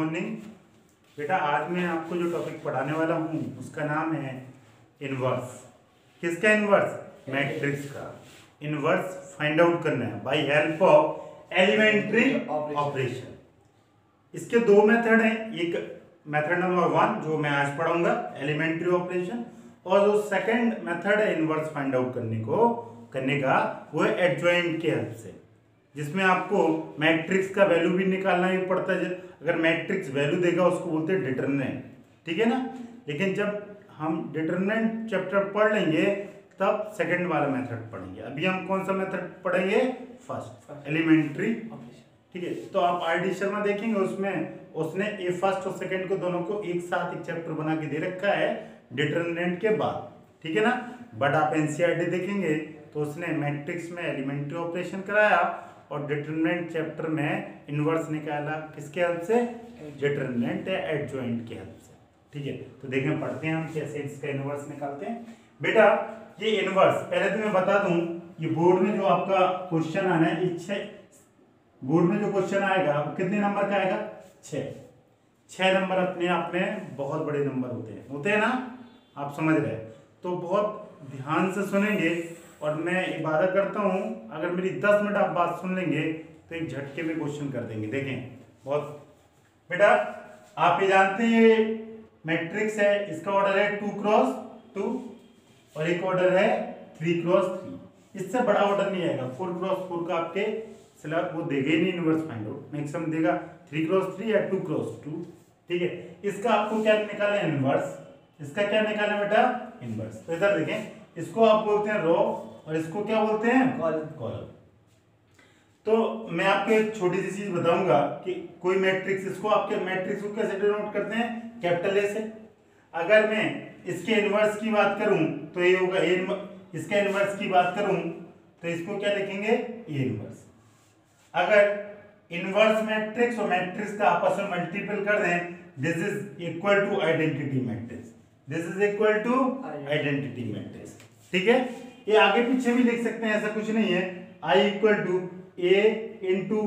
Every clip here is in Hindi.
मॉर्निंग। बेटा आज मैं आपको जो टॉपिक पढ़ाने वाला हूँ उसका नाम है इनवर्स। किसका इनवर्स? मैट्रिक्स का इनवर्स फाइंड आउट करना है by help of elementary operation. इसके दो मेथड हैं, एक मेथड नंबर 1 जो मैं आज पढ़ाऊंगा एलिमेंट्री ऑपरेशन, और जो सेकंड मेथड है इनवर्स फाइंड आउट करने का वो है एडजॉइंट के हेल्प से, जिसमें आपको मैट्रिक्स का वैल्यू भी निकालना ही पड़ता है। अगर मैट्रिक्स वैल्यू देगा उसको बोलते हैं डिटरमिनेंट, ठीक है ना। लेकिन जब हम डिटरमिनेंट चैप्टर पढ़ लेंगे तब सेकंड वाला मेथड पढ़ेंगे। अभी हम कौन सा मेथड पढ़ेंगे? फर्स्ट एलिमेंट्री, ठीक है। तो आप आर.डी. शर्मा देखेंगे, उसमें उसने ए फर्स्ट और सेकंड को दोनों को एक साथ एक चैप्टर बना के दे रखा है डिटरमिनेंट के बाद, ठीक है ना। बट आप एनसीईआरटी देखेंगे तो उसने मैट्रिक्स में एलिमेंट्री ऑपरेशन कराया और डिटरमिनेंट चैप्टर में इनवर्स निकाला। किसके हेल्प से? डिटरमिनेंट या एडजॉइंट के हेल्प से, ठीक है। तो देखें, पढ़ते हैं हम कैसे इसका इनवर्स निकालते हैं। बेटा ये इनवर्स पहले तो मैं बता दूं, ये बोर्ड में जो आपका क्वेश्चन आना है, बोर्ड में जो क्वेश्चन आएगा वो कितने नंबर का आएगा? 6 नंबर अपने आप में बहुत बड़े नंबर होते हैं ना, आप समझ रहे हैं। तो बहुत ध्यान से सुनेंगे और मैं इबादत करता हूँ अगर मेरी 10 मिनट आप बात सुन लेंगे तो एक झटके में क्वेश्चन कर देंगे। देखें बहुत बेटा, आप ये जानते हैं ये मैट्रिक्स है, इसका ऑर्डर है 2x2 और एक ऑर्डर है 3x3। इससे बड़ा ऑर्डर नहीं आएगा। 4x4 का आपके सिलेबस वो देगा ही नहीं इनवर्स फाइंड आउट, मैक्सिमम देगा 3x3 या 2x2, ठीक है। इसका आपको क्या निकालना है? इनवर्स। इसका क्या निकालना है बेटा? इनवर्स। तो इधर देखें, इसको आप बोलते हैं रो और इसको क्या बोलते हैं? कॉलम। तो मैं आपको एक छोटी सी चीज बताऊंगा कि कोई मैट्रिक्स, इसको आपके मैट्रिक्स को कैसे डिनोट करते हैं? कैपिटल ए से। अगर मैं इसके इनवर्स की बात करूं तो ये होगा ए, इसके इनवर्स की बात करूं तो इसको क्या लिखेंगे? A inverse. अगर इनवर्स मैट्रिक्स और मैट्रिक्स का आपस में मल्टीपल कर दें, this is equal to identity matrix. This is equal to identity matrix, ठीक है। ये आगे पीछे भी लिख सकते हैं, ऐसा कुछ नहीं है। I equal to A into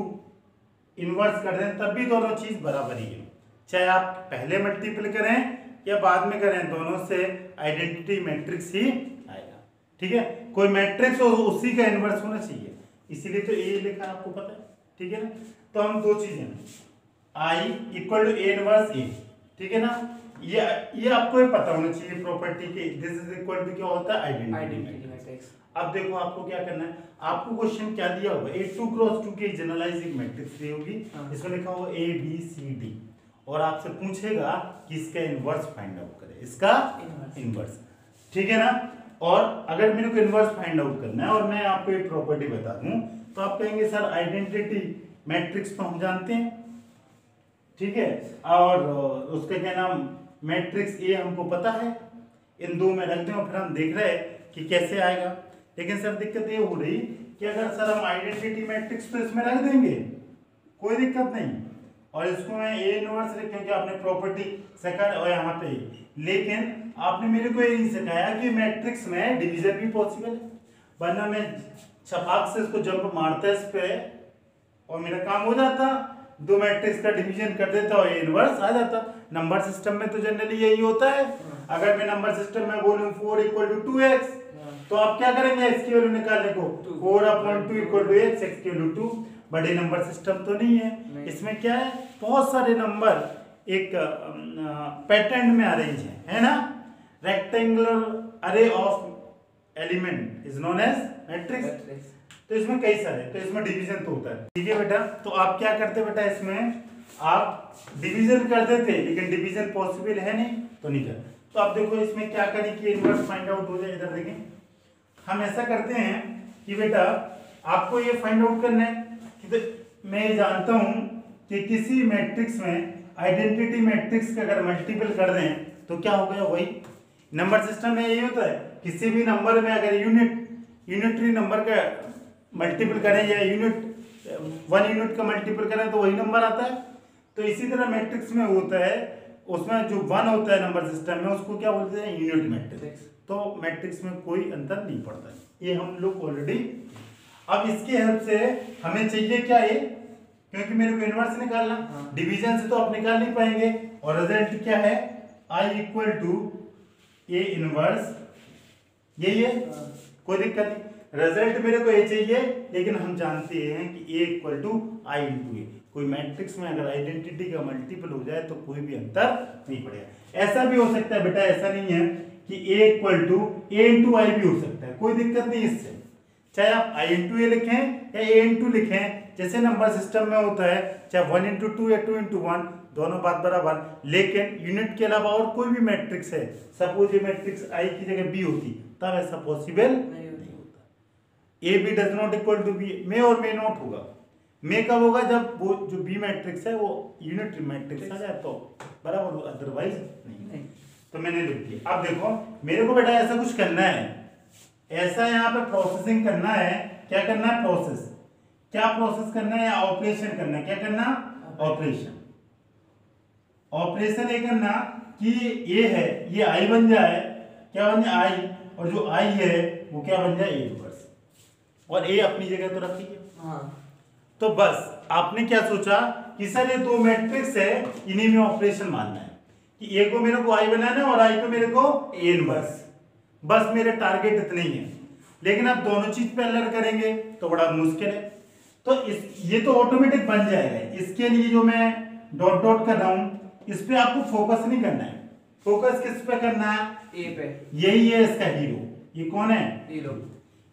inverse कर दें तब भी दोनों चीज बराबर ही है, चाहे आप पहले मल्टीपल करें या बाद में करें, दोनों से आइडेंटिटी मैट्रिक्स ही आएगा, ठीक है। कोई मैट्रिक्स और उसी का इनवर्स होना चाहिए, इसीलिए तो ए लिखा आपको पता है, ठीक है ना। तो हम दो चीजें, आई इक्वल टू ए इनवर्स ए, ठीक है ना। ये आपको ये पता होना चाहिए प्रॉपर्टी के। दिस इज इक्वल टू क्या होता है? Identity matrix. अब देखो आपको क्या करना है, आपको क्वेश्चन क्या दिया होगा? ए 2x2 की जनरलाइजिंग मैट्रिक्स दी होगी, इसमें लिखा होगा ए बी सी डी, और आपसे पूछेगा कि इसका इनवर्स फाइंड आउट करें, इसका इनवर्स, ठीक है ना। और अगर मेरे को इनवर्स फाइंड आउट करना है और मैं आपको एक प्रॉपर्टी बता दूं तो आप कहेंगे सर आइडेंटिटी मैट्रिक्स तो हम जानते हैं, ठीक है, और उसका क्या नाम मैट्रिक्स ए हमको पता है, इन दो में रखते हैं और फिर हम देख रहे हैं कि कैसे आएगा। लेकिन सर दिक्कत ये हो रही कि अगर सर हम आइडेंटिटी मैट्रिक्स तो इसमें रख देंगे, कोई दिक्कत नहीं, और इसको मैं ए इनवर्स लिख, क्योंकि आपने प्रॉपर्टी सेकंड और यहाँ पे, लेकिन आपने मेरे को ये नहीं सिखाया कि मैट्रिक्स में डिवीजन भी पॉसिबल है, वरना मैं छपाक से इसको जंप मारता इस पे और मेरा काम हो जाता, दो मैट्रिक्स का डिवीजन कर देता और इनवर्स आ जाता। नंबर सिस्टम में तो जनरली यही होता है। अगर मैं नंबर सिस्टम में बोलूं 4 इक्वल टू 2x, तो आप क्या करेंगे? x की वैल्यू निकालने को 4/2 इक्वल टू x, x की वैल्यू 2। बड़े नंबर सिस्टम तो नहीं है, इसमें क्या है, बहुत सारे नंबर एक पैटर्न में अरेंज है ना। Rectangular array of element is known as matrix. तो इसमें कई सारे, तो इसमें डिवीजन तो होता है, ठीक है बेटा। तो आप क्या करते बेटा, इसमें आप डिवीजन कर देते, लेकिन डिवीजन पॉसिबल है नहीं तो नहीं कर। तो आप देखो इसमें क्या करें कि इनवर्स फाइंड आउट हो जाए। इधर देखें, हम ऐसा करते हैं कि बेटा आपको ये फाइंड आउट करना है कि मैं ये जानता हूं कि किसी मैट्रिक्स में आइडेंटिटी मैट्रिक्स का अगर मल्टीपल कर दें तो क्या हो गया, वही नंबर सिस्टम में यही होता है। किसी भी नंबर में अगर यूनिटरी नंबर का मल्टीपल करें या 1 यूनिट का मल्टीपल करें तो वही नंबर आता है। तो इसी तरह मैट्रिक्स में होता है, उसमें जो 1 होता है नंबर सिस्टम में उसको क्या बोलते हैं? Unit matrix. तो मैट्रिक्स में कोई अंतर नहीं पड़ता है, ये हम लोग ऑलरेडी। अब इसके हेल्प से हमें चाहिए क्या? ये क्योंकि मेरे को इनवर्स निकालना, हाँ। डिवीजन से तो आप निकाल नहीं पाएंगे। और रिजल्ट क्या है, I equal to A inverse, यही है, कोई दिक्कत नहीं। रिजल्ट मेरे को ये चाहिए, लेकिन हम जानते हैं कि ए इक्वल टू आई इंटू ए। कोई मैट्रिक्स में अगर आइडेंटिटी का मल्टीपल हो जाए तो कोई भी अंतर नहीं पड़ेगा। ऐसा भी हो सकता है बेटा, ऐसा नहीं है कि ए इक्वल टू ए इंटू आई भी हो सकता है, कोई दिक्कत नहीं इससे। चाहे आप आई इंटू ए लिखें या ए इंटू लिखें, जैसे नंबर सिस्टम में होता है, चाहे 1 इंटू 2 या 2 इंटू 1, दोनों बात बराबर। लेकिन यूनिट के अलावा और कोई भी मैट्रिक्स है, सपोज ये मैट्रिक्स आई की जगह बी होती, तब ऐसा पॉसिबल नहीं होता। A B does not equal to B, may और मे नॉट होगा। मे कब होगा, जब वो जो बी मैट्रिक्स है वो यूनिट मैट्रिक्स आ जाए तो बराबर, अदरवाइज नहीं। तो मैंने लिख दिया। अब देखो मेरे को बेटा ऐसा कुछ करना है, ऐसा यहाँ पे प्रोसेसिंग करना है। क्या करना है, प्रोसेस। क्या प्रोसेस करना है, या ऑपरेशन करना है। क्या करना, ऑपरेशन। ऑपरेशन ये करना कि ये है, ये आई बन जाए, क्या बन जाए आई, और जो आई है वो क्या बन जाए, ए इनवर्स। और ए अपनी जगह तो रखी है। हाँ। तो बस आपने क्या सोचा कि सर ये दो मैट्रिक्स है, इन्हीं में ऑपरेशन मानना है कि ए को मेरे को आई बनाना है और आई को मेरे को ए इनवर्स। बस मेरे टारगेट इतने ही है। लेकिन अब दोनों चीज पे अलग करेंगे तो बड़ा मुश्किल है। तो ये तो ऑटोमेटिक बन जाएगा। इसके लिए जो मैं डॉट डॉट कर रहा हूं, इस पे आपको फोकस नहीं करना है। फोकस किस पे करना है, ए पे। यही है इसका हीरो। ये कौन है, हीरो।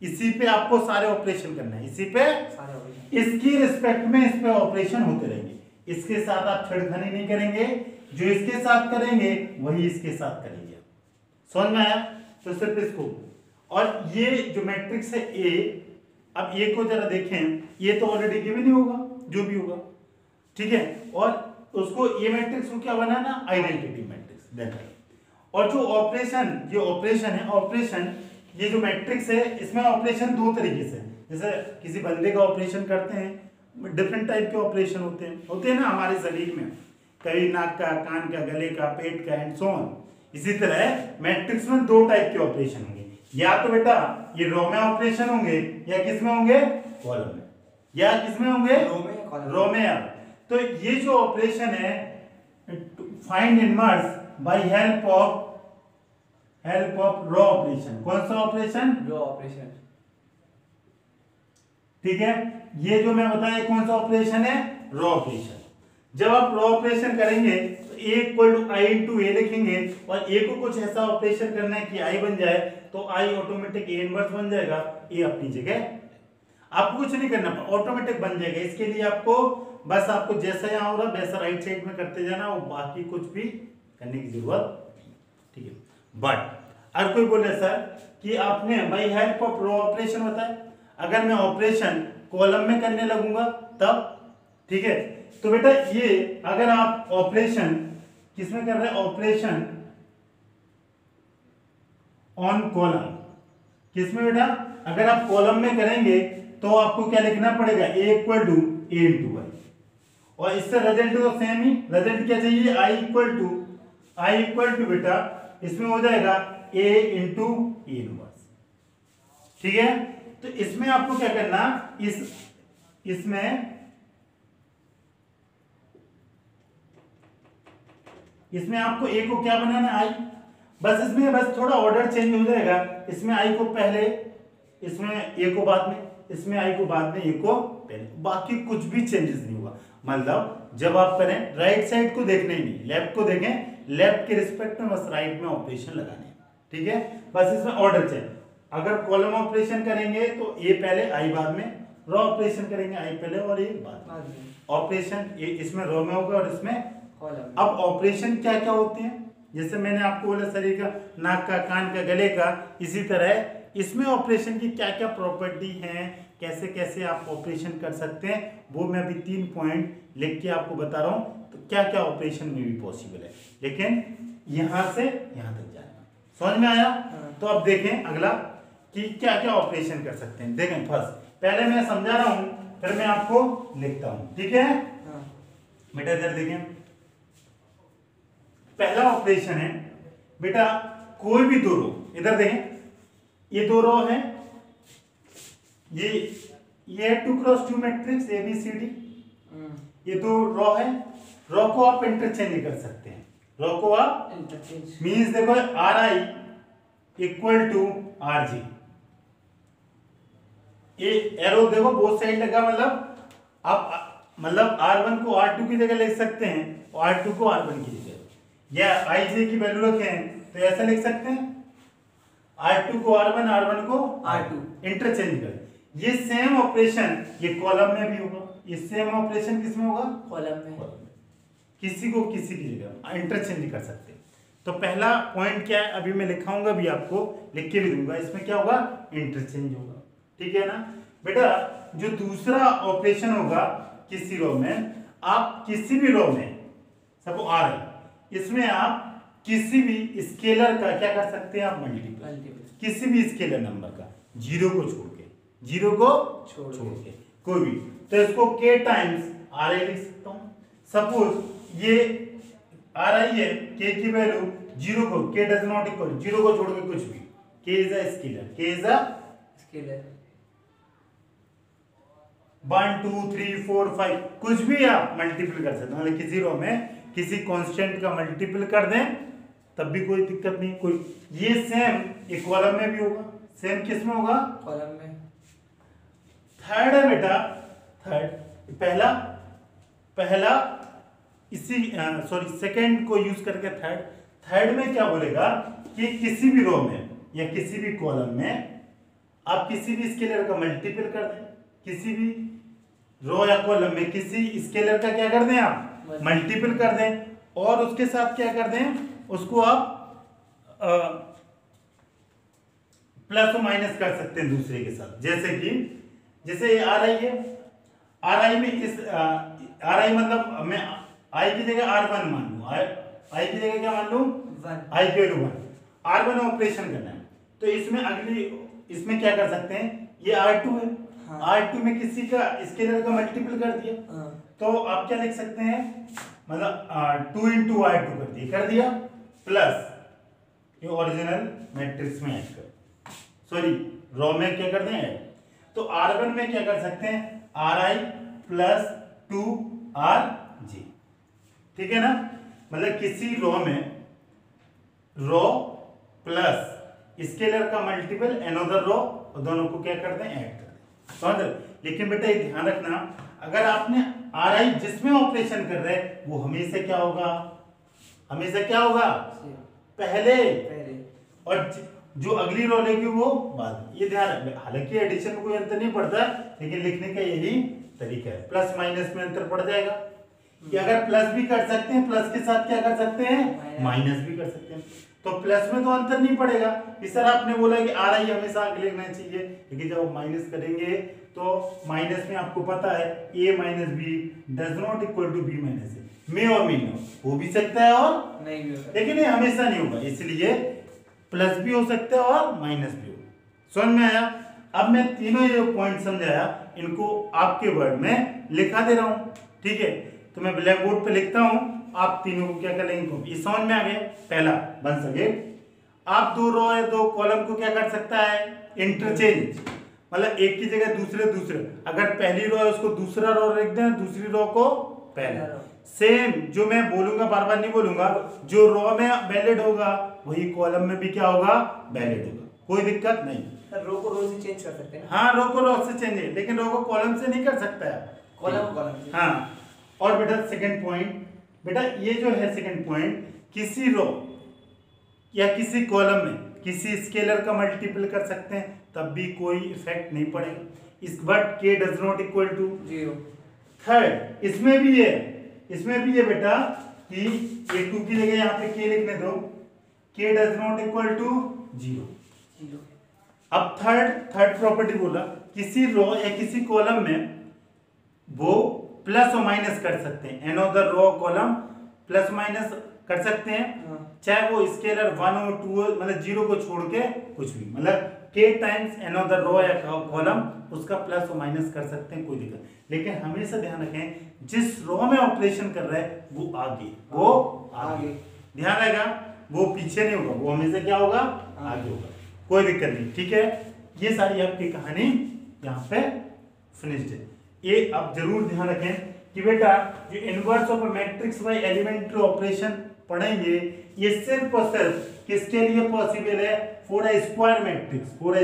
इसी पे आपको सारे ऑपरेशन करना है, इसी पे सारे ऑपरेशन। इसकी रिस्पेक्ट में इस पे ऑपरेशन होते रहेंगे। इसके साथ आप छेड़खानी नहीं करेंगे, जो इसके साथ करेंगे वही इसके साथ करेंगे। समझ में आया, तो सिर्फ इसको। और ये जो मैट्रिक्स है ए, अब ए को जरा देखें, ये तो ऑलरेडी गिवन ही होगा जो भी होगा, ठीक है। और उसको ये मैट्रिक्स को क्या बनाना, आइडेंटिटी मैट्रिक्स देना। और जो ऑपरेशन, ये ऑपरेशन है, ऑपरेशन ये जो मैट्रिक्स है, इसमें ऑपरेशन दो तरीके से, जैसे किसी बंदे का ऑपरेशन करते हैं, डिफरेंट टाइप के ऑपरेशन होते हैं ना हमारे शरीर में, कभी नाक का, कान का, गले का, पेट का एंड सो ऑन। इसी तरह मैट्रिक्स में दो टाइप के ऑपरेशन होंगे, या तो बेटा ये रो में ऑपरेशन होंगे, या किस में होंगे, कॉलम में, या किस में होंगे, रो में। तो ये जो ऑपरेशन है, find inverse by help of row operation. कौन सा ऑपरेशन, रो ऑपरेशन, ठीक है। ये जो मैं बताया कौन सा ऑपरेशन है, रो ऑपरेशन। जब आप रो ऑपरेशन करेंगे तो ए इक्वल टू आई इंटू ए लिखेंगे, और ए को कुछ ऐसा ऑपरेशन करना है कि आई बन जाए, तो आई ऑटोमेटिक ए इनवर्स बन जाएगा, ए अपनी जगह। आपको कुछ नहीं करना, ऑटोमेटिक बन जाएगा। इसके लिए आपको बस आपको जैसा यहाँ हो रहा वैसा राइट साइड में करते जाना, और बाकी कुछ भी करने की जरूरत नहीं, ठीक है। बट अगर कोई बोले सर कि आपने by help of row operation बताया, अगर मैं ऑपरेशन कॉलम में करने लगूंगा तब, ठीक है। तो बेटा ये अगर आप ऑपरेशन किसमें कर रहे हैं, ऑपरेशन ऑन कॉलम, किसमें बेटा, अगर आप कॉलम में करेंगे तो आपको क्या लिखना पड़ेगा, A equal to A into Y. और इससे रिजल्ट तो सेम ही, रिजल्ट क्या चाहिए, आई इक्वल टू बेटा इसमें हो जाएगा ए इंटू ए इनवर्स, ठीक है। तो इसमें आपको क्या करना, इसमें आपको ए को क्या बनाना, आई। बस इसमें बस थोड़ा ऑर्डर चेंज हो जाएगा, इसमें आई को पहले, इसमें ए को बाद में, इसमें आई को बाद में, ए को पहले, बाकी कुछ भी चेंजेस नहीं होगा। मतलब जब आप करें राइट साइड को देखने ही नहीं, लेफ्ट को देखें, लेफ्ट के रिस्पेक्ट में बस राइट में ऑपरेशन लगाने, ठीक है। बस इसमें ऑर्डर चेंज। अगर कॉलम ऑपरेशन करेंगे तो ए पहले आई बाद में, रो ऑपरेशन करेंगे आई पहले और ए बाद में। ऑपरेशन इसमें रो में होगा और इसमें कॉलम। अब ऑपरेशन क्या क्या होते हैं, जैसे मैंने आपको बोला शरीर का, नाक का, कान का, गले का, इसी तरह इसमें ऑपरेशन की क्या क्या प्रॉपर्टी हैं, कैसे कैसे आप ऑपरेशन कर सकते हैं, वो मैं अभी 3 पॉइंट लिख के आपको बता रहा हूँ। तो क्या क्या ऑपरेशन में भी पॉसिबल है, लेकिन यहां से यहां तक जाना, समझ में आया। तो अब देखें अगला कि क्या क्या ऑपरेशन कर सकते हैं। देखें फर्स्ट, पहले मैं समझा रहा हूं, फिर मैं आपको लिखता हूं, ठीक है। बेटा इधर देखें, पहला ऑपरेशन है बेटा, कोई भी दो रो, इधर देखें, ये दो रो है, ये 2 क्रॉस 2 मैट्रिक्स ABCD, ये तो रो है, रो को आप इंटरचेंज कर सकते हैं, रो को आप इंटरचेंज मीन्स देखो R I equal to R J, ये एरो देखो बोथ साइड लगा, आप मतलब R1 को R2 की जगह लिख सकते हैं और R2 को R1 की जगह, या IJ की वैल्यू रखें तो ऐसा लिख सकते हैं R2 को R1, R1 को R2, इंटरचेंज कर। ये सेम ऑपरेशन ये कॉलम में भी होगा, ये सेम ऑपरेशन किस में होगा, कॉलम में। किसी को किसी की जगह इंटरचेंज कर सकते हैं। तो पहला पॉइंट क्या है, अभी मैं लिखाऊंगा भी, आपको लिख के भी दूंगा, इसमें क्या होगा, इंटरचेंज होगा, ठीक है ना बेटा। जो दूसरा ऑपरेशन होगा किसी रो में, आप किसी भी रो में सब आ रहे, इसमें आप किसी भी स्केलर का क्या कर सकते हैं, आप मल्टीप्लाई किसी भी स्केलर नंबर का, जीरो को छोड़ के, जीरो को छोड़ के कोई भी, तो इसको k टाइम्स आर आई लिख सकता हूं। सपोज ये आर आई है, k की वैल्यू जीरो को, k does not equal, zero को छोड़ के कुछ भी, k is a scalar, k is a scalar, 1 2 3 4 5 कुछ भी आप मल्टीपल कर सकते हैं, मतलब किसी रो में किसी कांस्टेंट का मल्टीपल कर दें तब भी कोई दिक्कत नहीं कोई। ये सेम एक कॉलम में भी होगा, सेम किस में होगा, कॉलम में। थर्ड है बेटा, थर्ड पहला इसी सॉरी सेकंड को यूज करके थर्ड में क्या बोलेगा कि किसी भी रो में या किसी भी कॉलम में आप किसी भी स्केलर का मल्टीपल कर दें, किसी भी रो या कॉलम में किसी स्केलर का क्या कर दें, आप मल्टीपल कर दें, और उसके साथ क्या कर दें, उसको आप प्लस और माइनस कर सकते हैं दूसरे के साथ। जैसे ये आर आई है, आर आई में इस आर आई मतलब मैं आई की जगह R1 मान लूं, आई की जगह क्या मान लूं, आई की वैल्यू 1, R1 ऑपरेशन करना है, तो इसमें क्या कर सकते हैं, ये R2 है, R2 में किसी का स्केलर का मल्टीपल कर दिया, तो आप क्या लिख सकते हैं, मतलब 2 into R2 कर दिया प्लस ये ओरिजिनल मैट्रिक्स में ऐड कर, सॉरी रो में क्या कर दें ऐड, तो R1 में क्या कर सकते हैं, RI प्लस 2RG, ठीक है ना, मतलब किसी रो में रो प्लस स्केलर का मल्टीपल अनदर रो, दोनों को क्या कर दें ऐड कर दें, समझ। लेकिन बेटा ये ध्यान रखना, अगर आपने RI जिसमें ऑपरेशन कर रहे हैं वो हमेशा क्या होगा, पहले और जो अगली रो लेगी वो बाद। ये ध्यान रखना, हालांकि एडिशन में कोई अंतर नहीं पड़ता, लेकिन लिखने का यही तरीका है, प्लस माइनस में अंतर पड़ जाएगा। कि अगर प्लस भी कर सकते हैं, प्लस के साथ क्या कर सकते हैं, माइनस भी कर सकते हैं, तो प्लस में तो अंतर नहीं पड़ेगा। इस तरह आपने बोला कि आर आई हमेशा आगे लिखना चाहिए, लेकिन जब माइनस करेंगे तो माइनस में आपको पता है a minus B does not equal to B minus A, में और मीन हो भी सकता है और नहीं भी हो सकता, लेकिन ये हमेशा नहीं होगा, इसलिए प्लस भी हो सकता है और माइनस भी हो। समझ में आया। अब मैं तीनों जो पॉइंट समझाया इनको आपके वर्ड में लिखा दे रहा हूं, ठीक है। तो मैं ब्लैक बोर्ड पे लिखता हूं, आप तीनों को क्या करेंगे, ये समझ में आ गया। पहला बन सके, आप दो रो या दो कॉलम को क्या कर सकता है, इंटरचेंज, मतलब एक की जगह दूसरे, अगर पहली रो है उसको दूसरा रो लिख दें, दूसरी रो को पहला। सेम जो मैं बोलूंगा, बार बार नहीं बोलूंगा, जो रो में वैलिड होगा वही कॉलम में भी क्या होगा, वैलिड होगा, कोई दिक्कत नहीं। रो को रो से चेंज कर सकते हैं। हाँ, रो को रो से चेंज है, लेकिन रो को कॉलम से नहीं कर सकता है, कॉलम। हाँ। और बेटा सेकंड पॉइंट, बेटा ये जो है सेकंड पॉइंट, किसी रो या किसी कॉलम में किसी स्केलर का मल्टीपल कर सकते हैं तब भी कोई इफेक्ट नहीं पड़ेगा, इस but k does not equal to 0। Third इसमें भी है बेटा कि ये 2 की जगह यहाँ पे k लिखने दो, k does not equal to 0। अब थर्ड प्रॉपर्टी बोला, किसी रो या किसी कॉलम में वो प्लस और माइनस कर सकते हैं, another row column plus minus कर सकते हैं, चाहे वो स्केलर 1 और 2 मतलब 0 को छोड़ के कुछ भी, मतलब k टाइम्स अनदर रो या कॉलम उसका प्लस और माइनस कर सकते हैं, कोई दिक्कत। लेकिन हमेशा ध्यान रखें जिस रो में ऑपरेशन कर रहा है वो आगे ध्यान रहेगा, वो पीछे नहीं होगा, वो हमेशा क्या होगा, आगे होगा, कोई दिक्कत नहीं, ठीक है। ये सारी आपकी कहानी यहाँ पे फिनिश्ड है। ये आप जरूर ध्यान रखें कि बेटा जो inverse of matrix by elementary operation पढ़ेंगे ये सिर्फ और सिर्फ किसके लिए पॉसिबल है? For a square matrix. For a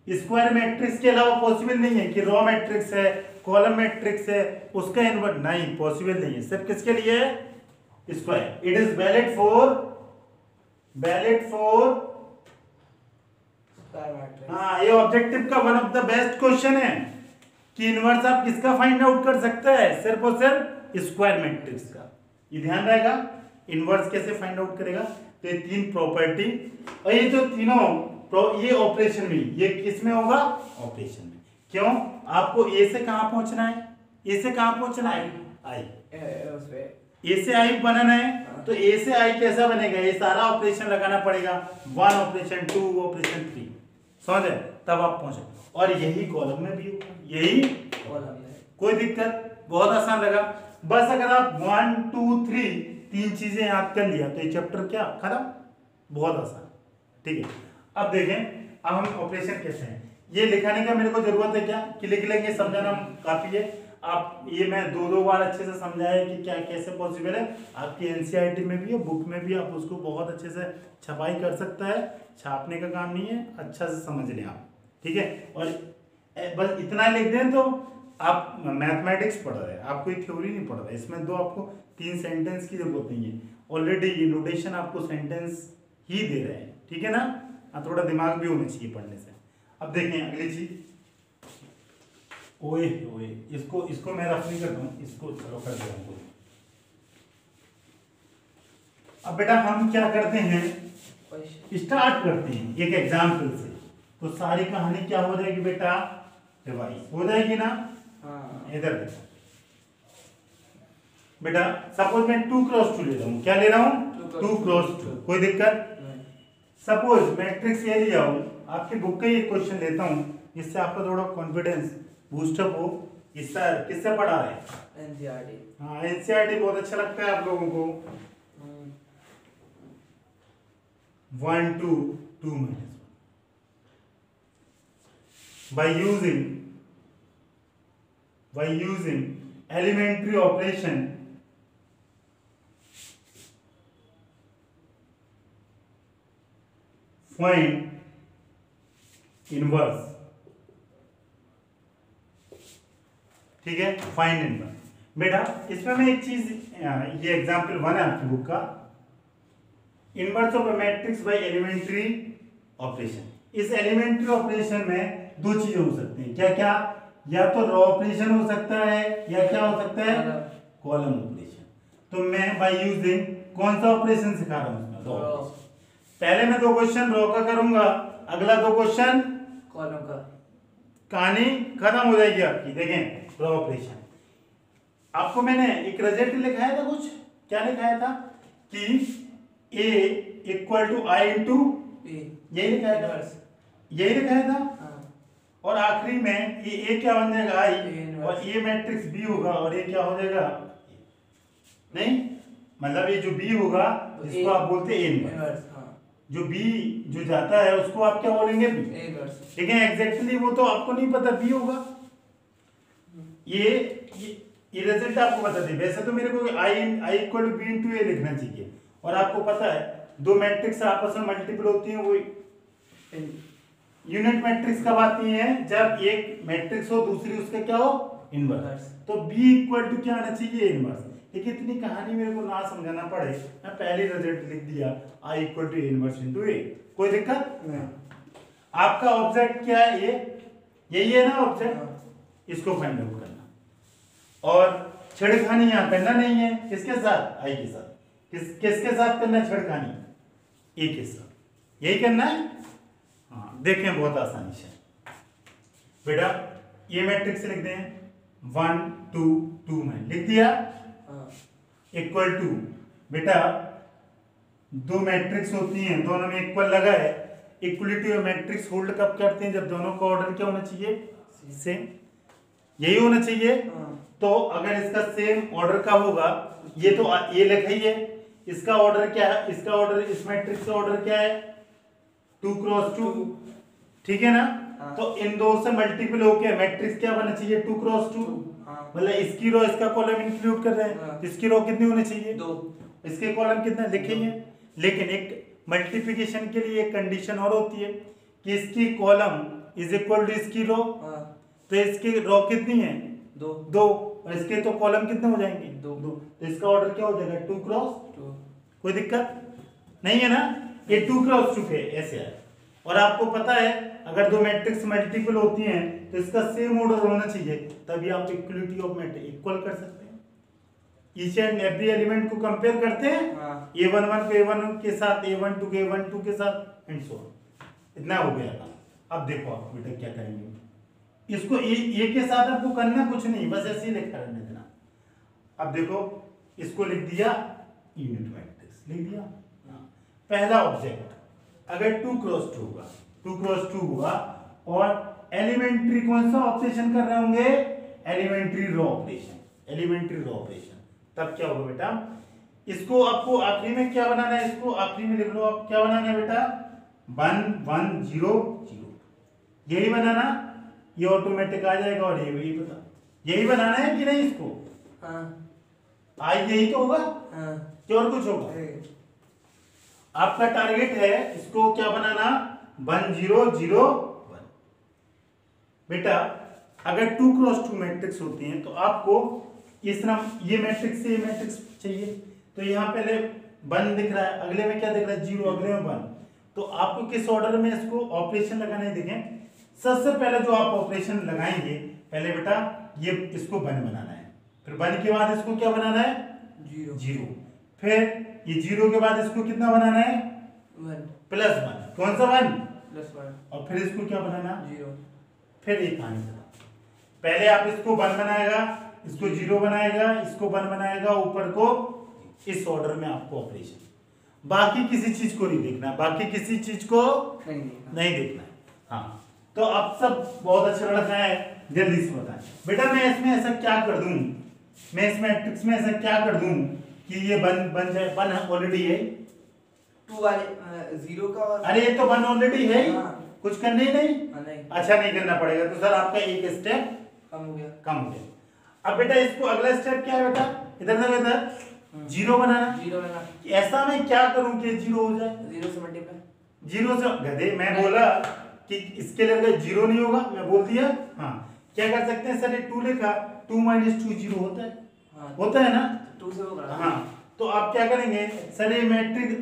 square matrix के अलावा पॉसिबल नहीं है कि रॉ मैट्रिक्स है, कॉलम मैट्रिक्स है, उसका इन्वर्स नहीं, पॉसिबल नहीं है। सिर्फ किसके लिए है? Square. It is valid for हाँ, ये ऑब्जेक्टिव का one of the best question है कि इनवर्स आप किसका फाइंड आउट कर सकते हैं? सिर्फ और सिर्फ स्क्वायर मैट्रिक्स का। ये ध्यान रहेगा। इनवर्स कैसे फाइंड आउट करेगा? तो ये तीन प्रॉपर्टी और ये जो तीनों ये ऑपरेशन में, ये किस में होगा? ऑपरेशन में। क्यों? आपको ए से कहां पहुंचना है? ए से कहां पहुंचना है? आई। ए से आई बनाना है तो ए से आई कैसा बनेगा? ये सारा ऑपरेशन लगाना पड़ेगा, 1 ऑपरेशन 2 ऑपरेशन 3, समझे? तब आप पहुंचे। और यही कॉलम में भी होगा, यही कॉलम में। कोई दिक्कत? बहुत आसान लगा। बस अगर आप 1 2 3 तीन चीजें याद कर लिया तो ये चैप्टर क्या खत्म। बहुत आसान, ठीक है। अब देखें, अब हम ऑपरेशन कैसे हैं ये लिखाने का मेरे को जरूरत है क्या कि लिख लेंगे? समझाना काफी है। आप ये मैं दो बार अच्छे से समझाया कि क्या कैसे पॉसिबल है। आपकी एनसीईआरटी में भी है, बुक में भी आप उसको बहुत अच्छे से छपाई कर सकता है। छापने का काम नहीं है, अच्छा से समझ लें आप, ठीक है। और बस इतना लिख दें तो आप मैथमेटिक्स पढ़ रहे हैं, आप कोई थ्योरी नहीं पढ़ रहे। इसमें दो आपको 3 सेंटेंस की जरूरत नहीं है। ऑलरेडी ये नोटेशन आपको सेंटेंस ही दे रहे हैं, ठीक है ना। थोड़ा दिमाग भी होना चाहिए पढ़ने से। अब देखें अगली चीज, ओए ओए इसको मैं रफ नहीं करता हूँ, इसको चलो कर दिया हमको। अब बेटा हम क्या करते हैं, स्टार्ट करते हैं एक एग्जाम्पल से। तो सारी कहानी क्या हो जाएगी बेटा? रिवाइज हो जाएगी ना। इधर देखो बेटा, सपोज मैं 2 क्रॉस 2 ले रहा हूँ। क्या ले रहा हूँ? 2 क्रॉस 2। कोई दिक्कत? सपोज मैट्रिक्स ये लिया हूँ, आपकी बुक का ये क्वेश्चन लेता हूँ जिससे आपका थोड़ा कॉन्फिडेंस बूस्टअप हो। इससे किससे पढ़ा है? एनसीईआरटी। हाँ, एनसीईआरटी बहुत अच्छा लगता है आप लोगों को। 1 2 2 -1 by using elementary operation find inverse, ठीक है। फाइंड इनवर्स बेटा, इसमें मैं एक चीज, ये एग्जांपल 1 है आपकी बुक का। Inverse of a matrix by elementary operation. इस एलिमेंट्री ऑपरेशन में दो चीजें हो सकती हैं। क्या क्या? या तो रॉ ऑपरेशन हो सकता है या क्या हो सकता है? Column operation. तो मैं बाय यूजिंग कौन सा ऑपरेशन सिखा रहा हूं इसमें? रॉ। पहले मैं 2 क्वेश्चन रॉ का करूंगा, अगला 2 क्वेश्चन कॉलम का। कहानी खत्म हो जाएगी आपकी। देखें रॉ ऑपरेशन, आपको मैंने एक रिजल्ट लिखाया था कुछ, क्या लिखाया था कि A equal to I into यही लिखाया था, यही लिखाया था। और आखिरी में ये A क्या बन जाएगा? I, और ये मैट्रिक्स B होगा और ये क्या हो जाएगा? नहीं, मतलब ये जो B होगा इसको आप बोलते हैं A इनवर्स। जो B जो जाता है उसको आप क्या बोलेंगे? B inverse. ठीक है, एग्जैक्टली वो तो आपको नहीं पता B होगा। ये रिजल्ट आपको बता दी। वैसे तो मेरे को I equal to B into A लिखना चाहिए। और आपको पता है 2 मैट्रिक्स आपस में मल्टीपल होती हैं, वो यूनिट मैट्रिक्स कब आती है? जब एक मैट्रिक्स हो दूसरी उसका क्या हो? इनवर्स। तो B इक्वल टू क्या आना चाहिए? इनवर्स। लेकिन इतनी कहानी मेरे को ना समझाना पड़े, मैं पहले रिजल्ट लिख दिया I equal to inverse into A। कोई दिक्कत नहीं। आपका ऑब्जेक्ट क्या है? यही है ना ऑब्जेक्ट, इसको फाइंड आउट करना। और छेड़खानी यहाँ करना नहीं है। किसके साथ? I के साथ। किसके साथ करना है छेड़खानी? A के साथ। यही करना है। हाँ, देखें बहुत आसानी से बेटा, ये मैट्रिक्स लिख दें 1 2 2 में लिख दिया। इक्वल टू बेटा 2 मैट्रिक्स होती हैं, दोनों में इक्वल लगा है। इक्वलिटी और मैट्रिक्स होल्ड कब करते हैं? जब दोनों का ऑर्डर क्या होना चाहिए? सेम। यही होना चाहिए। तो अगर इसका सेम ऑर्डर का होगा, ये तो ये लिखा ही है, इसका ऑर्डर क्या है? इसका ऑर्डर, इस मैट्रिक्स का ऑर्डर क्या है? 2 क्रॉस 2, ठीक है ना। हाँ। तो इन दो से मल्टीपल होके मैट्रिक्स क्या बनना चाहिए 2 क्रॉस 2। हाँ। मतलब इसकी रो इसका कॉलम इंक्लूड कर रहे हैं, हाँ। इसकी रो कितनी होनी चाहिए 2, इसके कॉलम कितने लिखेंगे। लेकिन एक मल्टीप्लिकेशन के लिए एक कंडीशन और होती है कि इसकी कॉलम इज इक्वल टू इसकी रो। हाँ। तो इसकी रो कितनी है 2, 2 और इसके तो कॉलम कितने हो जाएंगे 2। तो इसका ऑर्डर क्या हो जाएगा 2 क्रॉस 2। कोई दिक्कत नहीं है ना। ये 2 क्रॉस 2 पे ऐसे है। और आपको पता है अगर दो मैट्रिक्स मल्टीपल होती हैं तो इसका सेम ऑर्डर होना चाहिए, तभी आप इक्वलिटी ऑफ मैट्रिक्स इक्वल कर सकते हैं। ईच एंड एवरी एलिमेंट को कंपेयर करते हैं हाँ। a11 को a1 के साथ, a12 को a12 के साथ एंड सो ऑन। इतना हो गया था। अब देखो आप बेटा क्या करेंगे, इसको ए के साथ आपको करना कुछ नहीं, बस ऐसे ही लिखा रहने देना। अब देखो इसको लिख दिया यूनिट मैट्रिक्स लिख दिया। पहला ऑब्जेक्ट अगर 2 क्रॉस 2 होगा, 2 क्रॉस 2 हुआ और एलिमेंट्री कौन सा ऑपरेशन कर रहे होंगे elementary row operation, elementary row operation. तब क्या होगा बेटा, इसको आपको आखिरी में क्या बनाना है, इसको आखिरी में लिख लो आप क्या बनाना है बेटा 1 1 0 0 यही बनाना। ये ऑटोमेटिक आ जाएगा और यही बता यही बनाना है कि नहीं इसको। हाँ। आज यही तो होगा हाँ। कि और कुछ होगा। आपका टारगेट है इसको क्या बनाना 1 0 0 1। बेटा अगर 2 क्रॉस 2 मैट्रिक्स होती हैं तो आपको इस तरह ये मैट्रिक्स से ये मैट्रिक्स चाहिए, तो यहाँ पहले 1 दिख रहा है, अगले में क्या दिख रहा है 0, अगले में 1। तो आपको किस ऑर्डर में इसको ऑपरेशन लगाना है देखें। सबसे पहले जो आप ऑपरेशन लगाएंगे पहले बेटा ये इसको 1 बनाना है, फिर 1 के बाद इसको क्या बनाना है 0, फिर ये 0 के बाद इसको कितना बनाना है 1 प्लस 1, कौन सा 1 प्लस 1 और फिर इसको क्या बनाना 0। फिर एक कहानी पहले आप इसको 1 बनाएगा, इसको 0 बनाएगा, इसको 1 बनाएगा, ऊपर को इस ऑर्डर में आपको ऑपरेशन। बाकी किसी चीज को नहीं देखना, बाकी किसी चीज को नहीं देखना है। हाँ तो अब सब बहुत अच्छा लड़का है, जल्दी से बताएं बेटा मैं इसमें ऐसा क्या कर दूं, मैं इस मैट्रिक्स में ऐसा क्या कर दूं कि ये बन जाए 1 ऑलरेडी है 2 वाले 0 का और अरे ये तो 1 ऑलरेडी है ही, हाँ। कुछ करने ही नहीं। नहीं अच्छा नहीं करना पड़ेगा तो सर आपका एक स्टेप कम हो गया। कम हो गया। अब बेटा इसको अगला स्टेप क्या है बेटा इधर से इधर 0 बनाना। 0 लेना, ऐसा मैं क्या करूं कि 0 हो जाए 0 से मल्टीप्लाई 0 से गधे मैं बोला कि इसके लिए 0 नहीं होगा, मैं बोल दिया। हाँ क्या कर सकते हैं सर ये 2 लिखा 2 - 2 0 होता है। हाँ। होता है ना 2 से होगा। हाँ तो आप क्या करेंगे सर ये मैट्रिक्स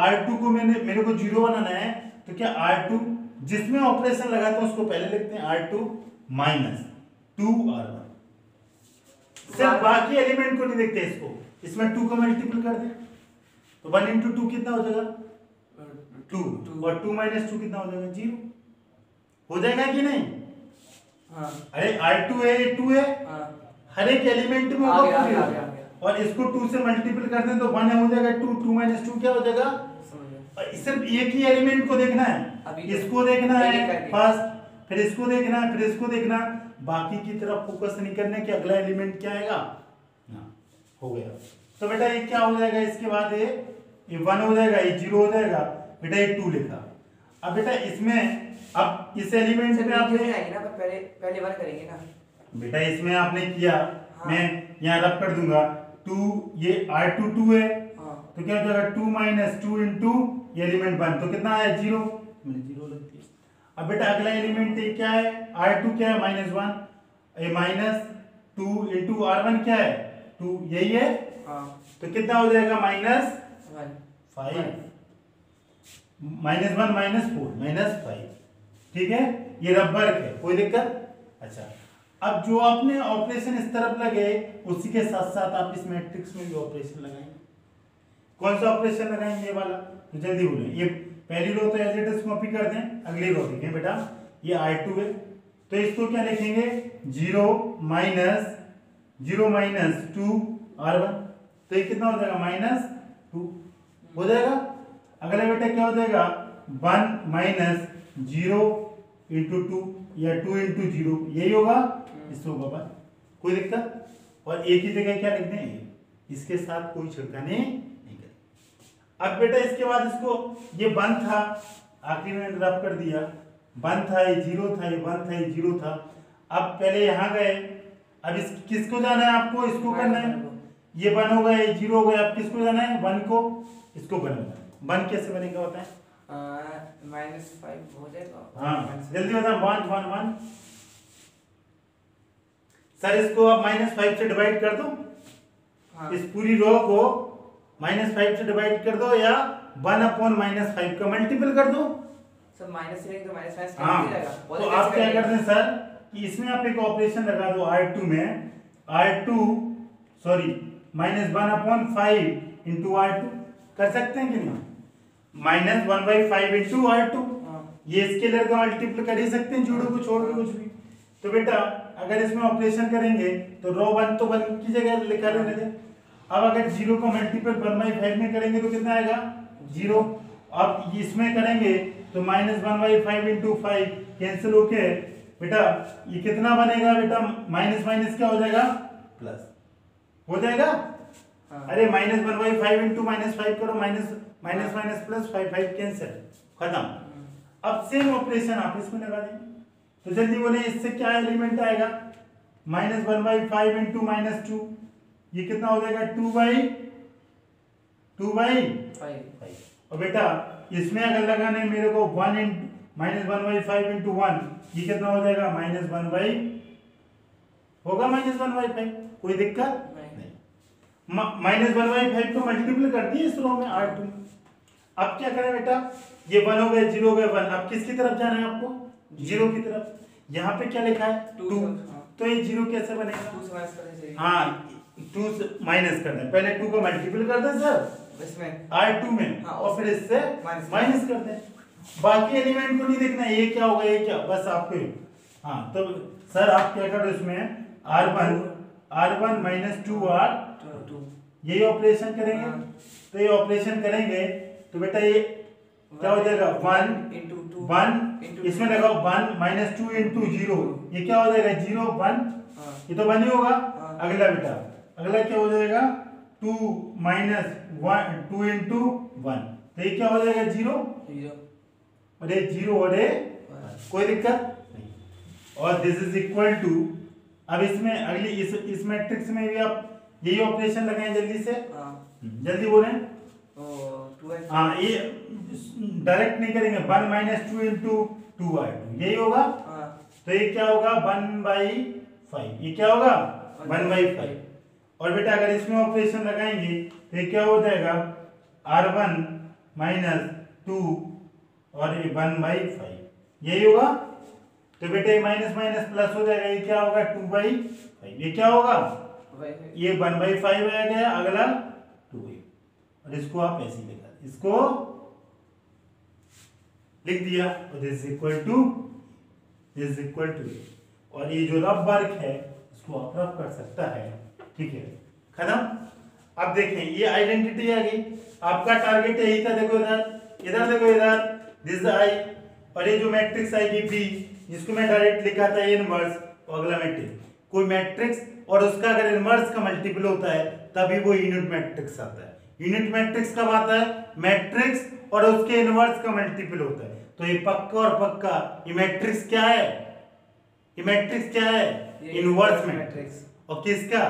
R2 को मेरे को 0 बनाना है, तो क्या R2 जिसमें ऑपरेशन लगाते हैं उसको पहले लिखते हैं R2 - 2 R1। सिर्फ बाकी एलिमेंट को नहीं देखते इसको, इसमें 2 का मल्टीपल कर दें तो 1 × 2 कितना हो जाएगा 2 और 2 - 2 कितना हो जाएगा 0 हो जाएगा कि नहीं। हाँ। अरे R2 है ये 2 है, हाँ। हर एक एलिमेंट में आ होगा गया। और इसको 2 से मल्टीपल कर दें तो 1 हो जाएगा 2 2 - 2 क्या हो जाएगा। और सिर्फ एक ही एलिमेंट को देखना है, इसको देखना है फर्स्ट, फिर इसको देखना है, फिर इसको देखना, बाकी की तरफ फोकस नहीं करना कि अगला एलिमेंट क्या आएगा। हो गया तो बेटा ये क्या हो जाएगा, इसके बाद ये 1 हो जाएगा, ये 0 हो जाएगा, बेटा ये 2 लिखा। अब बेटा इसमें अब इस एलिमेंट में आपने आएंगे ना, पर पहले 1 करेंगे ना बेटा, इसमें आपने किया। हाँ। मैं यहाँ रब कर दूंगा 2, ये R2 2 है। हाँ। तो क्या हो जाएगा 2 - 2 इंटू ये एलिमेंट 1 तो कितना आया 0, मैंने 0 लग दिया। अब बेटा अगला एलिमेंट ये क्या है R2 क्या है -1, ये -2 इंटू R1 क्या है 2 यही है। हाँ। तो कितना हो जाएगा -5 -1 -4 -5 ठीक है, ये रबर है कोई दिक्कत। अच्छा अब जो आपने ऑपरेशन इस तरफ लगे उसी के साथ साथ आप इस मैट्रिक्स में भी ऑपरेशन लगाएंगे। कौन सा ऑपरेशन लगाएंगे ये वाला, तो जल्दी बोलें। ये पहली रो तो एज इट इज कॉपी कर दें, अगली रो देखें बेटा ये R2 है तो इसको क्या लिखेंगे 0 - 2 R1 तो ये कितना हो जाएगा -2 हो जाएगा। अगला बेटा क्या हो जाएगा 1 - 0 इंटू 2 या 2 इंटू 0 यही होगा, इससे होगा 1 कोई दिक्कत। और एक ही जगह क्या लिख दें, इसके साथ कोई छिड़काने नहीं करें। अब बेटा इसके बाद इसको ये 1 था आखिरी में ड्रॉप कर दिया 1 था, ये 0 था, ये 1 था, ये 0 था। अब पहले यहाँ गए, अब इस किसको जाना है आपको, इसको करना है। ये 1 हो गया, ये 0 हो गया, अब किसको जाना है, 1 को, इसको बनाना है। 1 कैसे बनेगा बताएं? -5 हो जाएगा। हाँ जल्दी बताओ, 1 1 1। सर इसको आप -5 से डिवाइड कर दो। हाँ। इस पूरी रो को -5 से डिवाइड कर दो, या 1/-5 का मल्टीपल कर दो। सर माइनस से लेंगे तो माइनस माइनस हाँ, कैंसिल जाएगा। तो आप क्या करते हैं सर कि इसमें आप एक ऑपरेशन लगा दो R2 में, R2 सॉरी -1/5 इंटू R2 कर सकते हैं कि नहीं, -1/5 इंटू R2, ये स्केलर का मल्टीपल कर ही सकते हैं, जोड़ो को छोड़ के कुछ भी। तो बेटा अगर इसमें ऑपरेशन करेंगे तो रो 1 तो 1 की जगह लिखा रहने दे। अब अगर 0 का मल्टीपल 1/5 में करेंगे तो कितना आएगा, 0। अब इसमें करेंगे तो -1/5 इंटू 5 कैंसिल होके बेटा ये कितना बनेगा बेटा, माइनस माइनस क्या हो जाएगा, प्लस हो जाएगा। हाँ। अरे -1/5 इंटू -5 करो, minus minus minus plus 5 cancel, खत्म। अब सेम ऑपरेशन आप इसमें लगा देंगे, तो जल्दी बोले इससे क्या एलिमेंट आएगा, -1/5 इंटू -2, ये कितना हो जाएगा, 2/5। और बेटा इसमें अगर लगाने मेरे को 1/5 इंटू 1, ये कितना हो जाएगा, होगा -1/5, कोई दिक्कत नहीं। -1/5 को मल्टीपल कर दिए इस रो में R2। अब क्या करें बेटा, ये 1 हो गया, 0 हो गया 1, अब किसकी तरफ जाना है आपको, 0 की तरफ। यहाँ पे क्या लिखा है, 2, तो ये 0 कैसे बनेगा, 2 से माइनस करने चाहिए। हाँ 2 से माइनस करना है, पहले 2 को मल्टीपल कर दें सर इसमें R2 में, हाँ, और फिर इससे माइनस कर दें। बाकी एलिमेंट को नहीं देखना ये क्या होगा ये क्या, बस आपको। हाँ तो सर आप क्या करो इसमें R1 - 2R2 यही ऑपरेशन करेंगे। तो ये ऑपरेशन करेंगे तो बेटा ये क्या हो जाएगा, 1 इसमें लगाओ 1 -2 इंटू 0, ये क्या हो जाएगा, 0 1, ये तो 1 ही होगा। अगला बेटा अगला क्या हो जाएगा, 2 - 1 2 इंटू 1, तो ये क्या हो जाएगा, 0 और ये 0 और ये 1, कोई दिक्कत नहीं। और दिस इज इक्वल टू, अब इसमें अगली इस मैट्रिक्स में भी आप यही ऑपरेशन लगाएं जल्दी से, जल्दी बोलें। हाँ ये डायरेक्ट नहीं करेंगे, 1 - 2 इंटू 2R2 यही होगा। तो ये क्या होगा, 1/5, ये क्या होगा, 1/5। और बेटा अगर इसमें ऑपरेशन लगाएंगे तो ये क्या हो जाएगा, R1 - 2 और ये 1/5 यही होगा। तो बेटा ये माइनस माइनस प्लस हो जाएगा, ये क्या होगा, 2/5, ये क्या होगा, ये 1/5 आ गया, अगला 2, और इसको आप ऐसे ही लिखा, इसको लिख दिया, और दिस इक्वल टू, और ये जो रफ वर्क है इसको आप रफ कर सकता है, ठीक है, खत्म। अब देखें ये आइडेंटिटी आ गई, आपका टारगेट यही था, देखो इधर देखो इधर, दिस आई, और ये जो मैट्रिक्स आएगी बी, जिसको मैं डायरेक्ट लिखा था इनवर्स, और अगला मैट्रिक्स, कोई मैट्रिक्स और उसका अगर इनवर्स का मल्टीपल होता है तभी वो यूनिट मैट्रिक्स आता है। यूनिट मैट्रिक्स कब आता है, मैट्रिक्स और उसके इनवर्स का मल्टीपल होता है। तो ये पक्का और पक्का ये मैट्रिक्स क्या है, ये मैट्रिक्स क्या है, इनवर्स मैट्रिक्स। और किसका,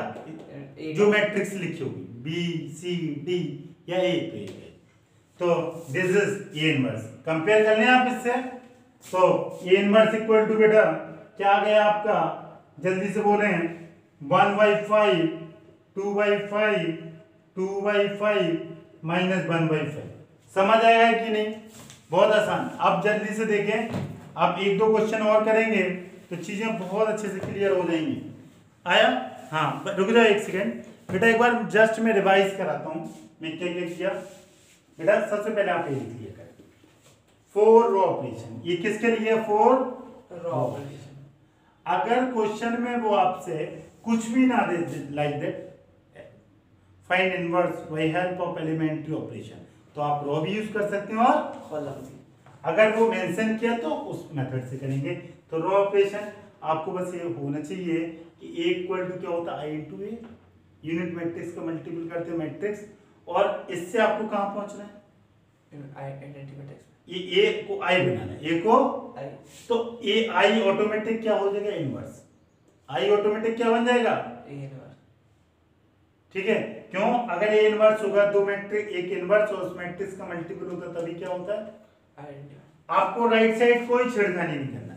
जो मैट्रिक्स लिखी होगी बी सी डी या ए पे, तो this is A inverse. Compare कर लें आप इससे, तो ए इनवर्स इक्वल टू बेटा क्या आ गया आपका, जल्दी से बोले, 1/5 2/5 2/5 माइनस 1/5। समझ आएगा कि नहीं, बहुत आसान। अब जल्दी से देखें, आप 1-2 क्वेश्चन और करेंगे तो चीजें बहुत अच्छे से क्लियर हो जाएंगी। आया, हाँ रुक जाओ एक सेकेंड बेटा, एक बार जस्ट मैं रिवाइज कराता हूँ मैं क्या क्या किया। बेटा सबसे पहले आप ये लिख लिया करें, 4 रो ऑपरेशन, ये किसके लिए, 4 रो ऑपरेशन। अगर क्वेश्चन में वो आपसे कुछ भी ना दे, like that find inverse by help of elementary operation, तो आप रो भी यूज कर सकते हैं और कॉलम भी। अगर वो मेंशन किया तो उस मेथड से करेंगे। तो रो ऑपरेशन आपको बस ये होना चाहिए कि ए इक्वल टू क्या होता है, आई इंटू ए, यूनिट मैट्रिक्स का मल्टीपल करते हैं मैट्रिक्स, और इससे आपको कहाँ पहुंचना है, आइडेंटिटी मैट्रिक्स। ये ए को आई बनाना है, ए को आई तो ए आई ऑटोमेटिक क्या हो जाएगा इनवर्स, आई ऑटोमेटिक क्या बन जाएगा, ए इनवर्स। ठीक है। क्यों, अगर ए इनवर्स होगा दो मैट्रिक्स, एक इनवर्स और उस मैट्रिक्स का मल्टीपल होता है तभी क्या होता है, आइडेंटिटी। आपको राइट साइड कोई छेड़खानी नहीं करना,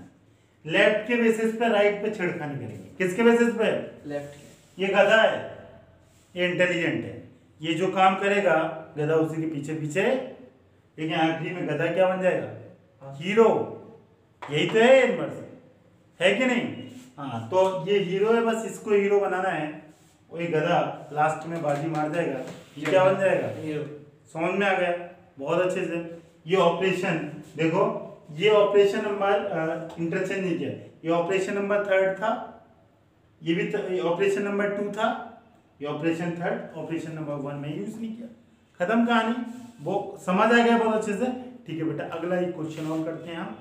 लेफ्ट के बेसिस पे राइट पे छेड़खानी करेंगे, किसके बेसिस पे, लेफ्ट के। ये गधा है, ये इंटेलिजेंट है, ये जो काम करेगा गधा उसी के पीछे पीछे, लेकिन आखिरी में गधा क्या बन जाएगा, हीरो। यही तो है इनवर्स, है कि नहीं। हाँ, तो ये हीरो है, बस इसको हीरो बनाना है, वही गधा लास्ट में बाजी मार जाएगा, ये क्या बन जाएगा, हीरो। समझ में आ गया बहुत अच्छे से। ये ऑपरेशन देखो, ये ऑपरेशन नंबर इंटरचेंज नहीं किया, ये ऑपरेशन नंबर 3 था, ये भी ऑपरेशन नंबर 2 था, ये ऑपरेशन 3, ऑपरेशन नंबर 1 में यूज नहीं किया, खत्म कहानी। वो समझ आ गया बहुत अच्छे से। ठीक है बेटा, अगला एक क्वेश्चन और करते हैं हम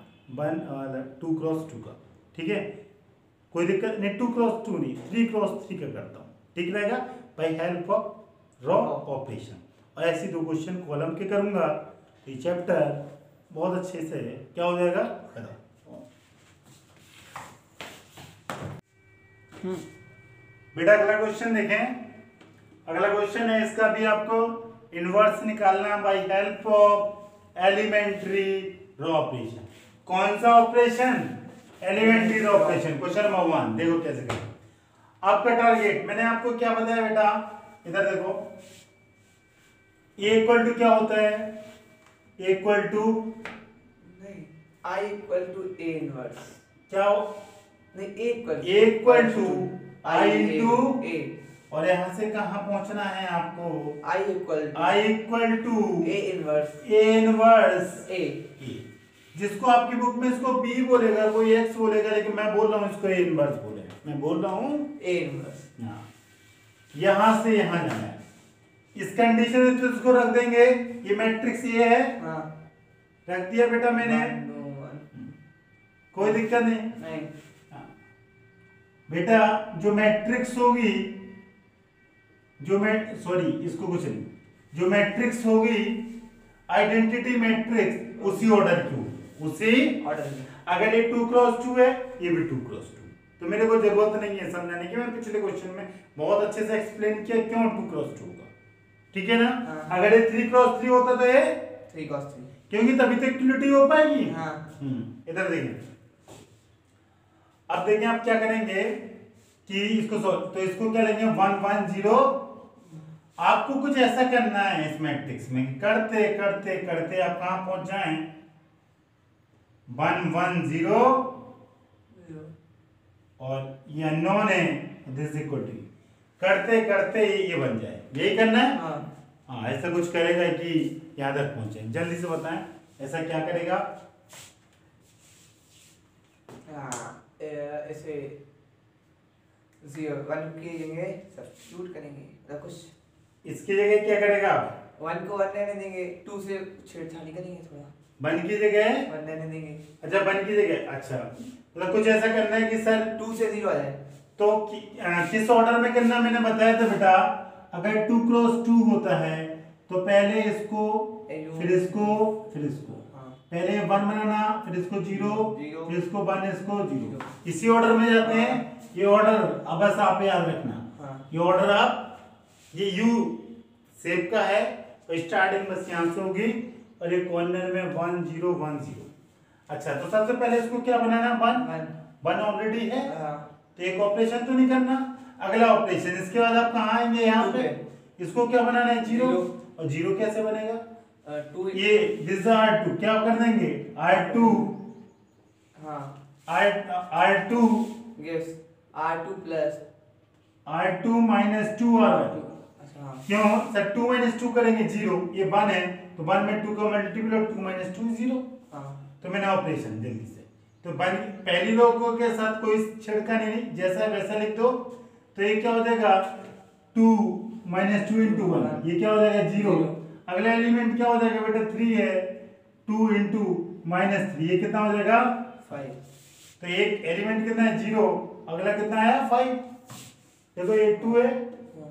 2 क्रॉस 2 का, ठीक है, कोई दिक्कत नहीं, 2 क्रॉस 2 नहीं, 3 क्रॉस 3 का करता हूँ, ठीक रहेगा, by help of row operation. और ऐसी 2 क्वेश्चन कॉलम के करूंगा, तो ये चैप्टर बहुत अच्छे से क्या हो जाएगा, खत्म। बेटा अगला क्वेश्चन देखें, अगला क्वेश्चन है, इसका भी आपको इनवर्स निकालना by help of elementary row operation. कौन सा operation, elementary row operation. Question number 1 देखो कैसे करें। आपका टारगेट मैंने आपको क्या बताया बेटा, इधर देखो, ए इक्वल टू क्या होता है, ए इक्वल टू नहीं, आई इक्वल टू ए इनवर्स। क्या हो, नहीं, ए इक्वल टू आई इंटू ए, और यहां से कहां पहुंचना है आपको, आई इक्वल टू ए इनवर्स ए। जिसको आपकी बुक में इसको बी बोलेगा, कोई एक्स बोलेगा, लेकिन मैं बोल रहा हूं इसको ए इनवर्स बोलेगा, मैं बोल रहा हूं ए इनवर्स। हाँ, यहां से यहां जाना है, इस कंडीशन में तो इसको रख देंगे, ये मैट्रिक्स ये है, हाँ, रख दिया बेटा मैंने, कोई दिक्कत नहीं। नहीं, बेटा जो मैट्रिक्स होगी, इसको कुछ नहीं, जो मैट्रिक्स होगी आइडेंटिटी मैट्रिक्स उसी ऑर्डर की होगी, उसी ऑर्डर में। अगर ये 2 क्रॉस 2 है, ये भी 2 क्रॉस 2, तो मेरे को जरूरत नहीं है समझाने की, मैंने पिछले क्वेश्चन में बहुत अच्छे से एक्सप्लेन किया क्यों 2 क्रॉस 2 होगा, ठीक है ना। हाँ। अगर ये 3 क्रॉस 3 होता तो ये 3 cos 3, क्योंकि तभी तो इक्वलिटी हो पाएगी। हाँ, इधर देखिए, अब देखिए आप क्या करेंगे कि तो इसको क्या लेंगे 1 1 0। आपको कुछ ऐसा करना है इस मैट्रिक्स में, करते करते करते आप कहां पहुंच जाएं, 1 1 0 और ये अननोन है, दिस इक्वल टू, करते करते ये बन जाए, यही करना है। हाँ, ऐसा कुछ करेगा कि यहां तक पहुंचे, जल्दी से बताएं ऐसा क्या करेगा। ऐसे 0 1 की जगह सब्स्टिट्यूट करेंगे, या कुछ इसकी जगह क्या करेगा, 1 को 1 रहने देंगे, 2 से छेड़छाड़ी करेंगे थोड़ा, 1 की जगह 1 रहने देंगे। अच्छा 1 की जगह, अच्छा मतलब कुछ ऐसा करना है कि सर 2 से 0 आ जाए, तो किस ऑर्डर में करना मैंने बताया था बेटा, अगर 2 क्रॉस 2 होता है तो पहले इसको, फिर इसको, फिर इसको, पहले 1 बनाना, फिर इसको 0, फिर इसको 1, इसको 0, इसी ऑर्डर में जाते हैं। ये ऑर्डर अब बस आप याद रखना, ये ऑर्डर आप, ये यू शेप का है तो स्टार्टिंग बस यहाँ से होगी और ये कॉर्नर में 1 0 1 0। अच्छा, तो सबसे पहले इसको क्या बनाना, 1 ऑलरेडी है, तो एक ऑपरेशन तो नहीं करना, अगला ऑपरेशन, इसके बाद आप कहाँ आएंगे, यहाँ पे इसको क्या बनाना है 0, और 0 कैसे बनेगा, 2, ये दिस R2 क्या कर देंगे, R2, हाँ, R2 yes, R2 plus R2 minus 2 R2। अच्छा, क्यों सर, 2 माइनस 2 करेंगे 0, ये 1 है तो 1 में 2 का मल्टीपल और 2 माइनस 2 0। तो मैंने ऑपरेशन जल्दी से, तो पहली लोगों के साथ कोई छेड़खानी नहीं, जैसा वैसा लिख दो, तो ये क्या हो जाएगा 2 माइनस 2 इंटू 1, ये क्या हो जाएगा 0। अगला एलिमेंट क्या हो जाएगा बेटा 3 है, 2 इंटू माइनस 3, ये कितना हो जाएगा 5। तो एक एलिमेंट कितना है 0, अगला कितना है 5। देखो ये 2 है,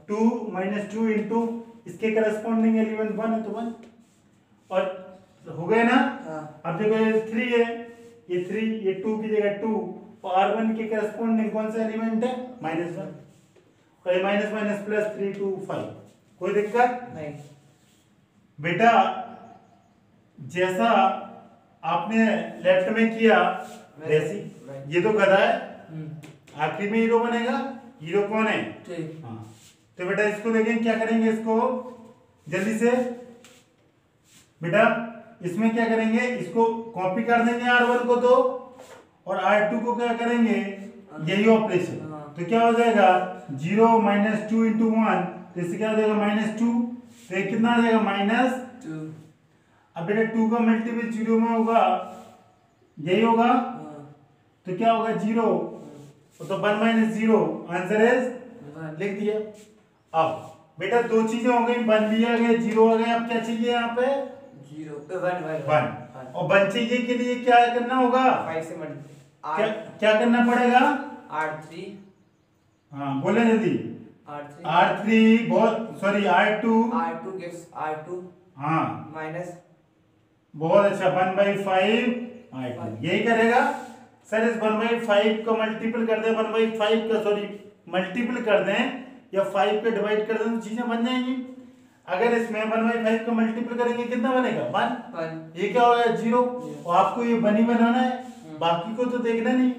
2 माइनस 2 इंटू इसके करस्पॉन्डिंग एलिमेंट 1 है तो 1, और हो गए ना। हाँ। अब देखो ये 3 है, ये 3, ये 2 की जगह 2, और R1 के करस्पॉन्डिंग कौन सा एलिमेंट है? -1, और ये माइनस माइनस प्लस 3 2 5। कोई दिक्कत नहीं। बेटा जैसा आपने लेफ्ट में किया वैसी, ये तो गधा है, आखिरी में हीरो बनेगा। हीरो कौन है? हाँ, तो बेटा इसको देखें क्या करेंगे, इसको जल्दी से बेटा इसमें क्या करेंगे, इसको कॉपी कर देंगे R1 को तो, और R2 को क्या करेंगे, यही ऑपरेशन। तो क्या हो जाएगा 0 - 2 × 1, तो इससे क्या हो जाएगा -2, तो ये कितना आ जाएगा -2। अब बेटा 2 का मल्टीपल 0 में होगा, यही होगा, तो क्या होगा 0, तो 1 - 0, आंसर इज लिख दिया। अब बेटा दो चीजें हो गई, 1 भी आ गया, 0 आ गया। अब क्या चाहिए यहाँ पे? 1, और 1 चाहिए के लिए क्या करना होगा? 5 से क्या क्या करना पड़ेगा? R3, हाँ बोले जल्दी। R3 बहुत सॉरी R2 gives R2 हाँ minus बहुत अच्छा 1/5 R2 यही करेगा सर। इस 1/5 को मल्टीपल कर दें, 1/5 का सॉरी मल्टीपल कर दें या 5 पे डिवाइड कर दें तो चीजें बन जाएंगी। अगर इसमें 1/5 को मल्टीपल करेंगे कितना बनेगा? 1। ये क्या हो गया 0, और आपको ये बनी बनाना है, बाकी को तो देखना नहीं।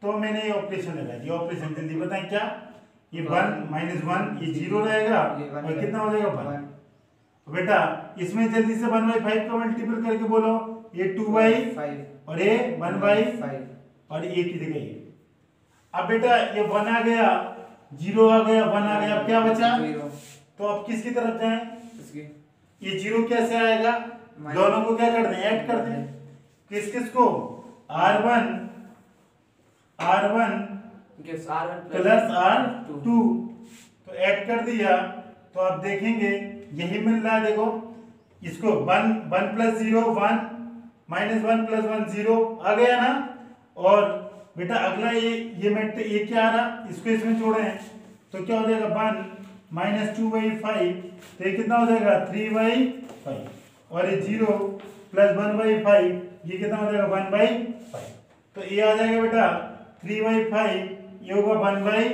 तो मैंने ये ऑपरेशन लगा दिया। ऑपरेशन जल्दी बताएं क्या? ये 1 - 1 ये 0 रहेगा, और कितना हो जाएगा 1। बेटा इसमें जल्दी से 1/5 को मल्टीपल करके बोलो, ये 2/5 और ये 1/5 और ये की जगह ये। अब बेटा ये 1 आ गया, 0 आ गया, 1 आ गया, अब क्या बचा? तो अब किसकी तरफ जाएं? ये 0 कैसे आएगा? दोनों को क्या कर दें? ऐड कर दें। किस किस को? R1 प्लस R2, तो ऐड कर दिया। तो आप देखेंगे यही मिल रहा है। देखो इसको 1 + 0 1 -1 + 1 0 आ गया ना। और बेटा अगला ये मैट्रिक्स ये क्या आ रहा, इसको इसमें जोड़ें तो क्या हो जाएगा 1 - 2/5, तो ये कितना हो जाएगा 3/5, और ये 0 + 1/5 ये कितना हो जाएगा 1/5। तो ये आ जाएगा बेटा 3/5, ये होगा 1/5,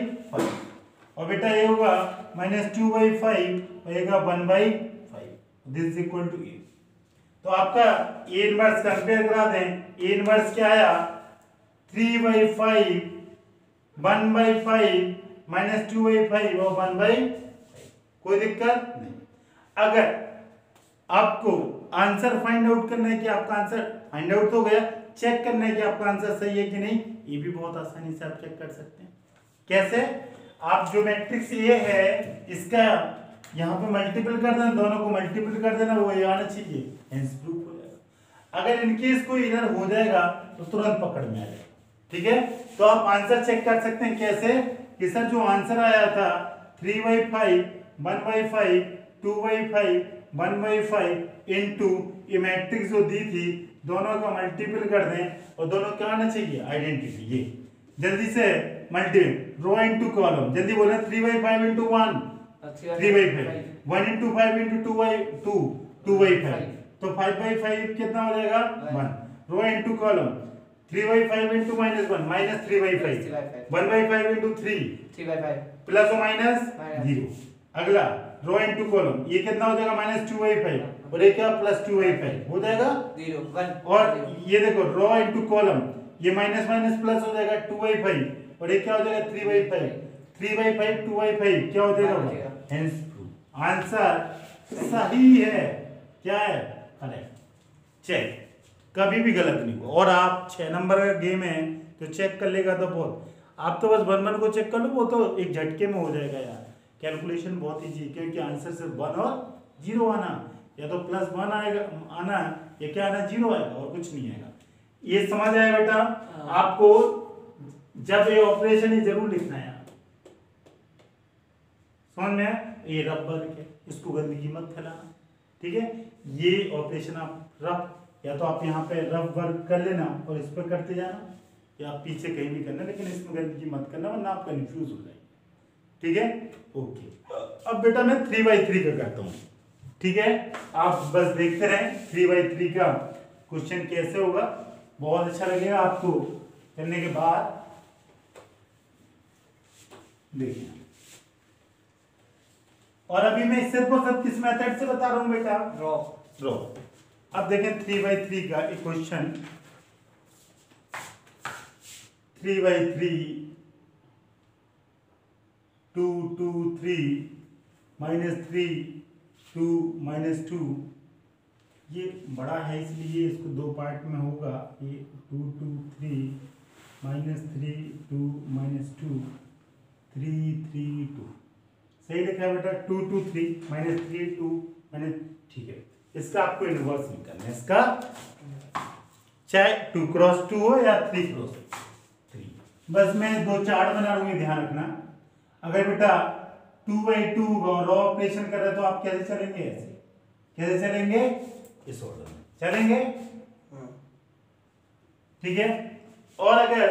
और बेटा ये होगा -2/5 और ये होगा 1/5। दिस इज इक्वल टू ए। तो आपका ए इनवर्स कंपेयर करा दें। ए इनवर्स क्या आया? 3/5 1/5 -2/5 और 1/5। कोई दिक्कत नहीं। अगर आपको आंसर फाइंड आउट करना है कि आपका आंसर फाइंड आउट हो गया, चेक करना है कि आपका आंसर सही है कि नहीं, ये भी बहुत आसानी से आप चेक कर सकते हैं। कैसे? आप जो मैट्रिक्स ए है इसका यहाँ पे मल्टीपल कर देना, दोनों को मल्टीपल कर देना, वो ये आना चाहिए, हेंस प्रूफ हो जाएगा। अगर इनकेस कोई इधर हो जाएगा तो तुरंत पकड़ में आ जाएगा। ठीक है, तो आप आंसर चेक कर सकते हैं। कैसे? कि सर जो आंसर आया था 3/5 1/5 2/5 1/5 इनटू ये मैट्रिक्स जो दी थी, दोनों का मल्टीपल कर दें और दोनों क्या आना चाहिए? आइडेंटिटी। ये जल्दी से मल्टी रो इनटू कॉलम, जल्दी बोले 3/5 × 1 3/5 1 × 5 × 2/2 2/5, तो 5/5 कितना हो जाएगा 1। रो इनटू कॉलम 3/5 × -1 -3/5 1/5 × 3 प्लस और माइनस 0। अगला रो इनटू कॉलम, ये कितना हो जाएगा -2/5 और ये क्या +2/5 हो जाएगा 0 1। और ये देखो रो इनटू कॉलम, ये माइनस माइनस प्लस हो जाएगा 2/5 और ये क्या हो जाएगा 3/5 3/5 2/5 क्या हो जाएगा? Hence proof. आंसर सही है। क्या है? करेक्ट। चेक कभी भी गलत नहीं हुआ। और आप 6 नंबर का गेम है तो चेक कर लेगा तो बहुत, आप तो बस 1 को चेक कर लो, वो तो एक झटके में हो जाएगा यार। कैलकुलेशन बहुत ईजी, क्योंकि आंसर सिर्फ 1 और 0 आना, या तो +1 आएगा आना या क्या आना 0 आएगा और कुछ नहीं आएगा। ये समझ आया बेटा? आपको जब ये ऑपरेशन ही जरूर लिखना है। समझ में? ये रफ वर्क है, इसको गंदगी मत फैलाना। ठीक है, ये ऑपरेशन आप रफ, या तो आप यहाँ पे रफ वर्क कर लेना और इस पर करते जाना, या आप पीछे कहीं भी करना, लेकिन इसमें गंदगी मत करना वरना आप कंफ्यूज हो जाएंगे। ठीक है, ओके। अब बेटा मैं 3/3 का करता हूँ। ठीक है, आप बस देखते रहें 3/3 का क्वेश्चन कैसे होगा, बहुत अच्छा लगेगा आपको करने के बाद। देखिए, और अभी मैं सिर्फ और सिर्फ किस मेथड से बता रहा हूं बेटा, ड्रॉ। अब देखें 3/3 का एक क्वेश्चन, 3/3 2 2 3 -3 2 -2, ये बड़ा है इसलिए इसको दो पार्ट में होगा, ये 2 2 3 -3 2 -2 3 3 2, सही लिखा है बेटा, 2 2 3 -3 2 ठीक है। इसका आपको इनवर्स निकालना है, इसका चाहे 2x2 हो या 3x3। बस मैं दो चार्ट बना लूंगी, ध्यान रखना। अगर बेटा 2/2 रॉ ऑपरेशन कर रहे तो आप कैसे चलेंगे, ऐसे कैसे चलेंगे, इस ऑर्डर में चलेंगे, ठीक है। और अगर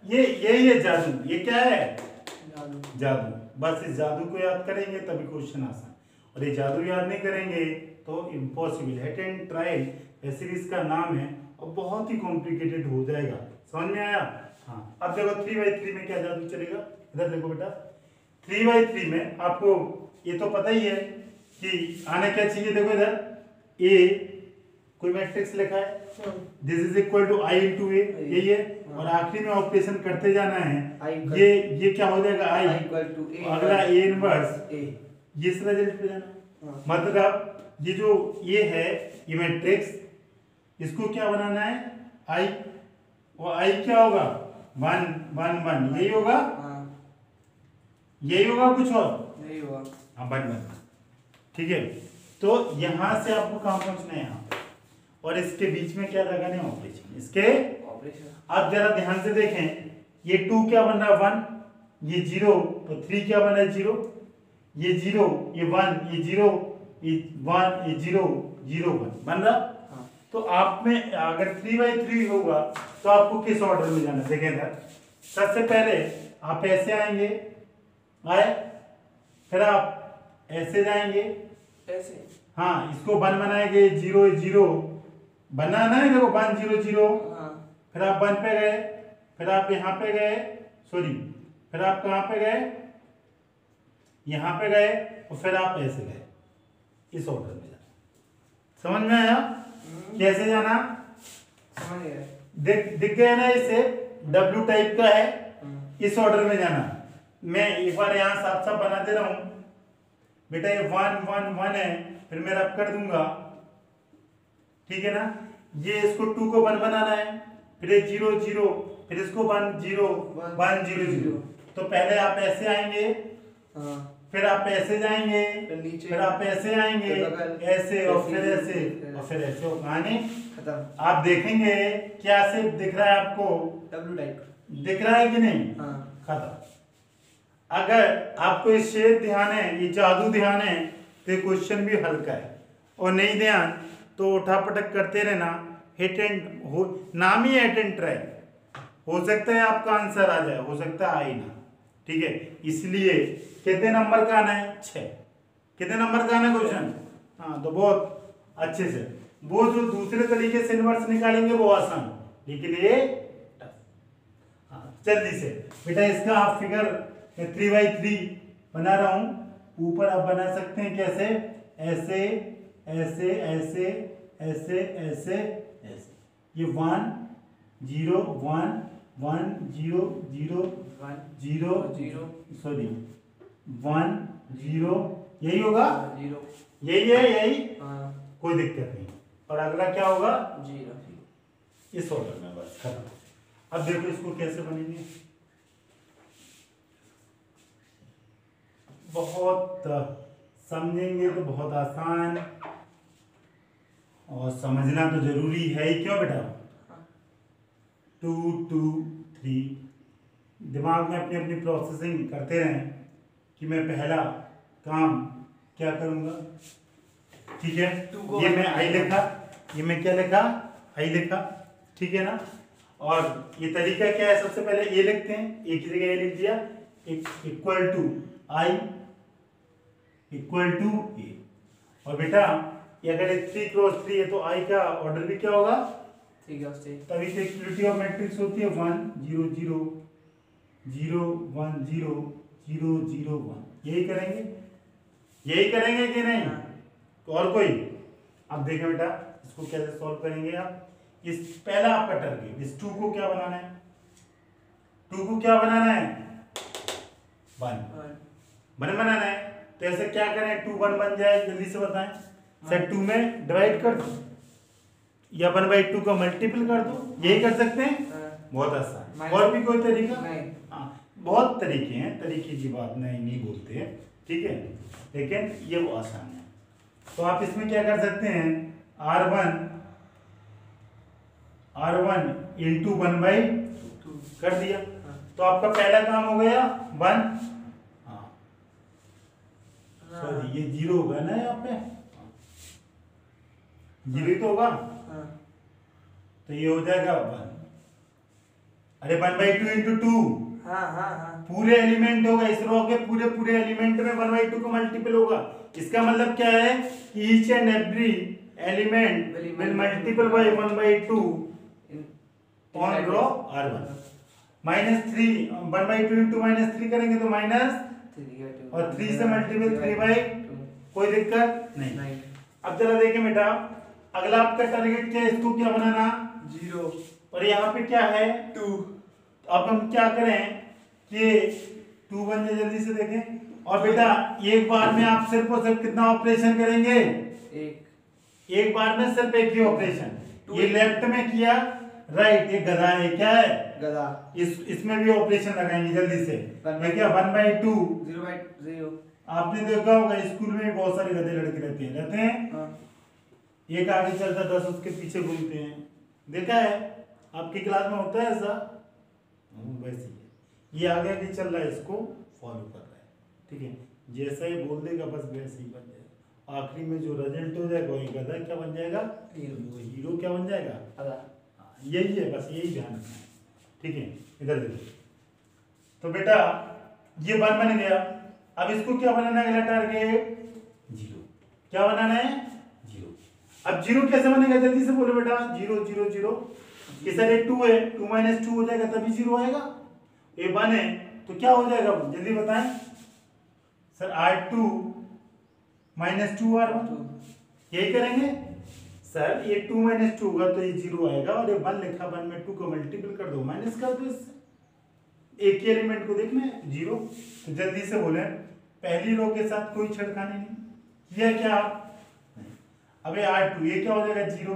ये जादू, ये क्या है, जादू। बस इस जादू को याद करेंगे तभी क्वेश्चन आसान, और ये जादू याद नहीं करेंगे तो इम्पॉसिबल है। हेट एंड ट्रायल वैसे भी इसका नाम है और बहुत ही कॉम्प्लिकेटेड हो जाएगा, समझ में आया। हाँ, अब देखो 3/3 में क्या जादू चलेगा, इधर देखो बेटा, 3/3 में आपको ये तो पता ही है कि आने क्या चाहिए। देखो इधर ए कोई मैट्रिक्स लिखा है, this is equal to I into A, यही है, और आखिरी में ऑपरेशन करते जाना है। ये क्या हो जाएगा, आई इक्वल टू ए, अगला ए इनवर्स ए, ये इस रिजल्ट पे जाना। मतलब ये जो ये है ये मैट्रिक्स, इसको क्या बनाना है, आई, और आई क्या होगा, 1 1 1, यही होगा, यही होगा, कुछ और यही होगा, हाँ 1 1, ठीक है। तो यहां से आपको कहां पहुंचना है, यहाँ, और इसके बीच में क्या लगाना है, ऑपरेशन, इसके ऑपरेशन। आप जरा ध्यान से देखें, ये 2 क्या बन रहा है, 1, ये 0, तो 3 क्या बन रहा है, 0, ये 0, ये 1, ये 0, ये 1, ये 0 0 1 बन रहा। तो आप में अगर 3/3 होगा तो आपको किस ऑर्डर में जाना, देखें इधर, सबसे पहले आप ऐसे आएंगे, आए, फिर आप ऐसे जाएंगे, ऐसे, हाँ, इसको 1 बनाएंगे, 0 0 बनाना है, देखो 1 0 0, फिर आप 1 पे गए, फिर आप यहाँ पे गए, सॉरी, फिर आप कहाँ पे गए, यहाँ पे गए, और फिर आप ऐसे गए, इस ऑर्डर में जाना। समझ में आया कैसे जाना, समझ गए, दिख गया ना, इसे W टाइप का है, इस ऑर्डर में जाना। मैं एक बार यहाँ साफ साफ बना दे रहा हूं बेटा, ये 1 1 1 है, फिर मैं रब कर दूंगा, ठीक है ना। ये इसको 2 को 1 बनाना है, फिर ये 0 0, फिर इसको 1 0 1 0 0। तो पहले आप ऐसे आएंगे, फिर आप ऐसे जाएंगे, फिर आप ऐसे आएंगे, ऐसे, और फिर ऐसे, और फिर ऐसे, और कहानी खत्म। आप देखेंगे क्या शेप दिख रहा है आपको, W टाइप दिख रहा है कि नहीं, खत्म। अगर आपको ये शेप ध्यान है, ये जादू ध्यान है, तो क्वेश्चन भी हल्का है, और नहीं ध्यान तो उठापटक करते रहना। हिट एंड हो, नाम ही हिट एंड ट्राई, हो सकता है आपका आंसर आ जाए, हो सकता है आए ना, ठीक है। इसलिए कितने नंबर का आना है, 6, कितने नंबर का आना है क्वेश्चन, हाँ, तो बहुत अच्छे से। वो जो दूसरे तरीके से इनवर्स निकालेंगे वो आसान, लेकिन ये टफ। हाँ, जल्दी से बेटा, इसका आप फिगर 3/3 बना रहा हूं, ऊपर आप बना सकते हैं कैसे, ऐसे ऐसे ऐसे ऐसे ऐसे ऐसे, ये 1 0 1 1 0 0 0 0, सॉरी 1 0, यही होगा, यही है, यही, कोई दिक्कत नहीं। और अगला क्या होगा, 0 इस ऑर्डर में, बस खत्म। अब देखो इसको कैसे बनेंगे, बहुत समझेंगे तो बहुत आसान, और समझना तो जरूरी है ही, क्यों बेटा, 2 2 3, दिमाग में अपनी अपनी प्रोसेसिंग करते रहें कि मैं पहला काम क्या करूंगा, ठीक है। ये मैं आई लिखा, ये मैं क्या लिखा, आई लिखा, ठीक है ना। और ये तरीका क्या है, सबसे पहले ए लिखते हैं, एक जगह ए लिख दिया, equal to I equal to A, और बेटा ये अगर 3 क्रॉस 3 है तो आई का ऑर्डर भी क्या होगा? 3 क्रॉस 3। तभी तो इक्वलिटी ऑफ मैट्रिक्स होती है 1 0 0 0 1 0 0 0 1। यही करेंगे कि नहीं? तो और कोई? अब देखें बेटा इसको कैसे सॉल्व करेंगे आप। इस पहला आपका टारगेट इस 2 को क्या बनाना है? 2 को क्या बनाना है? 1 बनाना है। तो ऐसे क्या करें 2 1 बन जाए, जल्दी से बताएं। सर 2 में डिवाइड कर दो या 1/2 का मल्टीपल कर दो, यही कर सकते हैं। बहुत आसान। और भी कोई तरीका? हाँ बहुत तरीके हैं, तरीके की बात नहीं बोलते हैं, ठीक है, लेकिन ये वो आसान है। तो आप इसमें क्या कर सकते हैं R1 इंटू 1/2 कर दिया। तो आपका पहला काम हो गया 1। हाँ सॉरी ये 0 होगा ना यहाँ पे, 0 तो होगा। तो ये हो जाएगा 1। अरे 1/2 इंटू 2 पूरे एलिमेंट होगा इस रो के, पूरे एलिमेंट में 1/2 का मल्टीपल होगा। इसका मतलब क्या है? Each and every element will multiple by 1/2 on row R1। -3 1/2 into -3 करेंगे तो माइनस, और 3 से मल्टीपल 3/2। कोई दिक्कत नहीं। अब जरा देखें बेटा अगला आपका टारगेट क्या है? इसको क्या बनाना? 0। और यहाँ पे क्या है? 2। अब हम क्या करें कि 2 बन जाए, जल्दी से देखें। और बेटा एक बार में आप सिर्फ और सिर्फ कितना ऑपरेशन करेंगे? एक बार में सिर्फ एक ही ऑपरेशन। ये लेफ्ट में किया, राइट ये गधा है, क्या है? गधा। इसमें भी ऑपरेशन लगाएंगे जल्दी से। क्या 1/2 0/0। आपने देखा होगा स्कूल में भी बहुत सारे गधे लड़के रहते हैं। एक आगे चलता 10 उसके पीछे घूमते हैं, देखा है? आपकी क्लास में होता है ऐसा? वैसे ही ये आगे आगे चल रहा है, इसको फॉलो कर रहा है, ठीक है। जैसा ही बोल देगा बस वैसे ही बन जाएगा। आखिरी में जो रिजल्ट हो जाएगा वही गधा क्या बन जाएगा? हीरो क्या बन जाएगा? यही है, बस यही ध्यान रखना है, ठीक है। इधर देखो तो बेटा ये 1 बन गया। अब इसको क्या बनाना है? अगला टारगेट 0। क्या बनाना है? 0। अब 0 कैसे बनेगा? जल्दी से बोलो बेटा। 0 0 0 सर ये 2 है, 2 - 2 हो जाएगा तभी 0 आएगा। ये 1 है तो क्या हो जाएगा जल्दी बताएं सर? R2 - 2 R1। यही करेंगे सर। ये 2 - 2 होगा तो ये 0 आएगा, और ये 1 लिखा 1 में 2 को मल्टीपल कर दो, माइनस कर दो इससे। एक ही एलिमेंट को देखना है 0। तो जल्दी से बोले पहली रो के साथ कोई छेड़खानी नहीं किया क्या आप? अब ये R2 ये क्या हो जाएगा? 0।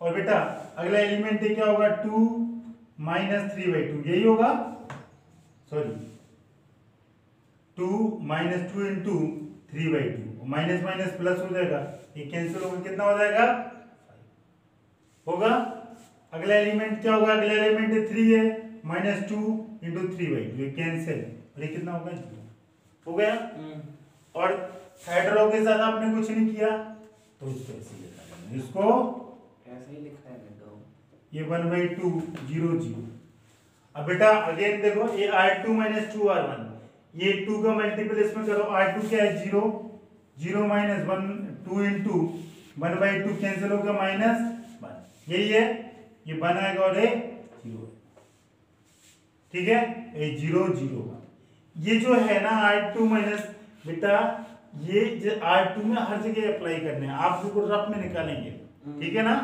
और बेटा अगला एलिमेंट ये क्या होगा? 2 - 3/2 यही होगा। Sorry 2 - 2 into 3/2, minus minus plus हो जाएगा, ये कैंसिल होगा, कितना हो जाएगा? होगा। अगला एलिमेंट क्या होगा? अगला एलिमेंट 3 है, -2 इंटू 3/2 ये कैंसिल, और ये कितना होगा? 0 हो गया। और थर्ड रो के साथ आपने कुछ नहीं किया तो इसको ऐसे लिखा है, इसको ऐसे ही लिखा है तो ये 1/2 0 0। अब बेटा अगेन देखो ये R2 - 2 R1, ये 2 का मल्टीपल इसमें करो। R2 क्या है? 0 0 - 1 2 इंटू 1/2 कैंसिल हो गया, -1 यही है। ये 1 आएगा और ये 0 है, ठीक है। ये 0 0 1 ये जो है ना R2 माइनस, बेटा ये R2 में हर जगह अप्लाई करने हैं, आप बिल्कुल रफ में निकालेंगे, ठीक है ना?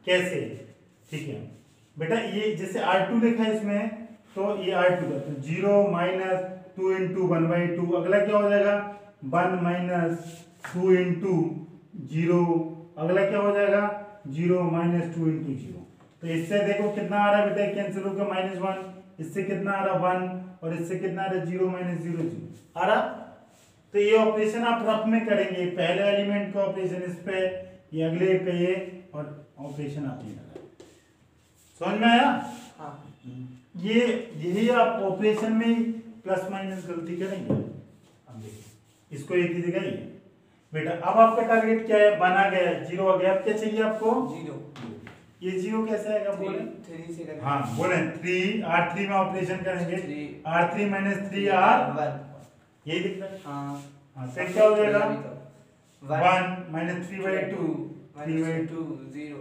कैसे? ठीक है बेटा, ये जैसे R2 लिखा है इसमें तो ये R2 का, तो 0 - 2 इंटू 1/2, अगला क्या हो जाएगा? 1 - 2 इंटू 0, अगला क्या हो जाएगा? 0 - 2 इंटू 0। तो इससे देखो कितना आ रहा है बेटा, कैंसिल हो गया -1, इससे कितना आ रहा 1, और इससे कितना आ रहा 0 - 0 0 आ रहा। तो ये ऑपरेशन आप रफ में करेंगे, पहले एलिमेंट का ऑपरेशन इस पे, ये अगले पे, ये और ऑपरेशन आप नहीं लगा। समझ में आया? हाँ। ये यही आप ऑपरेशन में प्लस माइनस गलती करेंगे। अब देखिए इसको एक ही जगह ही बेटा। अब आपका टारगेट क्या है? 1 आ गया, 0 आ गया, अब क्या चाहिए आपको? 0। ये 0 कैसे आएगा बोले? 3 से करेंगे। हाँ बोले 3 R3 में ऑपरेशन करेंगे, 3 R3 - 3 R1 यही दिख रहा है। हाँ हाँ तो क्या हो जाएगा? 1 माइनस 3/2 -2 0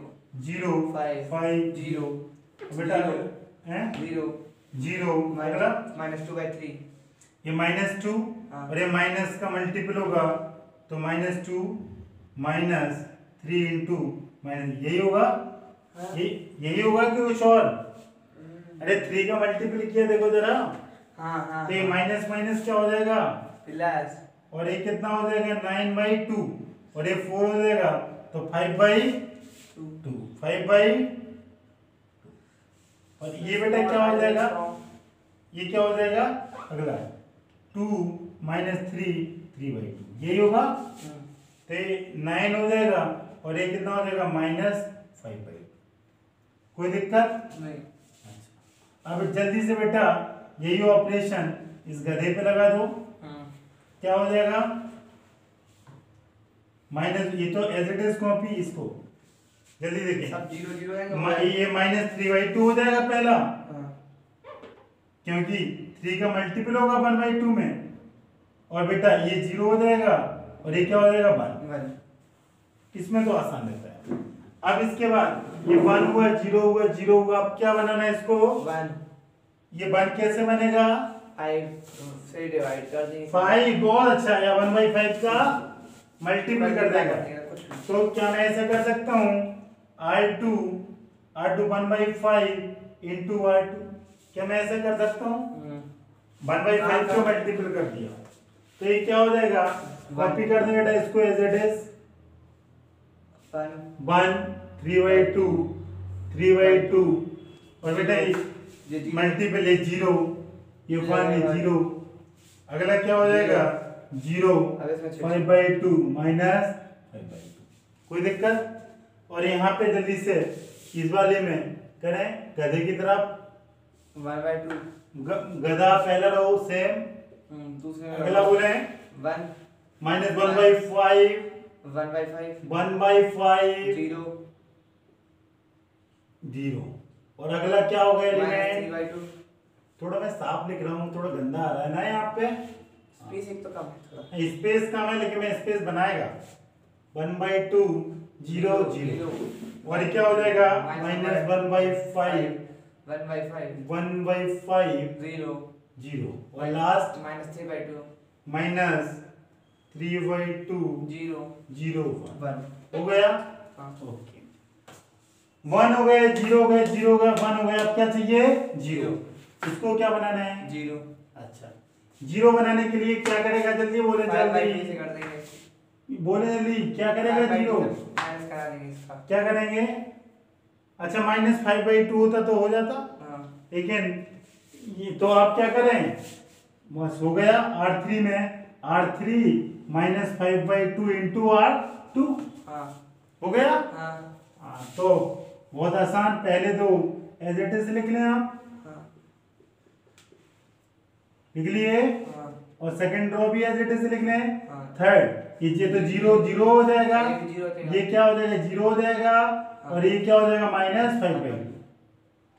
0 5 5 0 बेटा हैं 0 0 अगला -2/3 ये -2 हाँ। और ये माइनस का मल्टीपल होगा तो -2 -3 इंटू माइनस यही होगा। हाँ। यही होगा कि कुछ और? अरे 3 का मल्टीपल किया देखो जरा। हाँ हाँ तो ये माइनस माइनस क्या हो जाएगा प्लस और ये कितना हो जाएगा 9/2 और ये 4 हो जाएगा तो 5/2 5/2 और ये बेटा क्या हो जाएगा? ये क्या हो जाएगा अगला 2 -3 3/2 यही होगा। तो ये 9 हो जाएगा और ये कितना हो जाएगा -5/2। कोई दिक्कत नहीं। अच्छा अब जल्दी से बेटा यही ऑपरेशन इस गधे पे लगा दो। क्या हो जाएगा माइनस ये तो एज इट इज कॉपी इसको जल्दी देखिए सब 0 0 आएगा ये -3/2 हो जाएगा पहला हाँ। क्योंकि 3 का मल्टीपल होगा 1/2 में और बेटा ये 0 हो जाएगा और ये क्या हो जाएगा 1। इसमें तो आसान रहता है। अब इसके बाद ये 1 हुआ 0 हुआ 0 हुआ अब क्या बनाना है इसको 1 ये 1 कैसे बनेगा 5 से डिवाइड कर देंगे 5 बहुत अच्छा या 1/5 का मल्टीपल कर देगा। कुछ भी। तो क्या मैं ऐसा कर सकता हूँ R2 1/5 इंटू R2 क्या मैं ऐसा कर सकता हूँ 1/5 को मल्टीपल कर दिया तो ये क्या हो जाएगा कॉपी कर देंगे बेटा इसको एज इट इज 1 3/2 3/2 और बेटा मल्टीपल है 0 ये 1 है 0 अगला क्या हो जाएगा 0 5/2 माइनस 5/2 कोई दिक्कत। और यहाँ पे जल्दी से इस वाले में करें गधे की तरफ 1/2 गधा पहला रहो सेम दूसरे अगला बोले 1 -1/5 1/5 1/5 0 0 और अगला क्या हो गया एलिमेंट 3/2 थोड़ा मैं साफ लिख रहा हूँ थोड़ा गंदा आ रहा है ना यहाँ पे स्पेस एक तो कम है थोड़ा स्पेस कम है लेकिन मैं स्पेस बनाएगा 1/2 0 0 और ये क्या हो जाएगा -1/5 1/5 0 0 0 और लास्ट -3/2 -3/2 0 0 1 1 हो गया हाँ। ओके 1 हो गए 0 हो गए 0 हो गया 1 हो गया अब क्या चाहिए 0 इसको क्या बनाना है 0 अच्छा 0 बनाने के लिए क्या करेगा जल्दी बोले 5/2 से जल्दी कर देंगे बोले जल्दी क्या करेगा 0 माइनस करा देंगे इसका क्या करेंगे अच्छा -5/2 होता तो हो जाता हाँ लेकिन ये तो आप क्या करें बस हो गया R3 में R3 -5/2 इंटू R2 हाँ हो गया हाँ तो बहुत आसान पहले दो एज इट इज लिख लें आप हाँ लिख लिए हाँ और सेकंड रो भी एज इट इज लिख लें हाँ। थर्ड ये तो 0 0 हो जाएगा ये भी 0 होगा। ये क्या हो जाएगा 0 हो जाएगा और ये क्या हो जाएगा -5/2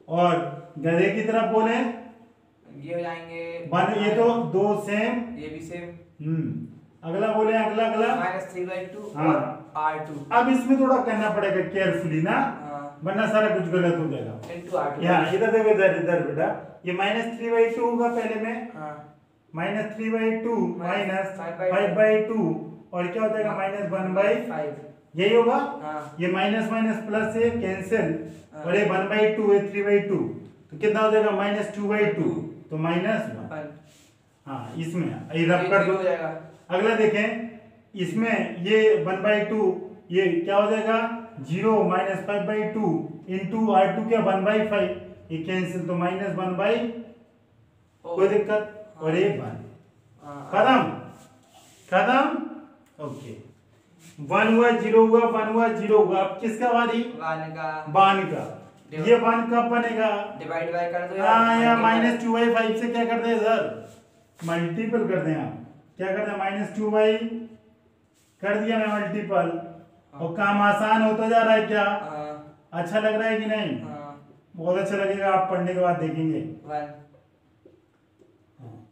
और गधे की तरफ बोले ये हो जाएंगे वन ये तो दो सेम ये भी सेम अगला बोले अगला अगला -3/2 हाँ। और R2 अब इसमें थोड़ा करना पड़ेगा केयरफुली ना हाँ वरना सारा कुछ गलत हो जाएगा इनटू R2 यहाँ इधर देखो इधर इधर बेटा ये -3/2 होगा पहले में हाँ -3/2 Minus 5/2 और क्या हो जाएगा -1/5 यही होगा हाँ ये माइनस माइनस प्लस से कैंसिल हाँ। और ये 1/2 है 3/2 तो कितना हो जाएगा -2/2 तो -1 1 हाँ इसमें ये रब कर दो हो जाएगा अगला देखें इसमें ये 1/2 ये क्या हो जाएगा 0 -5/2 इंटू R2 क्या 1/5 ये कैंसिल तो -1/, कोई दिक्कत और ये 1 खत्म खत्म ओके 1 हुआ 0 हुआ 1 हुआ 0 हुआ अब किसका बारी 1 का बान का ये 1 कब बनेगा डिवाइड बाय कर दो हाँ या -2/5 से क्या कर दे सर मल्टीपल कर दें आप क्या कर दें -2/, कर दिया मैं मल्टीपल और काम आसान होता जा रहा है क्या अच्छा लग रहा है कि नहीं बहुत अच्छा लगेगा आप पढ़ने के बाद देखेंगे 1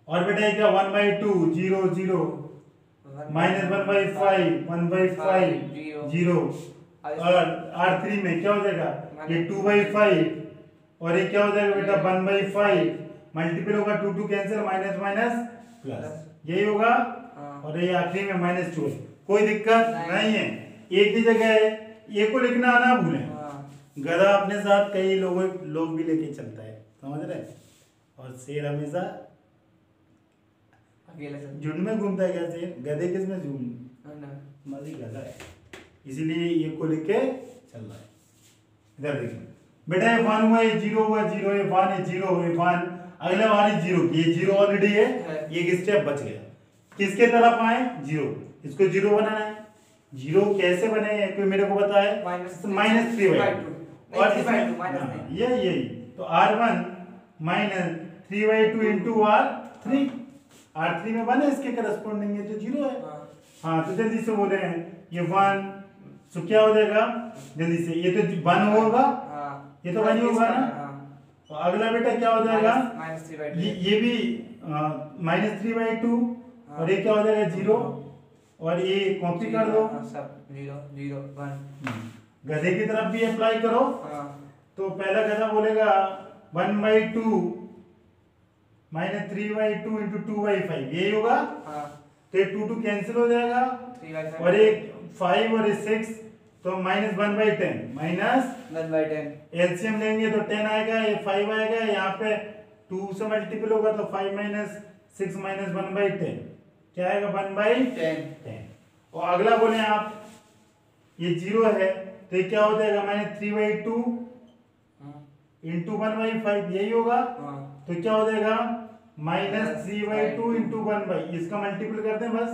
और बेटा क्या 1/2 0 0 माइनस 1/5 जीरो। और R3 में क्या हो जाएगा, ये 2/5 और ये क्या हो जाएगा बेटा 1/5 मल्टीपल होगा 2 2 कैंसिल माइनस माइनस प्लस, यही होगा। और ये आखिरी में -2 है। कोई दिक्कत नहीं है, एक ही जगह है, ये को लिखना ना भूलें। गधा अपने साथ कई लोग भी लेके चलता है, समझ रहे। और शेर हमेशा झुंड में घूमता है। क्या शेर, गधे किस में झूम, मजी गधा है, इसीलिए ये को लेके चल रहा है। इधर देखिए बेटा, ये 1 हुआ, ये 0 हुआ, 0 ये 1 है, 0 ये 1, अगला बार 0 की, ये 0 ऑलरेडी है, ये एक स्टेप बच गया। किसके तरफ आए, 0, इसको 0 बनाना है। 0 कैसे बने कोई मेरे को बताए, -3/2 और यही तो R1 -3/2 इंटू R3, R3 में 1 है, इसके करस्पॉन्डिंग है तो 0 है। हाँ तो जल्दी से बोले हैं, ये 1 तो क्या हो जाएगा जल्दी से, ये तो 1 होगा, ये तो 1 ही होगा ना। तो अगला बेटा क्या हो जाएगा, ये भी -3/2 और ये क्या हो जाएगा 0, और ये कॉपी कर दो, सब 0 0 1। गधे की तरफ भी अप्लाई करो। तो पहला गधा बोलेगा 1/2 -3/2 इंटू 2/5, यही होगा। तो ये 2 2 कैंसिल हो जाएगा, और एक 5 और 6 तो -1/10 एलसीएम लेंगे तो 10 आएगा, ये 5 आएगा, यहाँ पे 2 से मल्टीपल होगा तो 5 - 6 -1/10 क्या आएगा 1/10। और अगला बोले आप, ये 0 है तो ये क्या हो जाएगा -3/2 इंटू 1/5, यही होगा। तो क्या हो जाएगा -3/2 इंटू 1/, इसका मल्टीपल करते हैं बस,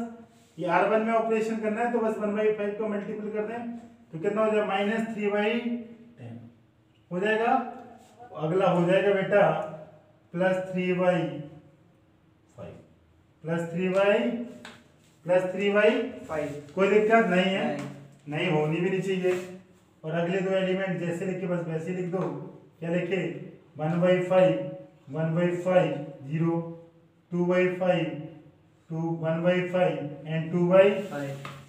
ये R1 में ऑपरेशन करना है तो बस 1/5 का मल्टीपल करते हैं तो कितना हो जाएगा -3/10 हो जाएगा। अगला हो जाएगा बेटा +3/5 +3/5, कोई दिक्कत नहीं है, नहीं होनी भी नहीं चाहिए। और अगले दो एलिमेंट जैसे लिखे बस वैसे लिख दो, क्या लिखे 1/5 0, 2/5 1/5 एंड 2/5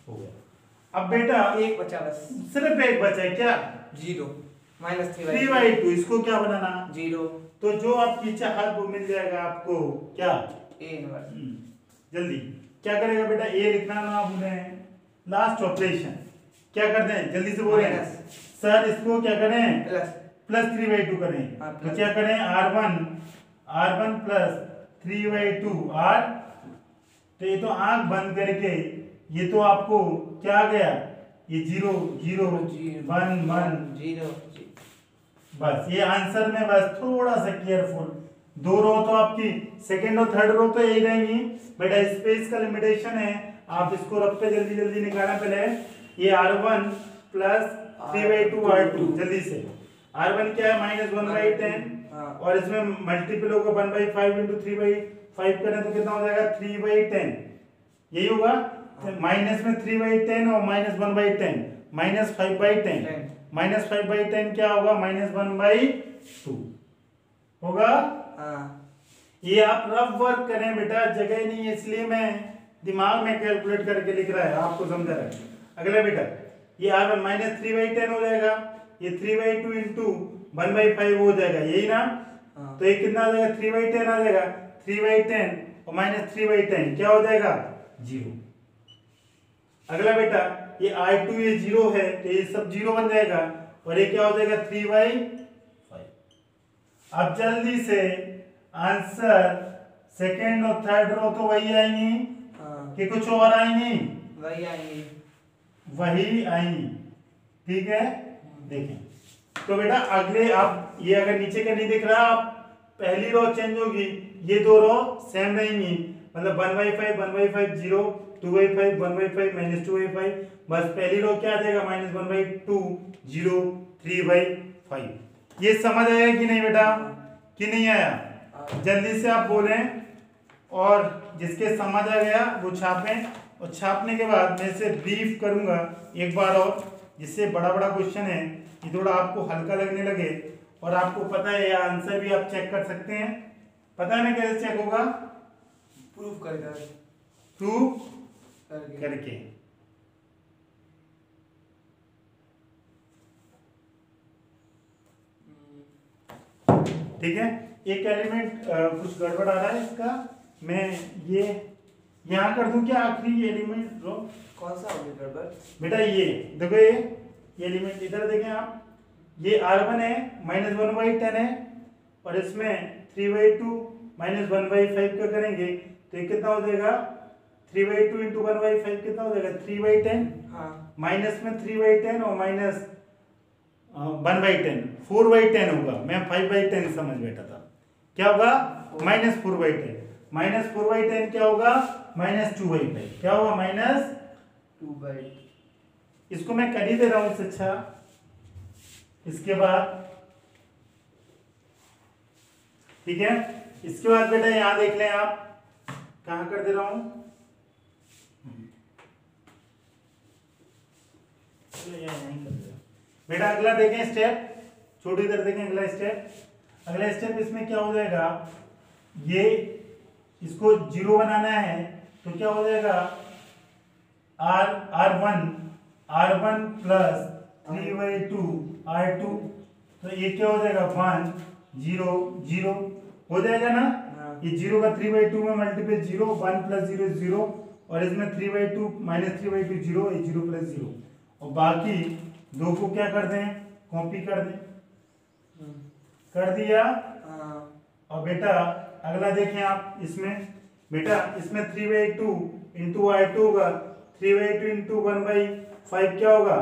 हो गया। अब बेटा एक बचा बस, सिर्फ एक बचा है, क्या 0 -3/2, इसको क्या बनाना 0, तो जो आपकी चाहत वो मिल जाएगा आपको, क्या A इनवर्स। जल्दी क्या करेगा बेटा, ए लिखना ना भूलें। लास्ट ऑपरेशन क्या करते हैं जल्दी से बोले सर, इसको क्या करें +3/2 करें। तो क्या करें R1 +3/2 R, तो ये तो आंख बंद करके, ये तो आपको क्या आ गया, ये 0 0 1 1 0। बस ये आंसर में बस थोड़ा सा केयरफुल, 2 रो तो आपकी सेकंड और थर्ड रो तो यही रहेंगी बेटा, स्पेस का लिमिटेशन है, आप इसको रब पे जल्दी जल्दी निकालना। पहले ये R1 +3/2 R2, जल्दी से R1 क्या है -1/10 और इसमें मल्टीपल होगा 1/5 इंटू 3/5 करें तो कितना हो जाएगा 3/10, यही होगा। माइनस में 3/10 और -1/10 -5/10 -5/10 क्या होगा -1/2 होगा। ये आप रफ वर्क करें बेटा, जगह नहीं है इसलिए मैं दिमाग में कैलकुलेट करके लिख रहा है, आपको समझा रहा है। अगला बेटा ये R1 -3/10 हो जाएगा, ये 3/2 इंटू 1/5 हो जाएगा, यही ना। तो ये कितना आ जाएगा 3/10 आ जाएगा, 3/10 और -3/10 क्या हो जाएगा 0। अगला बेटा ये R2 ये 0 है तो ये सब 0 बन जाएगा, और ये क्या हो जाएगा 3/5। अब जल्दी से आंसर सेकेंड और थर्ड रो तो वही आएंगी कि कुछ और आएंगी, वही आएंगी, ठीक है। देखें तो बेटा अगले, आप ये अगर नीचे का नहीं दिख रहा, आप पहली रो चेंज होगी, ये 2 रो सेम रहेंगी, मतलब 1/5 1/5 0, 2/5 1/5 -2/5, बस पहली रो क्या आ जाएगा -1/2 0 3/5। ये समझ आया कि नहीं बेटा, कि नहीं आया, जल्दी से आप बोलें। और जिसके समझ आ गया वो छापें, और छापने के बाद मैं इसे ब्रीफ करूंगा एक बार और, जिससे बड़ा बड़ा क्वेश्चन है ये थोड़ा आपको हल्का लगने लगे, और आपको पता है ये आंसर भी आप चेक कर सकते हैं। पता है ना कैसे चेक होगा, प्रूफ कर प्रूफ करके। ठीक है, एक एलिमेंट कुछ गड़बड़ आ रहा है इसका, मैं ये यहाँ कर दूं क्या आखिरी एलिमेंट रो? कौन सा हो गया गड़बड़? बेटा ये देखो, ये एलिमेंट इधर देखें आप, ये R1 है -1/10 है, और इसमें 3/2 -1/5 का करेंगे तो ये कितना हो जाएगा? 3/2 × 1/5 कितना हो जाएगा? 3/10। हाँ। माइनस में 3/10 और माइनस 1/10, 4/10 होगा। मैं 5/10 समझ बैठा था। क्या होगा? -4/10। -4/10 क्या होगा? -2/5। क्या होगा? -2/। इसको मैं कर ही दे रहा हूं इससे अच्छा। इसके बाद ठीक है, इसके बाद बेटा यहां देख लें आप, कहां कर दे रहा हूं, यहीं कर दे रहा हूं। बेटा अगला देखें स्टेप, छोटी इधर देखें अगला स्टेप। अगला स्टेप इसमें क्या हो जाएगा? ये इसको 0 बनाना है तो क्या हो जाएगा? R1 प्लस 3/2 R2, तो ये क्या हो जाएगा? 1 0 0 हो जाएगा ना? ये 0 का 3/2 में मल्टीपल 0, 1 + 0 0, और इसमें 3/2 -3/2 0, 0 + 0, और बाकी दो को क्या कर दें? कॉपी कर दें। कर दिया। और बेटा अगला देखें आप, इसमें बेटा इसमें 3/2 × R2 होगा, 3/2 × 1/5 क्या होगा?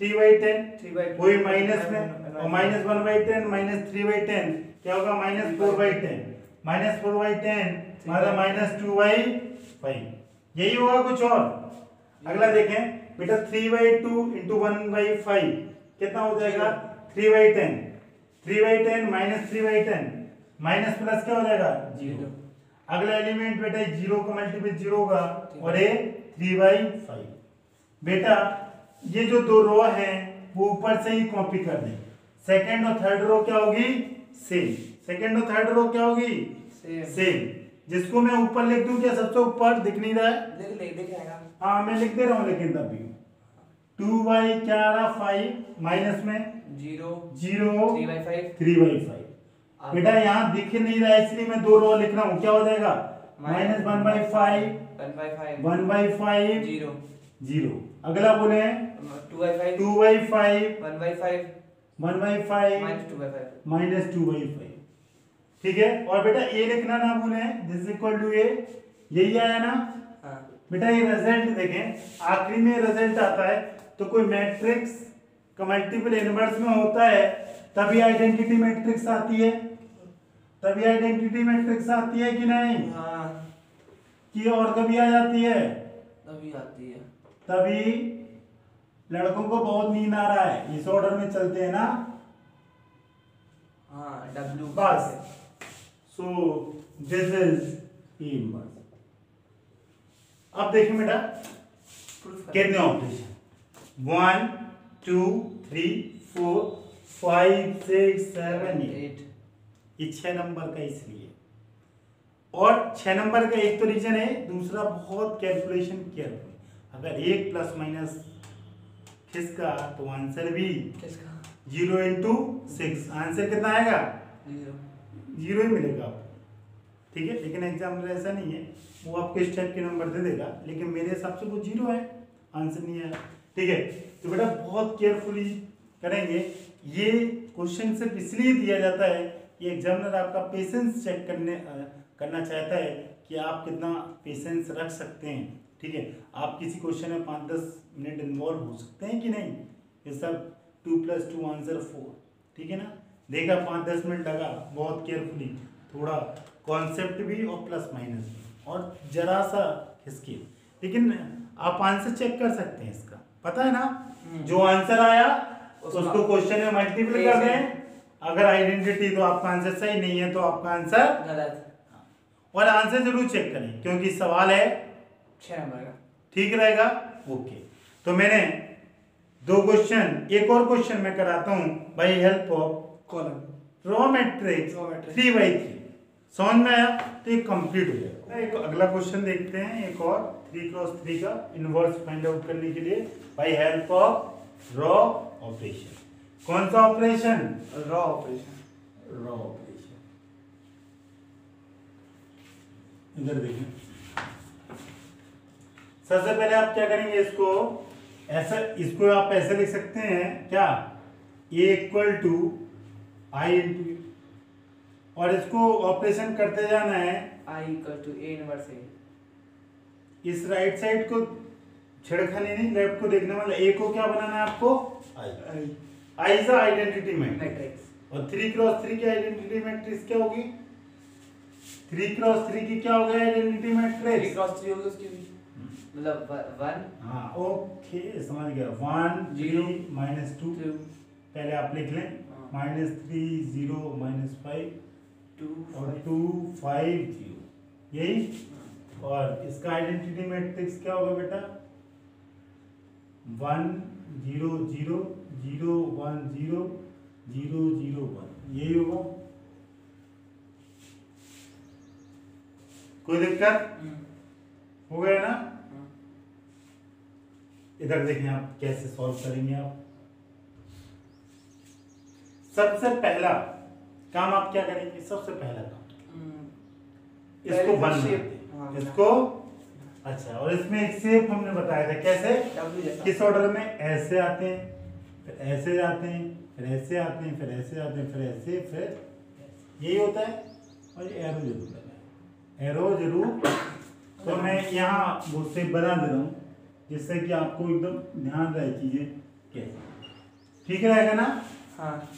3/10। वही माइनस में, और -1/10 -3/10 क्या होगा? -4/10। -4/10 मतलब -2/5। यही होगा, कुछ और? अगला देखें बेटा, 3/2 × 1/5 कितना हो जाएगा? 3/10। 3/10 -3/10 माइनस प्लस क्या हो जाएगा? 0। अगला एलिमेंट बेटा 0 का मल्टीपल 0 होगा, और ये 3/5। बेटा ये जो दो रो हैं वो ऊपर से ही कॉपी कर दें। सेकंड और थर्ड रो क्या होगी? सेम। सेकंड और थर्ड रो क्या होगी? सेम। जिसको मैं ऊपर लिख दूं क्या? सबसे ऊपर दिख नहीं रहा है? दिख जाएगा। हाँ मैं लिख दे रहा हूँ, लेकिन तब भी 2/5 माइनस में 0 3/5। बेटा यहाँ दिख नहीं रहा है इसलिए मैं दो रो लिख रहा हूँ। क्या हो जाएगा? -1/5 1/5 0। अगला बोले 2/5 1/5 -2/5। ठीक है, और बेटा ए लिखना ना भूलें, दिस इज इक्वल टू ए। यही आया ना? बेटा ये रिजल्ट देखें, आखिरी में रिजल्ट आता है तो कोई मैट्रिक्स का मल्टीपल इनवर्स में होता है तभी आइडेंटिटी मैट्रिक्स आती है। तभी आइडेंटिटी मैट्रिक्स आती है कि नहीं? कि और कभी आ जाती है? तभी आती है। तभी लड़कों को बहुत नींद आ रहा है, इस ऑर्डर में चलते हैं ना? W बस। So this is A inverse. अब देखिए बेटा कितने ऑपरेशन, 1 2 3 4 5 6 7 8। ये 6 नंबर का इसलिए, और 6 नंबर का एक तो रीजन है, दूसरा बहुत कैलकुलेशन केयरफुल। अगर 1 प्लस माइनस खिसका तो आंसर भी 0 × 6, आंसर कितना आएगा? 0 ही मिलेगा आपको। ठीक है, लेकिन एग्जाम में ऐसा नहीं है, वो आपको इस टाइप के नंबर दे देगा, लेकिन मेरे हिसाब से वो 0 है, आंसर नहीं आया। ठीक है, तो बेटा बहुत केयरफुली करेंगे। ये क्वेश्चन सिर्फ इसलिए दिया जाता है, ये एग्जामिनर आपका पेशेंस चेक करना चाहता है कि आप कितना पेशेंस रख सकते हैं। ठीक है, आप किसी क्वेश्चन में 5-10 मिनट इन्वॉल्व हो सकते हैं कि नहीं? ये सब 2 + 2 आंसर 4। ठीक है ना? देखा 5-10 मिनट लगा, बहुत केयरफुली, थोड़ा कॉन्सेप्ट भी और प्लस माइनस भी, और जरा सा खिसकी, लेकिन आप आंसर चेक कर सकते हैं इसका, पता है ना? जो आंसर आया उसको क्वेश्चन में मल्टीपल कर दें, अगर आइडेंटिटी तो आपका आंसर सही नहीं है तो आपका आंसर गलत। और आंसर जरूर चेक करें क्योंकि सवाल है 6 नंबर का। ठीक रहेगा? ओके, तो मैंने 2 क्वेश्चन, एक और क्वेश्चन मैं कराता हूं by help of column row matrix 3/3। समझ में आया? तो ये कंप्लीट हो जाएगा। एक अगला क्वेश्चन देखते हैं, एक और 3x3 का इनवर्स फाइंड आउट करने के लिए by help of row operation. कौन सा operation? Row operation. Row operation. इधर देखिए, सबसे पहले आप क्या करेंगे, इसको ऐसा, इसको आप ऐसे लिख सकते हैं क्या, a equal to I into, और इसको ऑपरेशन करते जाना है I equal to A inverse A। इस राइट साइड को छेड़खानी नहीं, लेफ्ट को देखने वाला, a को क्या बनाना है आपको, i इज आइडेंटिटी मैट्रिक्स, और 3x3 की आइडेंटिटी मैट्रिक्स क्या होगी, 3x3 की क्या होगा आइडेंटिटी मैट्रिक्स, 3x3 होगी उसकी भी, मतलब 1। हाँ ओके, समझ गया। 1 0 -2, 2 पहले आप लिख लें, -3 0 -5 2 और 2 5 0, यही। और इसका आइडेंटिटी मैट्रिक्स क्या होगा बेटा, 1 0 0 0 1 0 0 0 1, यही होगा। कोई दिक्कत हो गया ना? इधर देखें आप कैसे सॉल्व करेंगे। आप सबसे पहला काम आप क्या करेंगे, सबसे पहला काम इसको बन इसको, अच्छा, और इसमें एक शेप हमने बताया था कैसे, किस ऑर्डर में, ऐसे आते हैं, फिर ऐसे जाते हैं, फिर ऐसे आते हैं, फिर ऐसे आते हैं, फिर ऐसे, फिर यही होता है। और ये एरो जरूर लगाए, एरो जरूर। तो मैं यहाँ वो शेप बना दे रहा हूँ जिससे कि आपको एकदम ध्यान रहे चीजें कैसे, ठीक रहेगा ना? हाँ,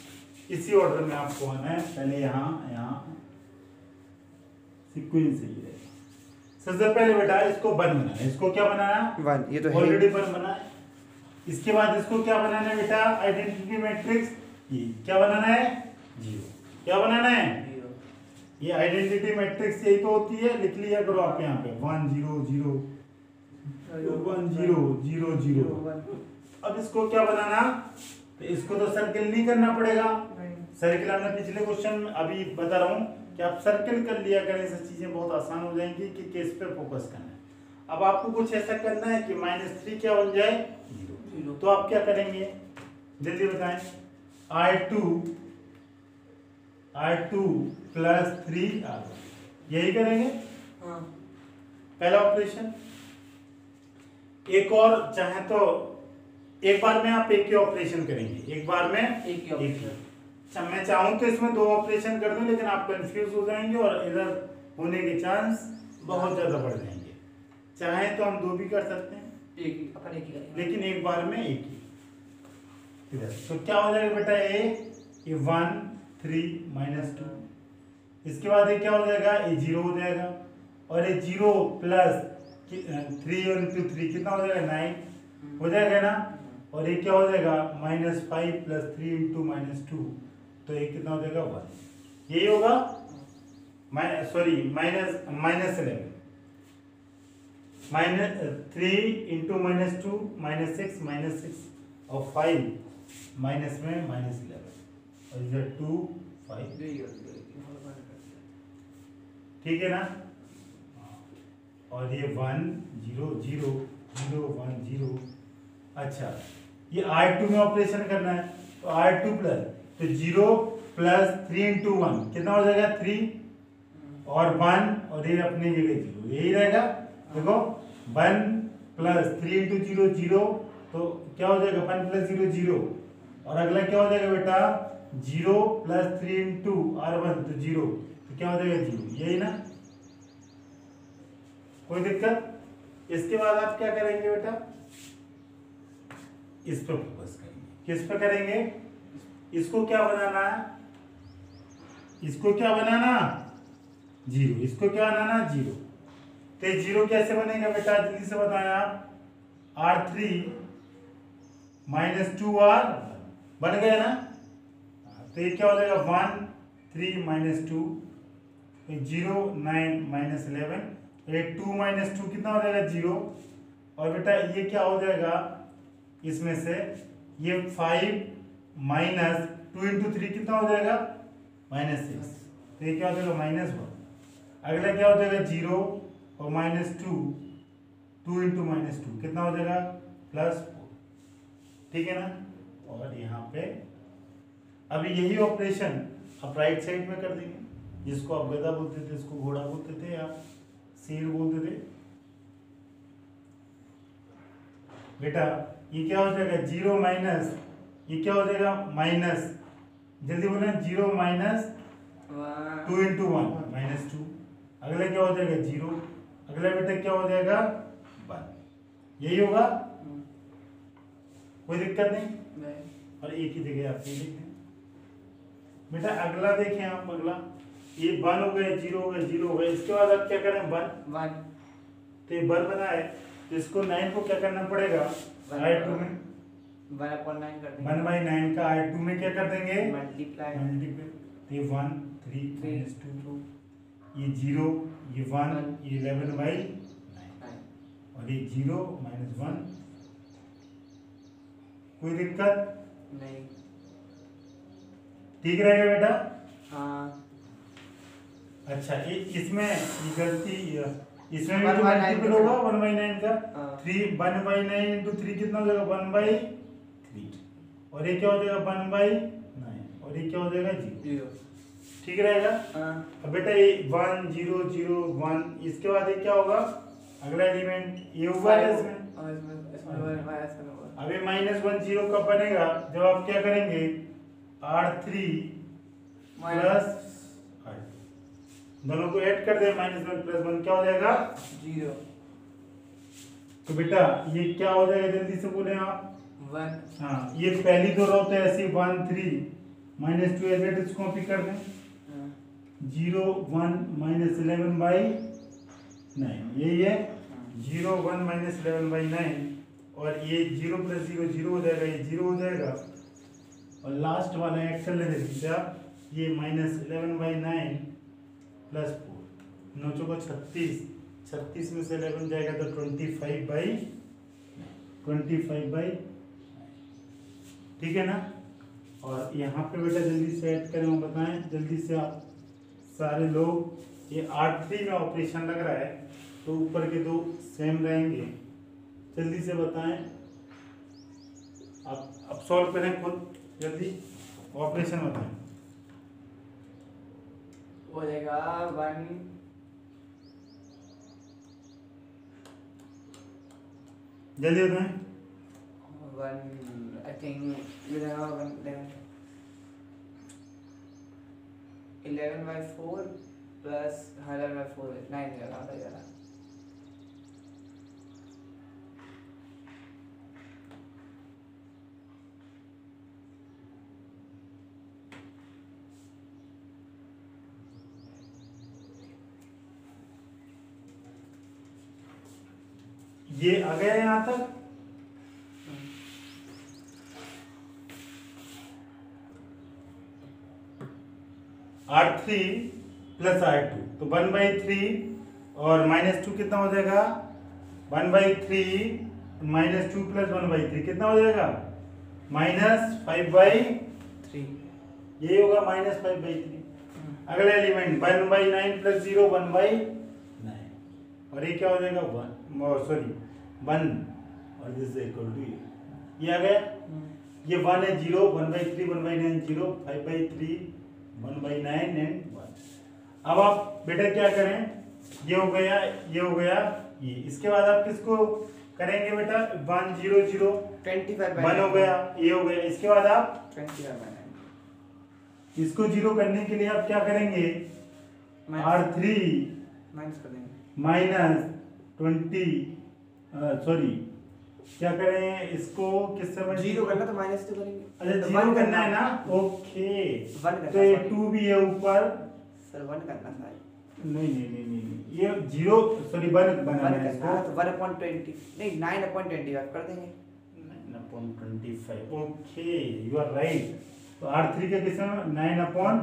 इसी ऑर्डर में आपको आना है, पहले यहाँ यहाँ सीक्वेंस सही रहेगा। सबसे पहले बेटा इसको वन बनाना है, इसको क्या बनाना है, 1। ये तो ऑलरेडी वन बना है। इसके बाद इसको क्या बनाना है बेटा, आइडेंटिटी मैट्रिक्स, ये क्या बनाना है, 0। क्या बनाना है, 0। ये आइडेंटिटी मैट्रिक्स यही तो होती है, लिख लिया करो आप यहाँ पे 1 0 0 1 0 0 0। अब इसको क्या बनाना, तो इसको तो सर्किल नहीं करना पड़ेगा, सर्किल हमने पिछले क्वेश्चन में, अभी बता रहा हूँ कि आप सर्किल कर लिया करें, इससे चीजें बहुत आसान हो जाएंगी कि किस पे फोकस करना है। अब आपको कुछ ऐसा करना है कि -3 क्या बन जाए, 0। तो आप क्या करेंगे, जल्दी बताएं, I2 प्लस 3R1, यही करेंगे पहला ऑपरेशन। एक और चाहे तो एक बार में आप एक ही ऑपरेशन करेंगे, एक बार में एक ही ऑपरेशन। मैं चाहूँ तो इसमें 2 ऑपरेशन कर दूं, लेकिन आप कंफ्यूज हो जाएंगे और इधर होने के चांस बहुत ज्यादा बढ़ जाएंगे। चाहे तो हम 2 भी कर सकते हैं, एक ही करेंगे, लेकिन एक बार में एक ही। इधर तो क्या हो जाएगा बेटा, ये 1 3 -2, इसके बाद ये क्या हो जाएगा, ये 0 हो जाएगा, और ये 0 प्लस 3 into 3 कितना हो जाएगा, 9 हो जाएगा ना। और ये क्या हो जाएगा, -5 प्लस 3 into -2, तो ये कितना हो जाएगा, 1। यही होगा, सॉरी -11 -3 into -2 -6 और 5 माइनस में -11, और इधर 2 5, ठीक है ना। और ये 1 0 0 0 1 0। अच्छा, ये R2 में ऑपरेशन करना है, तो R2 प्लस, तो 0 प्लस 3 into 1 कितना हो जाएगा, 3 और 1, और ये अपनी जगह 0, यही रहेगा। देखो 1 प्लस 3 into 0 0, तो क्या हो जाएगा, 1 प्लस 0 0, और अगला क्या हो जाएगा बेटा, 0 प्लस 3 into R1, तो 0, तो क्या हो जाएगा, 0, यही ना। कोई दिक्कत? इसके बाद आप क्या करेंगे बेटा, इस पर फोकस करेंगे। किस पर करेंगे, इसको क्या बनाना है, इसको क्या बनाना, 0, इसको क्या बनाना, 0। तो 0 कैसे बनेगा बेटा, जल्दी से बताएं आप, R3 -2R बन गया ना। तो ये क्या हो जाएगा, 1 3 -2, 0 9 -11, ये 2 -2 कितना हो जाएगा, 0। और बेटा ये क्या हो जाएगा, इसमें से ये 5 -2 into 3 कितना हो जाएगा, -6, तो ये क्या हो जाएगा, -1। अगला क्या हो जाएगा 0 और -2, 2 इंटू -2 कितना हो जाएगा +4, ठीक है ना। और यहाँ पे अभी यही ऑपरेशन आप राइट साइड में कर देंगे, जिसको आप गधा बोलते थे, इसको घोड़ा बोलते थे या शेर बोलते थे। बेटा ये क्या हो जाएगा 0 माइनस, ये क्या हो जाएगा माइनस, जल्दी बोले 0 माइनस 2 इंटू 1 -2, अगला क्या हो जाएगा 0, अगला बेटा क्या हो जाएगा 1, यही होगा, कोई दिक्कत नहीं। और एक ही जगह आप ये लिख दें। बेटा अगला देखें आप, अगला ये 1 हो गया, 0 हो गया, 0 हो गया, इसके बाद आप क्या करें 1, तो ये 1 बना है, तो इसको 9 को क्या करना पड़ेगा I2 में 1/9 कर देंगे, 1/9 का I2 में क्या कर देंगे मल्टीप्लाई, तो ये 1 3 -2, ये 0 ये 1 ये 11/9 और ये 0 -1, कोई दिक्कत नहीं, ठीक रहेगा बेटा। हाँ अच्छा ये इसमें ये गलती, इसमें भी 1/9 तो मल्टीपल होगा 1/9 का, हाँ। 3 1/9 इंटू 3 कितना हो जाएगा 1/3, और ये क्या हो जाएगा 1/9 और ये क्या हो जाएगा 0, ठीक रहेगा। हाँ। अब बेटा ये 1 0 0 1, इसके बाद ये क्या होगा अगला एलिमेंट ये होगा इसमें, अभी -1 0 कब बनेगा जब आप क्या करेंगे R3 प्लस दोनों को ऐड कर दे, -1 + 1 क्या हो जाएगा 0, तो बेटा ये क्या हो जाएगा जल्दी से बोले आप 1, हाँ ये पहली दो रो तो ऐसी 1 3 -2 एजेट इसको कॉपी कर दें, 0 1 -11/9 यही है, 0 1 -11/9 और ये 0 + 0 0 हो जाएगा, ये 0 हो जाएगा, और लास्ट वाला ऐड कर लेते हैं आप, ये -11/9 + 4 9 चौको 36, 36 में से 11 जाएगा तो 25/, ठीक है ना। और यहाँ पे बेटा जल्दी से ऐड करें, वो बताएं जल्दी से आप सारे लोग, ये R3 में ऑपरेशन लग रहा है तो ऊपर के दो सेम रहेंगे, जल्दी से बताएं आप, अब सॉल्व करें खुद जल्दी, ऑपरेशन बताएं हो जाएगा 1 जल्दी बताएं 1 आई थिंक ये रहेगा 11/4 प्लस 11/4 9 रहेगा, ये आ गया यहाँ तक। R3 प्लस R2 तो 1/3 और -2 कितना हो जाएगा 1/3 -2 + 1/3 कितना हो जाएगा -5/3, ये होगा -5/3। अगला एलिमेंट 1/9 + 0 1/9 और ये क्या हो जाएगा 1 और दिस इक्वल टू ये आ गया, ये 1 है 0 1/3 1/9 0 5/3 1/9 एंड 1। अब आप बेटा क्या करें, ये हो गया ये, इसके बाद आप किसको करेंगे बेटा 1 0 0 25/9 1 हो गया, ये हो गया, इसके बाद आप 25/9 इसको 0 करने के लिए आप क्या करेंगे R3 माइनस कर देंगे -20 क्या करें इसको किससे 0 करना तो माइनस तो करेंगे, अच्छा तो 0 1 करना है ना, ओके 1 करना तो ये 2 भी है ऊपर, सर 1 करना था, नहीं ये 0 1 बनाना है इसको, तो 1/20 नहीं 9/25 कर देंगे 9/25, ओके यू आर राइट। तो R3 के किसमें 9/25,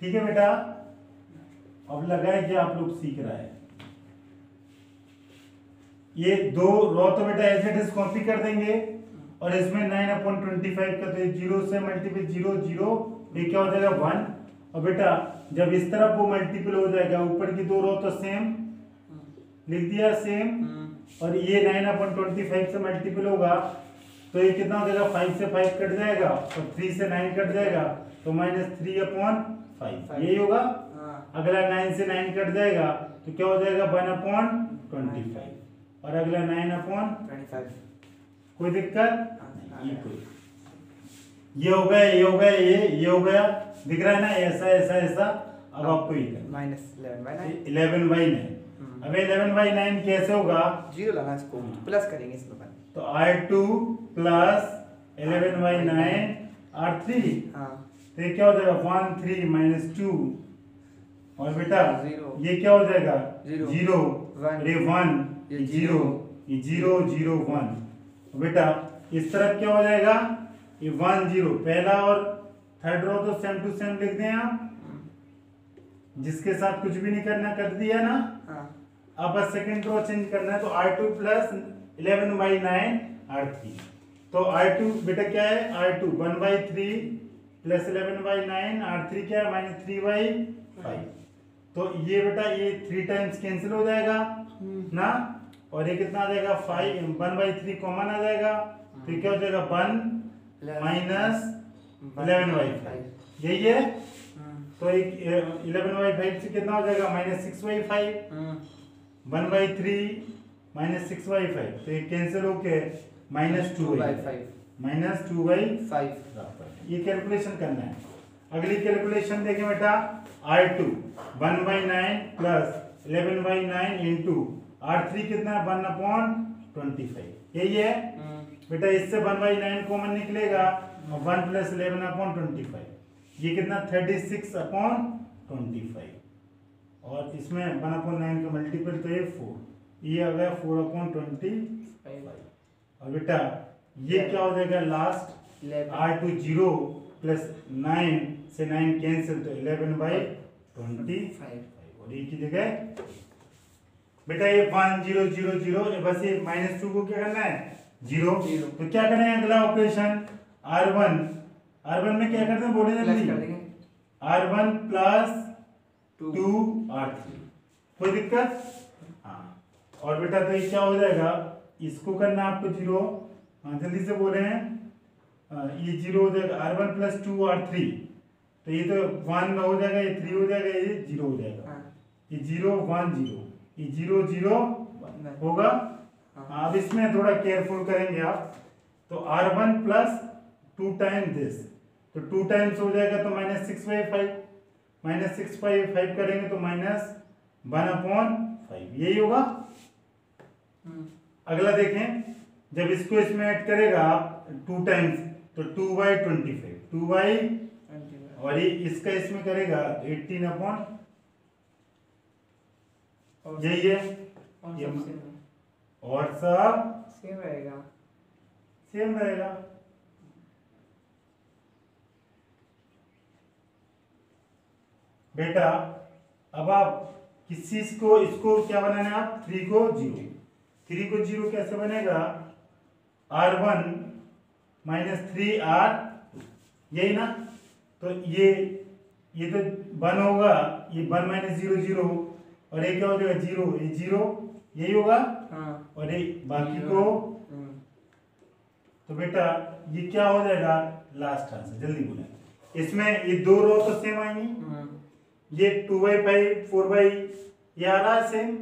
ठीक है बेटा। अब लगाए कि आप लोग सीख रहा है, ये दो रो तो बेटा एज इट इज कॉपी कर देंगे, और इसमें 9/25 का तो 0 से मल्टीप्लाई 0 0 ये क्या हो जाएगा 1, और बेटा जब इस तरफ वो मल्टीपल हो जाएगा, ऊपर की दो रो तो सेम लिख दिया सेम, और ये 9/25 से मल्टीपल होगा तो ये कितना हो जाएगा, 5 से 5 कट जाएगा और 3 से 9 कट जाएगा तो -3/5 यही होगा। अगला 9 से 9 कट जाएगा तो क्या हो जाएगा 1/25, और अगला 9/25। कोई दिक्कत नहीं, ये हो गया, ये हो गया, ये हो गया, दिख रहा है ना, ऐसा ऐसा ऐसा। अब आपको ये -11/9। अब 11/9 कैसे होगा, 0 लगा इसको, प्लस करेंगे इसमें अपन। तो R2 प्लस 11/9 R3। तो ये क्या हो जाएगा 1 3 -2, और बेटा 0, ये क्या हो जाएगा 0, 0, 1, ये 0, ये 0 0 1। बेटा इस तरफ क्या हो जाएगा, ये 1 0, पहला और थर्ड रो तो सेम टू सेम लिख दें आप, जिसके साथ कुछ भी नहीं करना, कर दिया ना। अब बस सेकंड रो चेंज करना है, तो R2 प्लस 11/9 R3। तो R2 बेटा क्या है, R2 1/3 प्लस 11/9, R3 क्या है -3/5। तो ये बेटा ये 3 टाइम्स कैंसिल हो जाएगा ना, और ये कितना आ जाएगा 1/3 कॉमन आ जाएगा, तो क्या हो जाएगा 1 -11/5, यही है। तो 11/5 से कितना हो जाएगा -6/5, 1/3 -6/5, तो ये कैंसिल होके -2/5 ये कैलकुलेशन करना है। अगली कैलकुलेशन देखें बेटा, R2 1/9 प्लस 11/9 इंटू R3 कितना 1/25, यही है बेटा। इससे 1/9 कॉमन निकलेगा और 1 प्लस 11/25, ये कितना 36/25, और इसमें 1/9 का मल्टीपल तो ये 4, ये आ गया 4/25। और बेटा ये क्या हो जाएगा लास्ट, R2 0 प्लस 9 से 9 कैंसिल, तो 11/25, और ये की जगह बेटा ये 1 0 0 0, बस ये -2 को क्या करना है 0। तो क्या करें अगला ऑपरेशन, R1 में क्या करते हैं बोले जल्दी, R1 प्लस 2 R3, कोई दिक्कत। हाँ, और बेटा तो ये क्या हो जाएगा, इसको करना आपको 0, हाँ जल्दी से बोले हैं, ये 0 हो जाएगा, R1 प्लस 2 R3, तो ये तो 1 हो जाएगा, ये 3 हो जाएगा, ये 0 हो जाएगा, ये 0 1 0, ये 0 0 होगा। अब इसमें थोड़ा केयरफुल करेंगे आप, तो R1 प्लस 2 टाइम्स दिस, तो 2 टाइम्स हो जाएगा तो -6/5, -6/5 करेंगे तो -1/5, यही होगा। अगला देखें, जब इसको इसमें ऐड करेगा आप 2 टाइम्स तो 2/25, 2/, और ये इसका इसमें करेगा 18/, यही है, और सब सेम रहेगा, सेम रहेगा। बेटा अब आप किस चीज को, इसको क्या बनाना है आप, 3 को 0, 3 को 0 कैसे बनेगा, R1 -3R, यही ना, तो ये तो 1 होगा, ये 1 -0 0, और ये क्या हो जाएगा 0, ये 0, यही होगा। और ये बाकी को, तो बेटा ये क्या हो जाएगा लास्ट आंसर, जल्दी बोले। इसमें ये 2 रो तो सेम आएंगी, ये 2/5 4/, ये आ रहा है सेम,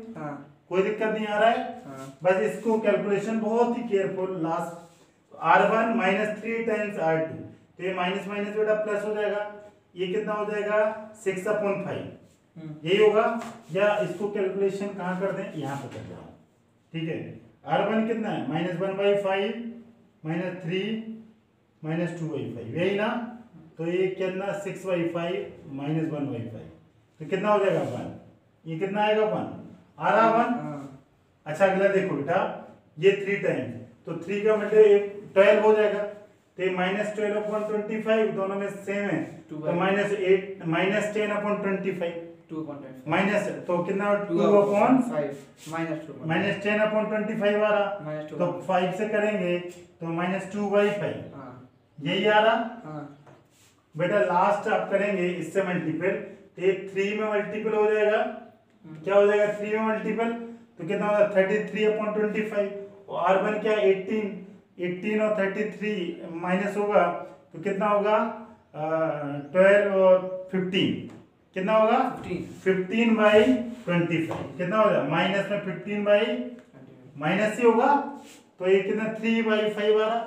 कोई दिक्कत नहीं आ रहा है। बस इसको कैलकुलेशन बहुत ही careful, last R1 -3 times R2, तो ये माइनस माइनस बेटा प्लस हो जाएगा, ये कितना हो जाएगा 6/5, यही होगा। या इसको कैलकुलेशन कहाँ कर दें, यहाँ पर कर दें, ठीक है। R1 कितना है -1/5 -3 -2/5, यही ना, तो ये कितना 6/5 -1/5, तो कितना हो जाएगा 1, ये कितना आएगा 1, आ रहा 1। अच्छा अगला देखो बेटा, ये 3 टाइम्स, तो 3 का मतलब 12 हो जाएगा, तो ये -12/25 दोनों में सेम है, तो -8 -10/25 माइनस, तो कितना 2/5 -10/25 आ रहा, तो 5 से करेंगे तो -2/5, यही आ रहा। बेटा लास्ट आप करेंगे इससे मल्टीपल, तो ये 3 में मल्टीपल हो जाएगा, क्या हो जाएगा 3 में मल्टीपल, तो कितना होगा 33/25, और R1 क्या 18 और 33 माइनस होगा तो कितना होगा 12 और 15, कितना होगा 15/25, कितना होगा माइनस में 15 माइनस ही होगा, तो ये कितना 3/5 आ रहा,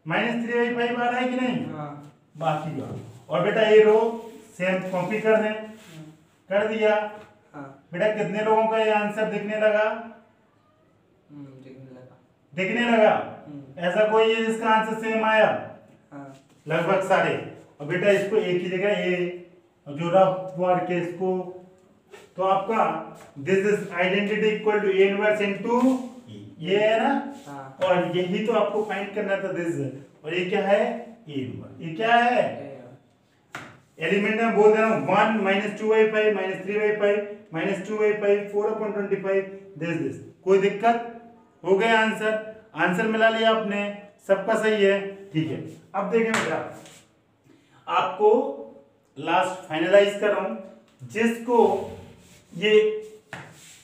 -3/5 आ रहा है कि नहीं, बाकी का। और बेटा ये रो सेम कॉपी कर दें, कर दिया। बेटा कितने लोगों का ये आंसर दिखने लगा, दिखने लगा, ऐसा कोई है जिसका आंसर सेम आया, लगभग सारे। और बेटा इसको एक ही जगह ए जो रफ वर्ड के इसको, तो आपका this is identity equal to A inverse into ये है ना, और यही तो आपको फाइंड करना था दिस, और ये क्या है ए इनवर्स, ये क्या है एलिमेंट में बोल दे रहा हूं 1 -2/5 -3/5 -2/5 4/25 दिस, कोई दिक्कत हो गया, आंसर मिला लिया आपने, सबका सही है, ठीक है। अब देखें बेटा आपको लास्ट फाइनलाइज कर रहा हूं, जिसको ये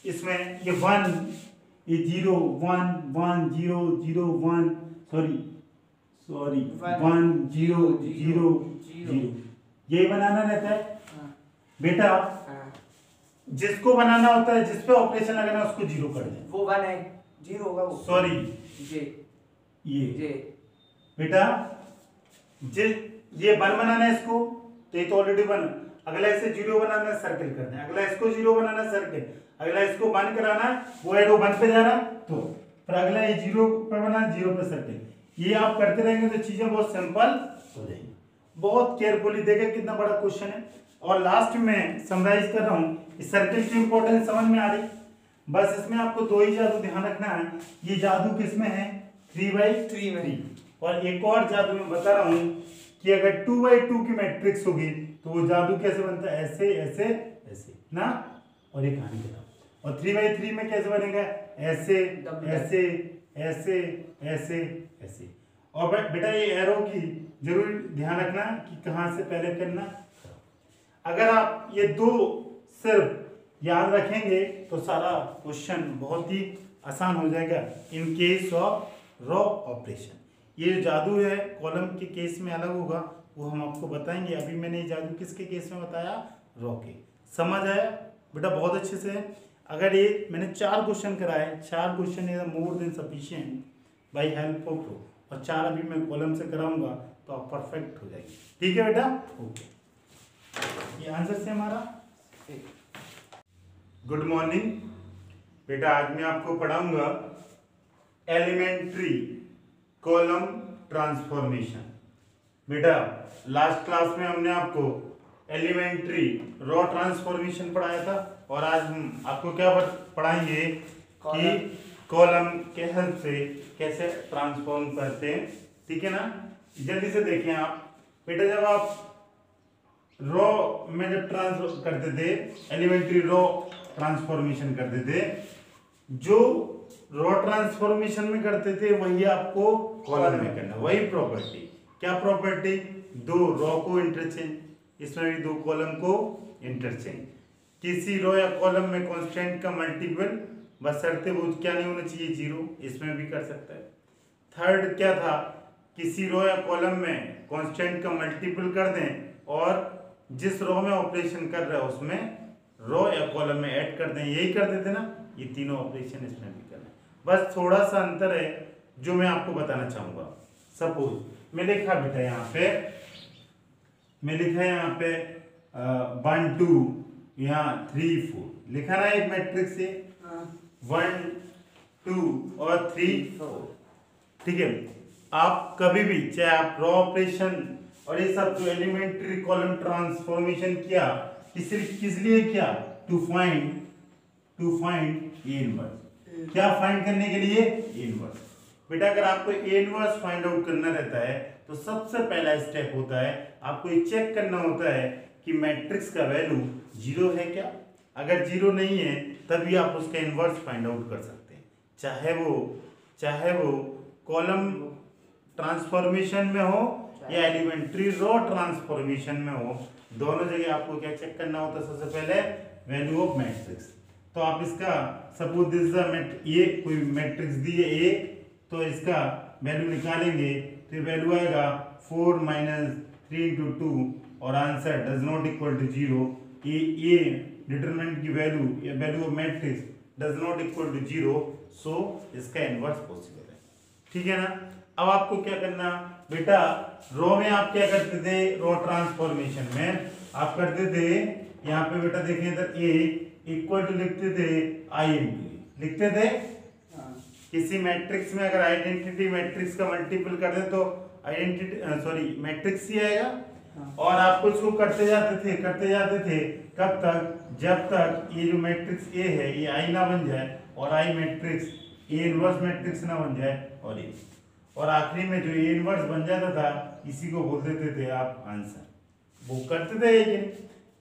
इसमें ये 1 ये 0 1 1 0 0 1 सॉरी 1 0 0 0 यही बनाना रहता है बेटा, जिसको बनाना होता है जिस पे ऑपरेशन लगाना उसको 0 कर दें, वो 1 है 0 होगा वो, सॉरी ये बेटा ये 1 बनाना है इसको, तो ये तो ऑलरेडी 1, अगला इसे 0 बनाना है सर्किल करना है, अगला इसको 0 बनाना है सर्किल, अगला इसको 1 कराना है, वो है वो 1 पे जा रहा तो फिर अगला ये 0 पे बनाना है 0 पे सर्किल, ये आप करते रहेंगे तो चीजें बहुत सिंपल हो जाएंगी। बहुत केयरफुली देखें कितना बड़ा क्वेश्चन है, और लास्ट में समराइज कर रहा हूँ, इस सर्किल की इंपॉर्टेंस समझ में आ रही, बस इसमें आपको 2 ही जादू ध्यान रखना है, ये जादू किसमें है 3/3 में, और एक और जादू मैं बता रहा हूँ कि अगर 2/2 की मैट्रिक्स होगी तो वो जादू कैसे बनता है, ऐसे ऐसे ऐसे ना, और ये कहानी बताओ, और 3/3 में कैसे बनेगा, ऐसे ऐसे ऐसे ऐसे ऐसे। और बेटा ये एरो की जरूर ध्यान रखना कि कहाँ से पहले करना, अगर आप ये 2 सिर्फ याद रखेंगे तो सारा क्वेश्चन बहुत ही आसान हो जाएगा इन केस ऑफ रॉ ऑपरेशन। ये जो जादू है कॉलम के केस में अलग होगा, वो हम आपको बताएंगे, अभी मैंने ये जादू किसके केस में बताया, रॉ के। समझ आया बेटा बहुत अच्छे से। अगर ये मैंने 4 क्वेश्चन कराए, 4 question is more than sufficient by help of row, और 4 अभी मैं कॉलम से कराऊंगा तो आप परफेक्ट हो जाएगी, ठीक है बेटा, ओके। ये आंसर से हमारा गुड मॉर्निंग बेटा, आज मैं आपको पढ़ाऊंगा एलिमेंट्री कॉलम ट्रांसफॉर्मेशन। बेटा लास्ट क्लास में हमने आपको एलिमेंट्री रॉ ट्रांसफॉर्मेशन पढ़ाया था, और आज हम आपको क्या पढ़ाएंगे कि कॉलम के हेल्प से कैसे ट्रांसफॉर्म करते हैं, ठीक है ना। जल्दी से देखें आप बेटा, जब आप रॉ में जब ट्रांसफर करते थे, एलिमेंट्री रॉ ट्रांसफॉर्मेशन करते थे, जो रॉ ट्रांसफॉर्मेशन में करते थे वही आपको कॉलम में करना, वही प्रॉपर्टी। क्या प्रॉपर्टी, 2 रॉ को इंटरचेंज, इसमें भी 2 कॉलम को इंटरचेंज, किसी रॉ या कॉलम में कांस्टेंट का मल्टीपल, बशर्ते वो क्या नहीं होना चाहिए 0, इसमें भी कर सकता है। थर्ड क्या था, किसी रो या कॉलम में कांस्टेंट का मल्टीपल कर दें और जिस रो में ऑपरेशन कर रहा है उसमें रो या कॉलम में ऐड कर दें, यही कर देते ना, ये तीनों ऑपरेशन इसमें भी करना है। बस थोड़ा सा अंतर है जो मैं आपको बताना चाहूंगा। सपोज मैं लिखा बेटा यहाँ पे, मैं लिखा है यहाँ पे 1 2 यहाँ 3 4 लिखा ना, एक मैट्रिक्स से 1 2 और 3 4, ठीक है। आप कभी भी चाहे आप रॉ ऑपरेशन और ये सब जो एलिमेंट्री कॉलम ट्रांसफॉर्मेशन किया, किस लिए किया, टू फाइंड ए इनवर्स। क्या फाइंड करने के लिए, ए इनवर्स। बेटा अगर आपको ए इनवर्स फाइंड आउट करना रहता है तो सबसे पहला स्टेप होता है आपको ये चेक करना होता है कि मैट्रिक्स का वैल्यू 0 है क्या। अगर 0 नहीं है तभी आप उसका इनवर्स फाइंड आउट कर सकते हैं, चाहे वो कॉलम ट्रांसफॉर्मेशन में हो या एलिमेंट्री रो ट्रांसफॉर्मेशन में हो, दोनों जगह आपको क्या चेक करना होता है? सबसे पहले वैल्यू ऑफ मैट्रिक्स। तो आप इसका सपोज दिस ये कोई मैट्रिक्स दी है ए, तो इसका वैल्यू निकालेंगे तो ये वैल्यू आएगा 4 - 3 × 2 और answer does not equal to 0। ये डिटरमिनेंट की वैल्यू या value of matrix does not equal to 0, so इसका इनवर्स पॉसिबल है। ठीक है ना? अब आपको क्या करना बेटा, रो में आप क्या करते थे? रो ट्रांसफॉर्मेशन में आप करते थे यहाँ पे बेटा देखें इधर ए इक्वल टू लिखते थे आई इंटू, लिखते थे किसी मैट्रिक्स में अगर आइडेंटिटी मैट्रिक्स का मल्टीपल कर दे तो आइडेंटिटी मैट्रिक्स ही आएगा। और आपको इसको करते जाते थे कब तक? जब तक ये जो मैट्रिक्स ए है ये आई ना बन जाए और आई मैट्रिक्स ए इनवर्स मैट्रिक्स ना बन जाए, और आखिरी में जो ए इनवर्स बन जाता था इसी को बोल देते थे आप आंसर। वो करते थे, लेकिन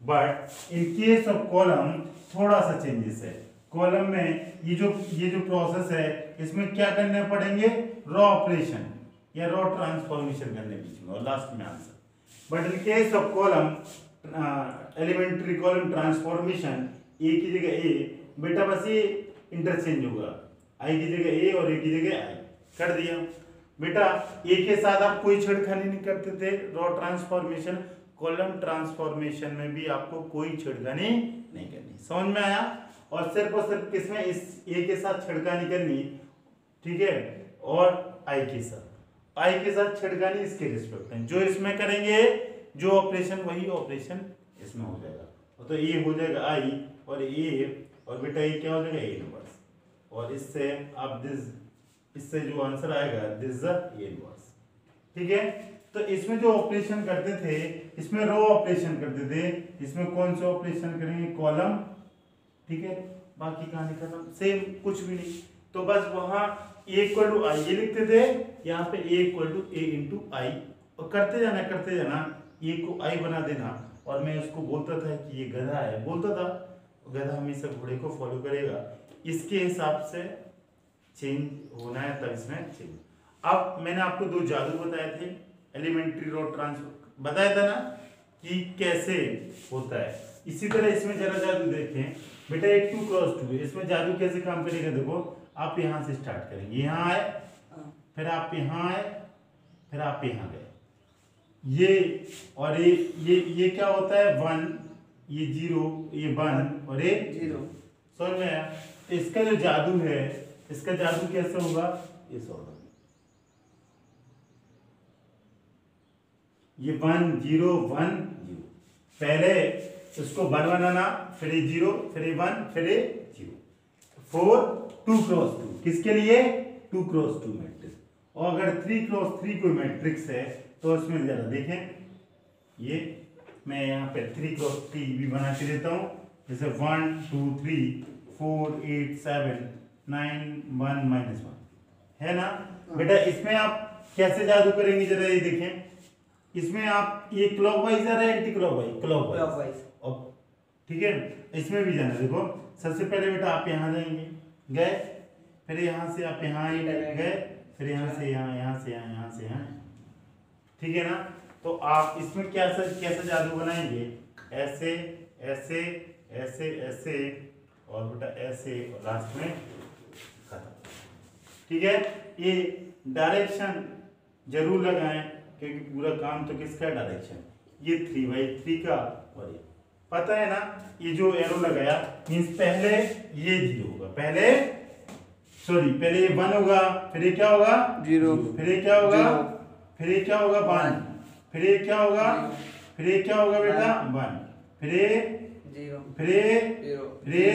but in case of column थोड़ा सा चेंजेस है। कॉलम में ये जो प्रोसेस है इसमें क्या करने पड़ेंगे? रॉ ऑपरेशन या रॉ ट्रांसफॉर्मेशन करने बीच में और लास्ट में answer. But in case of column elementary column transformation A की जगह ए, बेटा बस ये इंटरचेंज होगा, आई की जगह ए और ए की जगह आई कर दिया। बेटा ए के साथ आप कोई छेड़खानी नहीं करते थे। रॉ ट्रांसफॉर्मेशन कॉलम ट्रांसफॉर्मेशन में भी आपको कोई छेड़खानी नहीं करनी। समझ में आया? और सिर्फ किसमें? इस ए के साथ छेड़खानी करनी, ठीक है, और आई के साथ छेड़खानी इसके रिस्पेक्ट में। जो इसमें करेंगे जो ऑपरेशन वही ऑपरेशन इसमें हो जाएगा। तो ये हो जाएगा आई और ए, और बेटा ये क्या हो जाएगा? A inverse. और इससे आप इससे जो आंसर आएगा दिस ए इनवर्स। ठीक है? तो इसमें जो ऑपरेशन करते थे इसमें रो ऑपरेशन करते थे, इसमें कौन सा ऑपरेशन करेंगे? कॉलम। ठीक है? बाकी कहानी खत्म, सेम कुछ भी नहीं। तो बस वहां ए इक्वल टू आई ये लिखते थे, यहाँ पे ए इक्वल टू ए इंटू आई, और करते जाना ए को आई बना देना। और मैं उसको बोलता था कि ये गधा है, बोलता था गधा हमेशा घोड़े को फॉलो करेगा, इसके हिसाब से चेंज होना है तब इसमें चेंज। अब मैंने आपको दो जादू बताए थे, एलिमेंट्री रो ट्रांसफर बताया था ना कि कैसे होता है। इसी तरह इसमें जरा जादू देखें बेटा, एक 2 क्रॉस 2 इसमें जादू कैसे काम करेगा? देखो आप यहाँ से स्टार्ट करेंगे, यहाँ आए, फिर आप यहाँ आए, फिर आप यहाँ गए, ये और ये क्या होता है? 1, ये 0, ये 1 और ये 0। समझ में आया? तो इसका जो जादू है, इसका जादू कैसे होगा? ये सॉल्व, ये 1 0 1 0, पहले इसको 1 बनाना, फिर ये 0, फिर ये 1, फिर ये 0। 4 2 क्रॉस 2 किसके लिए? 2 क्रॉस 2 मैट्रिक्स। और अगर 3 क्रॉस 3 कोई मैट्रिक्स है तो इसमें जरा देखें, ये मैं यहाँ पे 3 क्रॉस 3 भी बना के देता हूँ, जैसे 1 2 3 4 8 7 9 1 -1 है ना बेटा। इसमें आप कैसे जादू करेंगे जरा ये देखें। इसमें आप ये क्लॉकवाइज आ रहा है, एंटी क्लॉकवाइज? क्लॉकवाइज। ठीक है? इसमें भी जाना, देखो सबसे पहले बेटा आप यहाँ जाएंगे, गए, फिर यहाँ से आप यहाँ गए, फिर यहाँ से यहाँ, यहाँ से यहाँ, यहाँ से यहाँ। ठीक है ना? तो आप इसमें कैसा जादू बनाएंगे? ऐसे ऐसे ऐसे ऐसे और बेटा ऐसे, और लास्ट में खत्म। ठीक है? ये डायरेक्शन जरूर लगाएं, क्योंकि पूरा काम तो किसका? डायरेक्शन। ये 3/3 का, और ये पता है ना, ये जो एरो लगाया मीन्स पहले ये 0 होगा, पहले ये 1 होगा, फिर ये क्या होगा? 0, फिर ये क्या होगा? फिर ये क्या होगा? 1, फिर ये क्या होगा? फिर ये क्या होगा बेटा? 1, फिर ये 0, फिर ये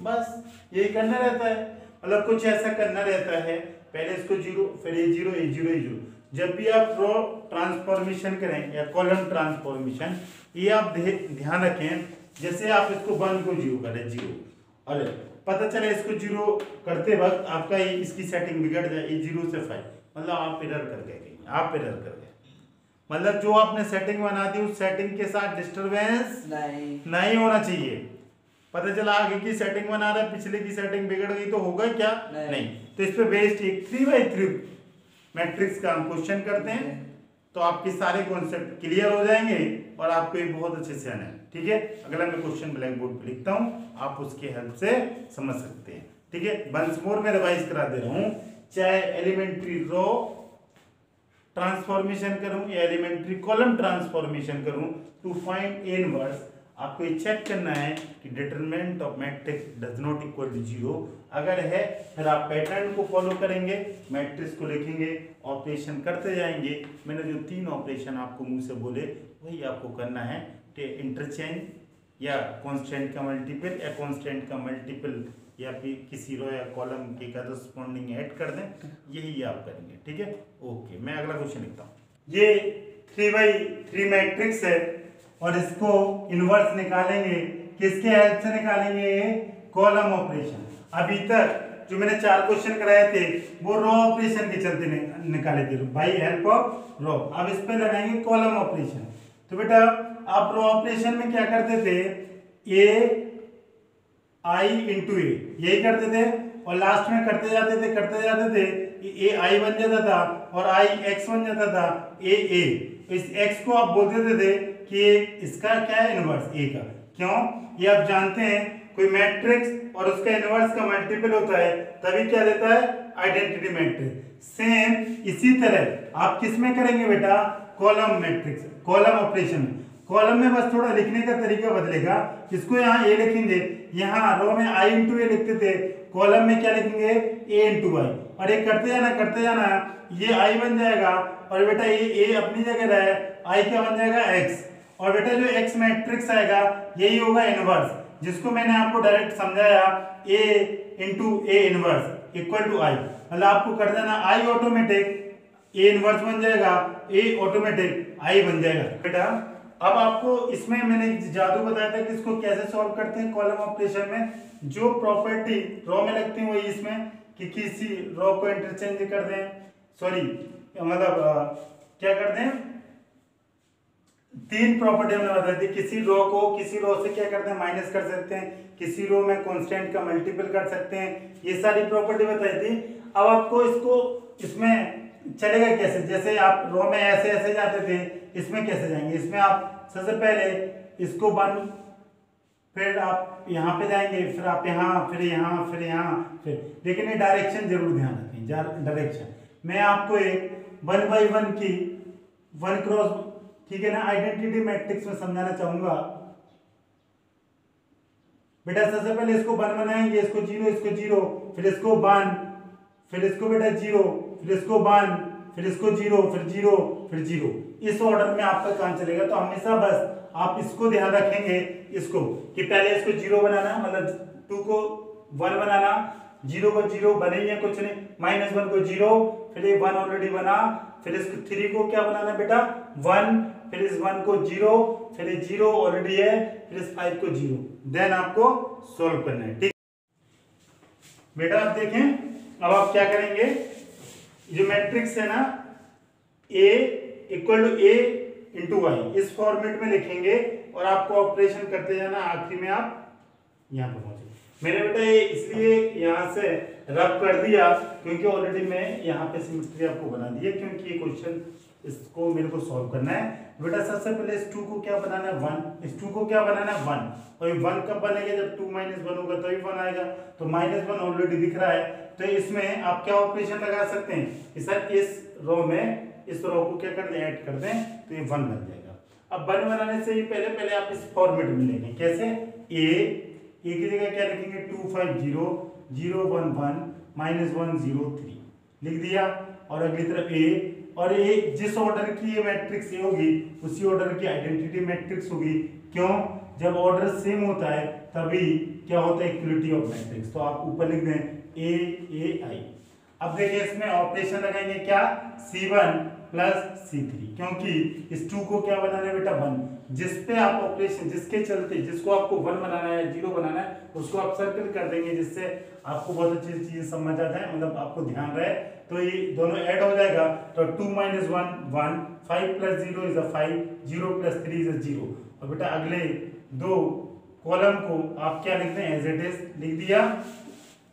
बस यही करना रहता है। मतलब कुछ ऐसा करना रहता है, पहले इसको 0, फिर ये 0, ये 0, ये 0। जब भी आप रो ट्रांसफॉर्मेशन करें या कॉलम ट्रांसफॉर्मेशन, ये आप ध्यान रखें, जैसे आप इसको 1 को 0 करें, 0, और पता चले इसको 0 करते वक्त आपका ये इसकी सेटिंग बिगड़ जाए, ये 0 से 5, मतलब आप एरर कर गए, मतलब जो आपने सेटिंग बना दी उस सेटिंग के साथ डिस्टरबेंस नहीं होना चाहिए। पता चला आगे की सेटिंग बना रहा है, पिछले की सेटिंग बिगड़ गई तो होगा क्या? नहीं। तो इस पे बेस्ड एक 3/3 मैट्रिक्स का हम क्वेश्चन करते हैं। तो आपके सारे कॉन्सेप्ट क्लियर हो जाएंगे और आपको ये बहुत अच्छे से आना है। ठीक है, अगला मैं क्वेश्चन ब्लैक बोर्ड पे लिखता हूँ, आप उसकी हेल्प से समझ सकते हैं। ठीक है, वंस मोर मैं रिवाइज करा दे रहा हूँ, चाहे एलिमेंट्री रो ट्रांसफॉर्मेशन करूं या एलिमेंट्री कॉलम ट्रांसफॉर्मेशन करूं, टू फाइंड ए इनवर्स आपको ये चेक करना है कि determinant of matrix does not equal to zero. अगर है फिर आप पैटर्न को फॉलो करेंगे, मैट्रिक्स को लिखेंगे, ऑपरेशन करते जाएंगे। मैंने जो 3 ऑपरेशन आपको मुंह से बोले वही आपको करना है, इंटरचेंज या कांस्टेंट का मल्टीपल या कांस्टेंट का मल्टीपल या फिर किसी रो या कॉलम के करस्पॉन्डिंग ऐड कर दें, यही आप करेंगे। ठीक है, ओके, मैं अगला क्वेश्चन लिखता हूँ। ये 3x3 मैट्रिक्स है और इसको इनवर्स निकालेंगे, किसके हेल्प से निकालेंगे? Column operation. अभी तक जो मैंने 4 क्वेश्चन कराए थे वो रो ऑपरेशन के चलते निकाले थे बाय हेल्प ऑफ रो। अब इस पे लगाएंगे कॉलम ऑपरेशन। तो बेटा आप रो ऑपरेशन में क्या करते थे? ए आई इंटू ए यही करते थे और लास्ट में करते जाते थे ए आई बन जाता था और आई एक्स बन जाता था ए। इस एक्स को आप बोल देते थे कि इसका क्या है? इनवर्स ए का। क्यों? ये आप जानते हैं कोई मैट्रिक्स और उसका इनवर्स का मल्टीपल होता है तभी क्या देता है? Identity matrix. सेम इसी तरह आप किस में करेंगे बेटा? कॉलम मैट्रिक्स, कॉलम ऑपरेशन में। कॉलम में बस थोड़ा लिखने का तरीका बदलेगा, इसको यहाँ ए लिखेंगे, यहाँ रो में आई इंटू ए लिखते थे, कॉलम में क्या लिखेंगे? ए इंटू आई। और ये करते जाना ये आई बन जाएगा और बेटा ये ए अपनी जगह रहे, आई क्या बन जाएगा? एक्स। और बेटा जो एक्स मैट्रिक्स आएगा यही होगा इनवर्स, जिसको मैंने आपको डायरेक्ट समझाया A into A inverse equal to I. मतलब आपको कर देना आई ऑटोमेटिक ए इनवर्स बन जाएगा, ए ऑटोमेटिक आई बन जाएगा। बेटा अब आपको इसमें मैंने जादू बताया था कि इसको कैसे सॉल्व करते हैं कॉलम ऑपरेशन में। जो प्रॉपर्टी रो में लगती है वही इसमें, कि किसी रो को इंटरचेंज कर दें, सॉरी मतलब क्या कर दें? 3 प्रॉपर्टी हमने बताई थी। किसी रो को किसी रो से क्या करते हैं? माइनस कर सकते हैं, किसी रो में कांस्टेंट का मल्टीपल कर सकते हैं, ये सारी प्रॉपर्टी बताई थी। अब आपको इसको इसमें चलेगा कैसे? जैसे आप रो में ऐसे ऐसे जाते थे, इसमें कैसे जाएंगे? इसमें आप सबसे पहले इसको 1, फिर आप यहाँ पे जाएंगे, फिर आप यहाँ, फिर यहाँ, फिर यहाँ, फिर। लेकिन ये डायरेक्शन जरूर ध्यान रखें, डायरेक्शन। मैं आपको एक 1 by 1 की 1 क्रॉस, ठीक है ना, आइडेंटिटी मैट्रिक्स में समझाना चाहूंगा। बेटा सबसे पहले इसको 1 बनाएंगे, इसको 0, इसको 0, फिर इसको 1, फिर इसको बेटा 0, फिर इसको 1, फिर इसको 0, फिर 0, फिर 0। इस ऑर्डर में आपका काम चलेगा। तो हमेशा बस आप इसको ध्यान रखेंगे, इसको कि पहले इसको 0 बनाना, मतलब 2 को 1 बनाना, 0 को 0 बने ही है कुछ नहीं, -1 को 0, फिर ये 1 ऑलरेडी बना, फिर इसको 3 को क्या बनाना बेटा? 1, फिर इस 1 को 0, फिर ये 0 ऑलरेडी है, फिर इस 5 को 0। देन आपको सोल्व करना है। ठीक बेटा आप देखें, अब आप क्या करेंगे? जो मैट्रिक्स है ना A equal to A into Y, इस फॉर्मेट में लिखेंगे और आपको ऑपरेशन करते जाना, आखिरी में आप यहाँ पर पहुंचे। मैंने बेटा ये इसलिए यहाँ से रब कर दिया क्योंकि ऑलरेडी मैं यहाँ पे सिमेट्री आपको बना दी है, क्योंकि ये क्वेश्चन इसको मेरे को सॉल्व करना है। बेटा सबसे पहले इस 2 को क्या बनाना है? 1। इस 2 को क्या बनाना है? 1। और ये 1 कब बनेगा? जब 2 - 1 होगा तभी 1 आएगा। तो -1 ऑलरेडी दिख रहा है, तो इसमें आप क्या ऑपरेशन लगा सकते हैं? सर इस रो में इस रो को क्या कर दें? ऐड कर दें, तो ये 1 बन जाएगा। अब 1 बनाने से ही पहले आप इस फॉर्मेट में लेंगे। कैसे? ए की जगह क्या लिखेंगे? 2 5 0 0 1 1 -1 0 3 लिख दिया। और अगली तरफ ए, और ये जिस ऑर्डर की ये मैट्रिक्स ये होगी उसी ऑर्डर की आइडेंटिटी मैट्रिक्स होगी। क्यों? जब ऑर्डर सेम होता है तभी क्या होता है? Equality of matrix. तो आप ऊपर लिख दें ए आई। अब देखिए इसमें ऑपरेशन लगाएंगे क्या? C1 + C3, क्योंकि इस 2 को क्या बनाना है बेटा? 1। जिस पे आप ऑपरेशन, जिसके चलते जिसको आपको 1 बनाना है, 0 बनाना है, उसको आप सर्कल कर देंगे, जिससे आपको बहुत अच्छी चीज समझ आ जाए, मतलब आपको ध्यान रहे। तो ये दोनों ऐड हो जाएगा, तो 2 - 1 1, 5 + 0 = 5, 0 + 3 = 0। और बेटा अगले 2 कॉलम को आप क्या लिख दें? एज इट इज लिख दिया।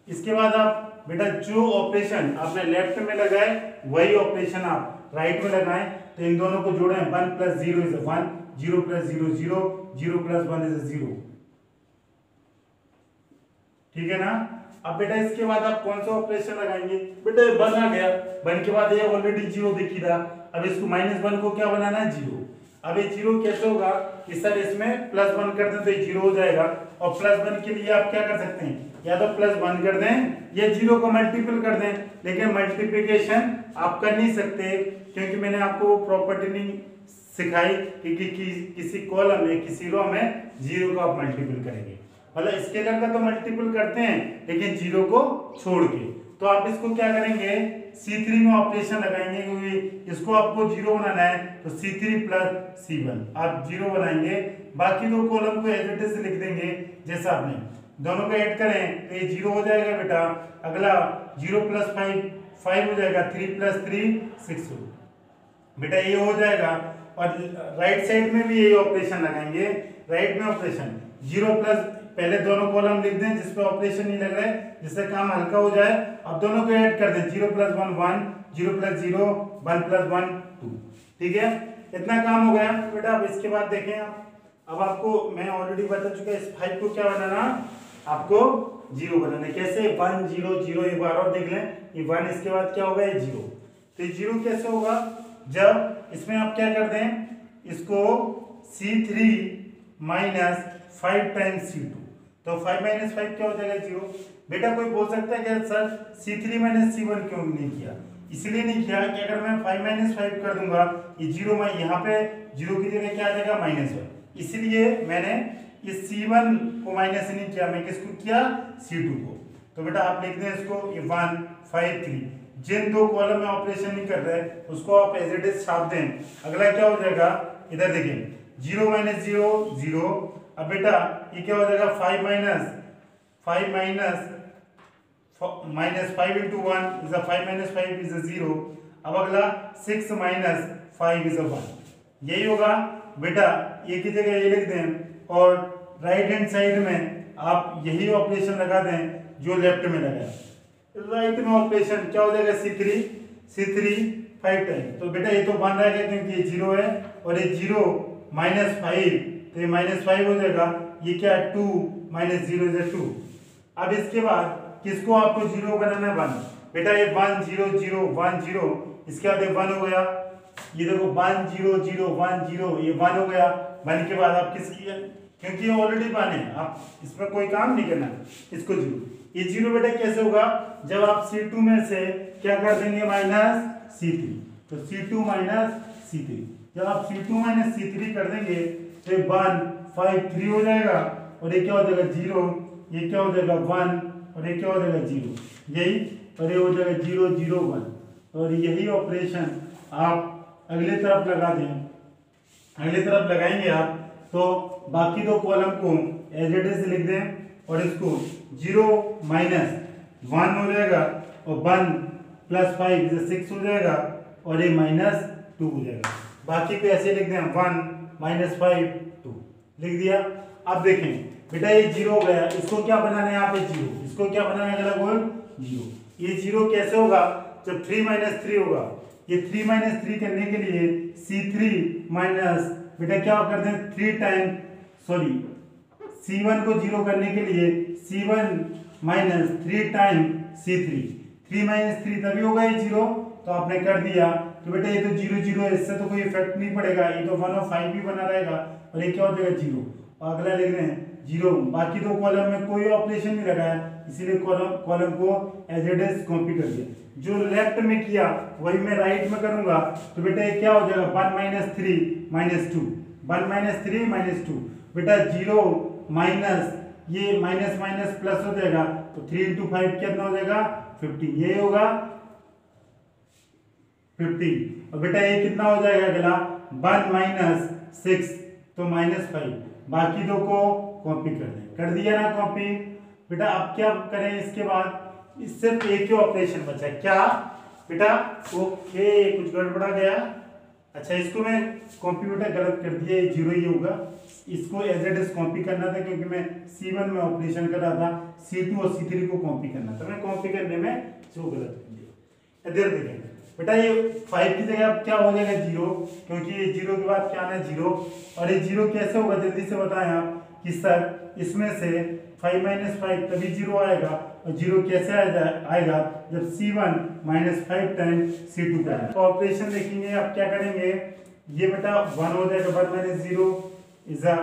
इसके बाद आप बेटा जो ऑपरेशन आपने लेफ्ट में लगाए वही ऑपरेशन आप राइट में लगाएं तो इन दोनों को जोड़ें 1 + 0 इज 1, 0 + 0 0, 0 + 1 इज 0। ठीक है ना। अब बेटा इसके बाद आप कौन सा ऑपरेशन लगाएंगे? बेटा 1 आ गया, 1 के बाद ये ऑलरेडी 0 दिख ही रहा। अब इसको -1 को क्या बनाना है? 0। अब ये 0 कैसे होगा कि सर इसमें +1 कर दें तो ये 0 हो जाएगा, और +1 के लिए आप क्या कर सकते हैं, या तो +1 कर दें या 0 को मल्टीपल कर दें, लेकिन मल्टीप्लिकेशन आप कर नहीं सकते क्योंकि मैंने आपको प्रॉपर्टी नहीं सिखाई कि किसी कॉलम में किसी रो में 0 को आप मल्टीपल करेंगे, मतलब स्केलर का तो मल्टीपल करते हैं लेकिन 0 को छोड़ के। तो आप इसको क्या करेंगे, C3 में ऑपरेशन लगाएंगे क्योंकि इसको आपको 0 बनाना है, तो C3 + C1 आप 0 बनाएंगे। बाकी दो कॉलम को एज इट इज लिख देंगे जैसा आपने, दोनों को ऐड करें तो ये 0 हो जाएगा बेटा। अगला 0 + 5 5 हो जाएगा, 3 + 3 6 बेटा ये हो जाएगा। और राइट साइड में भी यही ऑपरेशन लगाएंगे, राइट में ऑपरेशन 0 पहले दोनों कॉलम लिख दें जिस पे ऑपरेशन नहीं लग रहा है, जिससे काम हल्का हो जाए। अब दोनों को ऐड कर दें, 0 + 1 1, 0 + 0 1 + 1 2। ठीक है, इतना काम हो गया बेटा। अब इसके बाद देखें आप, अब आपको मैं ऑलरेडी बता चुका इस 5 को क्या बनाना, आपको 0 बनाना है। कैसे? 1 0 0, एक बार और देख लें, ये 1 इसके बाद क्या होगा, ये 0। तो ये 0 कैसे होगा, जब इसमें आप क्या कर दें, इसको C3 - 5 × C2, तो 5 - 5 क्या हो जाएगा, 0। बेटा कोई बोल सकता है कि सर C3 - C1 क्यों नहीं किया? इसलिए नहीं किया कि अगर मैं 5 - 5 कर दूंगा, ये 0 में यहाँ पे 0 की जगह क्या आ जाएगा, -1। इसलिए मैंने इस C1 को माइनस नहीं किया, मैं किसको किया, C2 को। तो बेटा आप लिख दें इसको, ये 1 5 3, जिन दो कॉलम में ऑपरेशन नहीं कर रहे उसको आप एज इट इज छाप दें। अगला क्या हो जाएगा, इधर देखें, 0 - 0 0। अब बेटा ये क्या हो जाएगा, 5 - 5 × 1 is a 5 - 5 is a 0। अब अगला 6 - 5 is a 1। यही होगा बेटा, ये की जगह ये लिख दें और राइट हैंड साइड में आप यही ऑपरेशन लगा दें जो लेफ्ट में लगा है। राइट में ऑपरेशन क्या हो जाएगा, C3 5 टाइम। तो बेटा ये तो बन रहा है क्योंकि ये 0 है, और ये 0 - 5, तो ये -5 हो जाएगा। ये क्या है, 2 - 0 is 2। अब इसके बाद किसको आपको 0 बनाना है, 1। बेटा ये 1 0 0 1 0, इसके बाद ये 1 हो गया। ये देखो 1 0 0 1 0, ये 1 हो गया। 1 के बाद आप किसकी है, क्योंकि ये ऑलरेडी 1 है, आप इसमें कोई काम नहीं करना, इसको 0। ये 0 बेटा कैसे होगा, जब आप C2 में से क्या कर देंगे, -C3, तो C2 - C3। जब आप C2 - C3 कर देंगे तो 1 5 3 हो जाएगा, और ये क्या हो जाएगा, 0, ये क्या हो जाएगा, 1, और ये क्या हो जाएगा, 0, यही, और ये हो जाएगा 0 0 1। और यही ऑपरेशन आप अगले तरफ लगा दें, अगले तरफ लगाएंगे आप, तो बाकी दो कॉलम को एज इट इज लिख दें, और इसको 0 - 1 हो जाएगा, और 1 + 5 is 6 हो जाएगा, और ये -2 हो जाएगा। बाकी को ऐसे लिख दें, 1 - 5 2 लिख दिया। अब देखें बेटा ये 0 हो गया, इसको क्या बनाना है, यहाँ पे 0, इसको क्या बनाना है, अगला गोल 0। ये 0 कैसे होगा, जब 3 - 3 होगा। ये 3 - 3 करने के लिए C3 - बेटा क्या कर दें, 3 टाइम, सॉरी C1 को 0 करने के लिए C1 - 3 टाइम C3। 3 - 3 तभी होगा ये 0, तो आपने कर दिया। तो बेटा ये तो 0 0 है, इससे तो कोई इफेक्ट नहीं पड़ेगा, ये तो 1 और 5 भी बना रहेगा, और ये क्या हो जाएगा, 0। और अगला लिख रहे हैं 0। बाकी दो कॉलम में कोई ऑपरेशन नहीं लगाया, इसीलिए कॉलम को एज इट इज कॉपी कर दिया। जो लेफ्ट में किया वही मैं राइट में करूंगा, तो बेटा ये क्या हो जाएगा, 1 - 3 - 2, 1 - 3 - 2। बेटा 0 माइनस ये माइनस माइनस प्लस हो जाएगा, तो 3 × 5 कितना हो जाएगा, 15, ये होगा 15। और बेटा ये कितना हो जाएगा, अगला 1 - 6, तो -5। बाकी दो को कॉपी कर दें, कर दिया ना कॉपी। बेटा अब क्या करें, इसके बाद सिर्फ एक ही ऑपरेशन बचा है, क्या बेटा, ओके कुछ गड़बड़ा गया। अच्छा इसको मैं कंप्यूटर गलत कर दिया, 0 ही होगा, इसको एज इट इज कॉपी करना था क्योंकि मैं C1 में ऑपरेशन कर रहा था, C2 और C3 को कॉपी करना था, मैं कॉपी करने में जो गलत कर दिया। इधर देखें बेटा ये 5 की जगह अब क्या हो जाएगा 0, क्योंकि ये 0 के बाद क्या आना है 0। और ये 0 कैसे होगा जल्दी से बताएं आप कि सर इसमें से 5 - 5 तभी 0 आएगा, और 0 कैसे आएगा जब C1 - 5 टाइम्स C2 का। तो ऑपरेशन देखेंगे आप क्या करेंगे, ये बेटा 1 हो जाएगा, 1 - 0 इज अ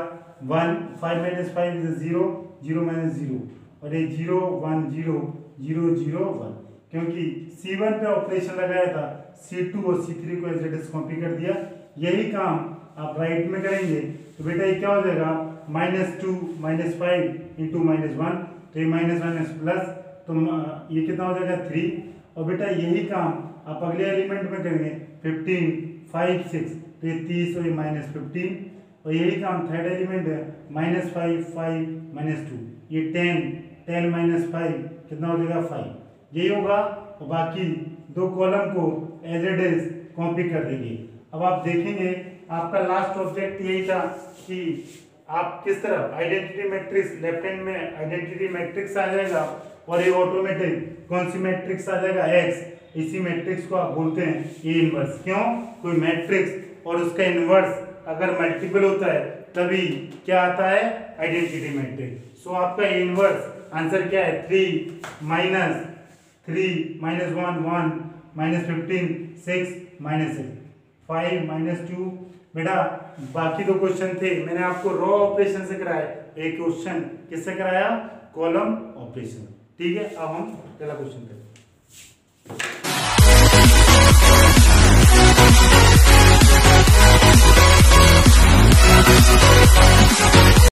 1, 5 - 5 इज 0, 0 - 0, और ये 0 1 0 0 0 1, क्योंकि C1 पे ऑपरेशन लगाया था, C2 और C3 को एज इट इज कॉपी कर दिया। यही काम आप राइट में करेंगे तो बेटा ये क्या हो जाएगा -2 - 5 इंटू -1, तो ये -1 प्लस, तो ये कितना हो जाएगा 3। और बेटा यही काम आप अगले एलिमेंट में करेंगे 15 5 6, तो ये 30 और ये -15। और यही काम थर्ड एलिमेंट है -5 5 -2, ये 10 5 कितना हो जाएगा 5, यही होगा। और बाकी दो कॉलम को एज इट इज कॉपी कर देंगे। अब आप देखेंगे आपका लास्ट ऑब्जेक्ट यही था कि आप किस तरह आइडेंटिटी मैट्रिक्स, लेफ्ट हैंड में आइडेंटिटी मैट्रिक्स आ जाएगा और ये ऑटोमेटिक कौन सी मैट्रिक्स आ जाएगा एक्स। इसी मैट्रिक्स को आप बोलते हैं ए इनवर्स। क्यों, कोई मैट्रिक्स और उसका इनवर्स अगर मल्टीपल होता है तभी क्या आता है आइडेंटिटी मैट्रिक्स। सो आपका ए इनवर्स आंसर क्या है 3 - 1 1 -15 6 -6 5 - 2। बेटा बाकी दो क्वेश्चन थे मैंने आपको रॉ ऑपरेशन से कराया, एक क्वेश्चन किससे कराया, कॉलम ऑपरेशन। ठीक है, अब हम पहला क्वेश्चन करें।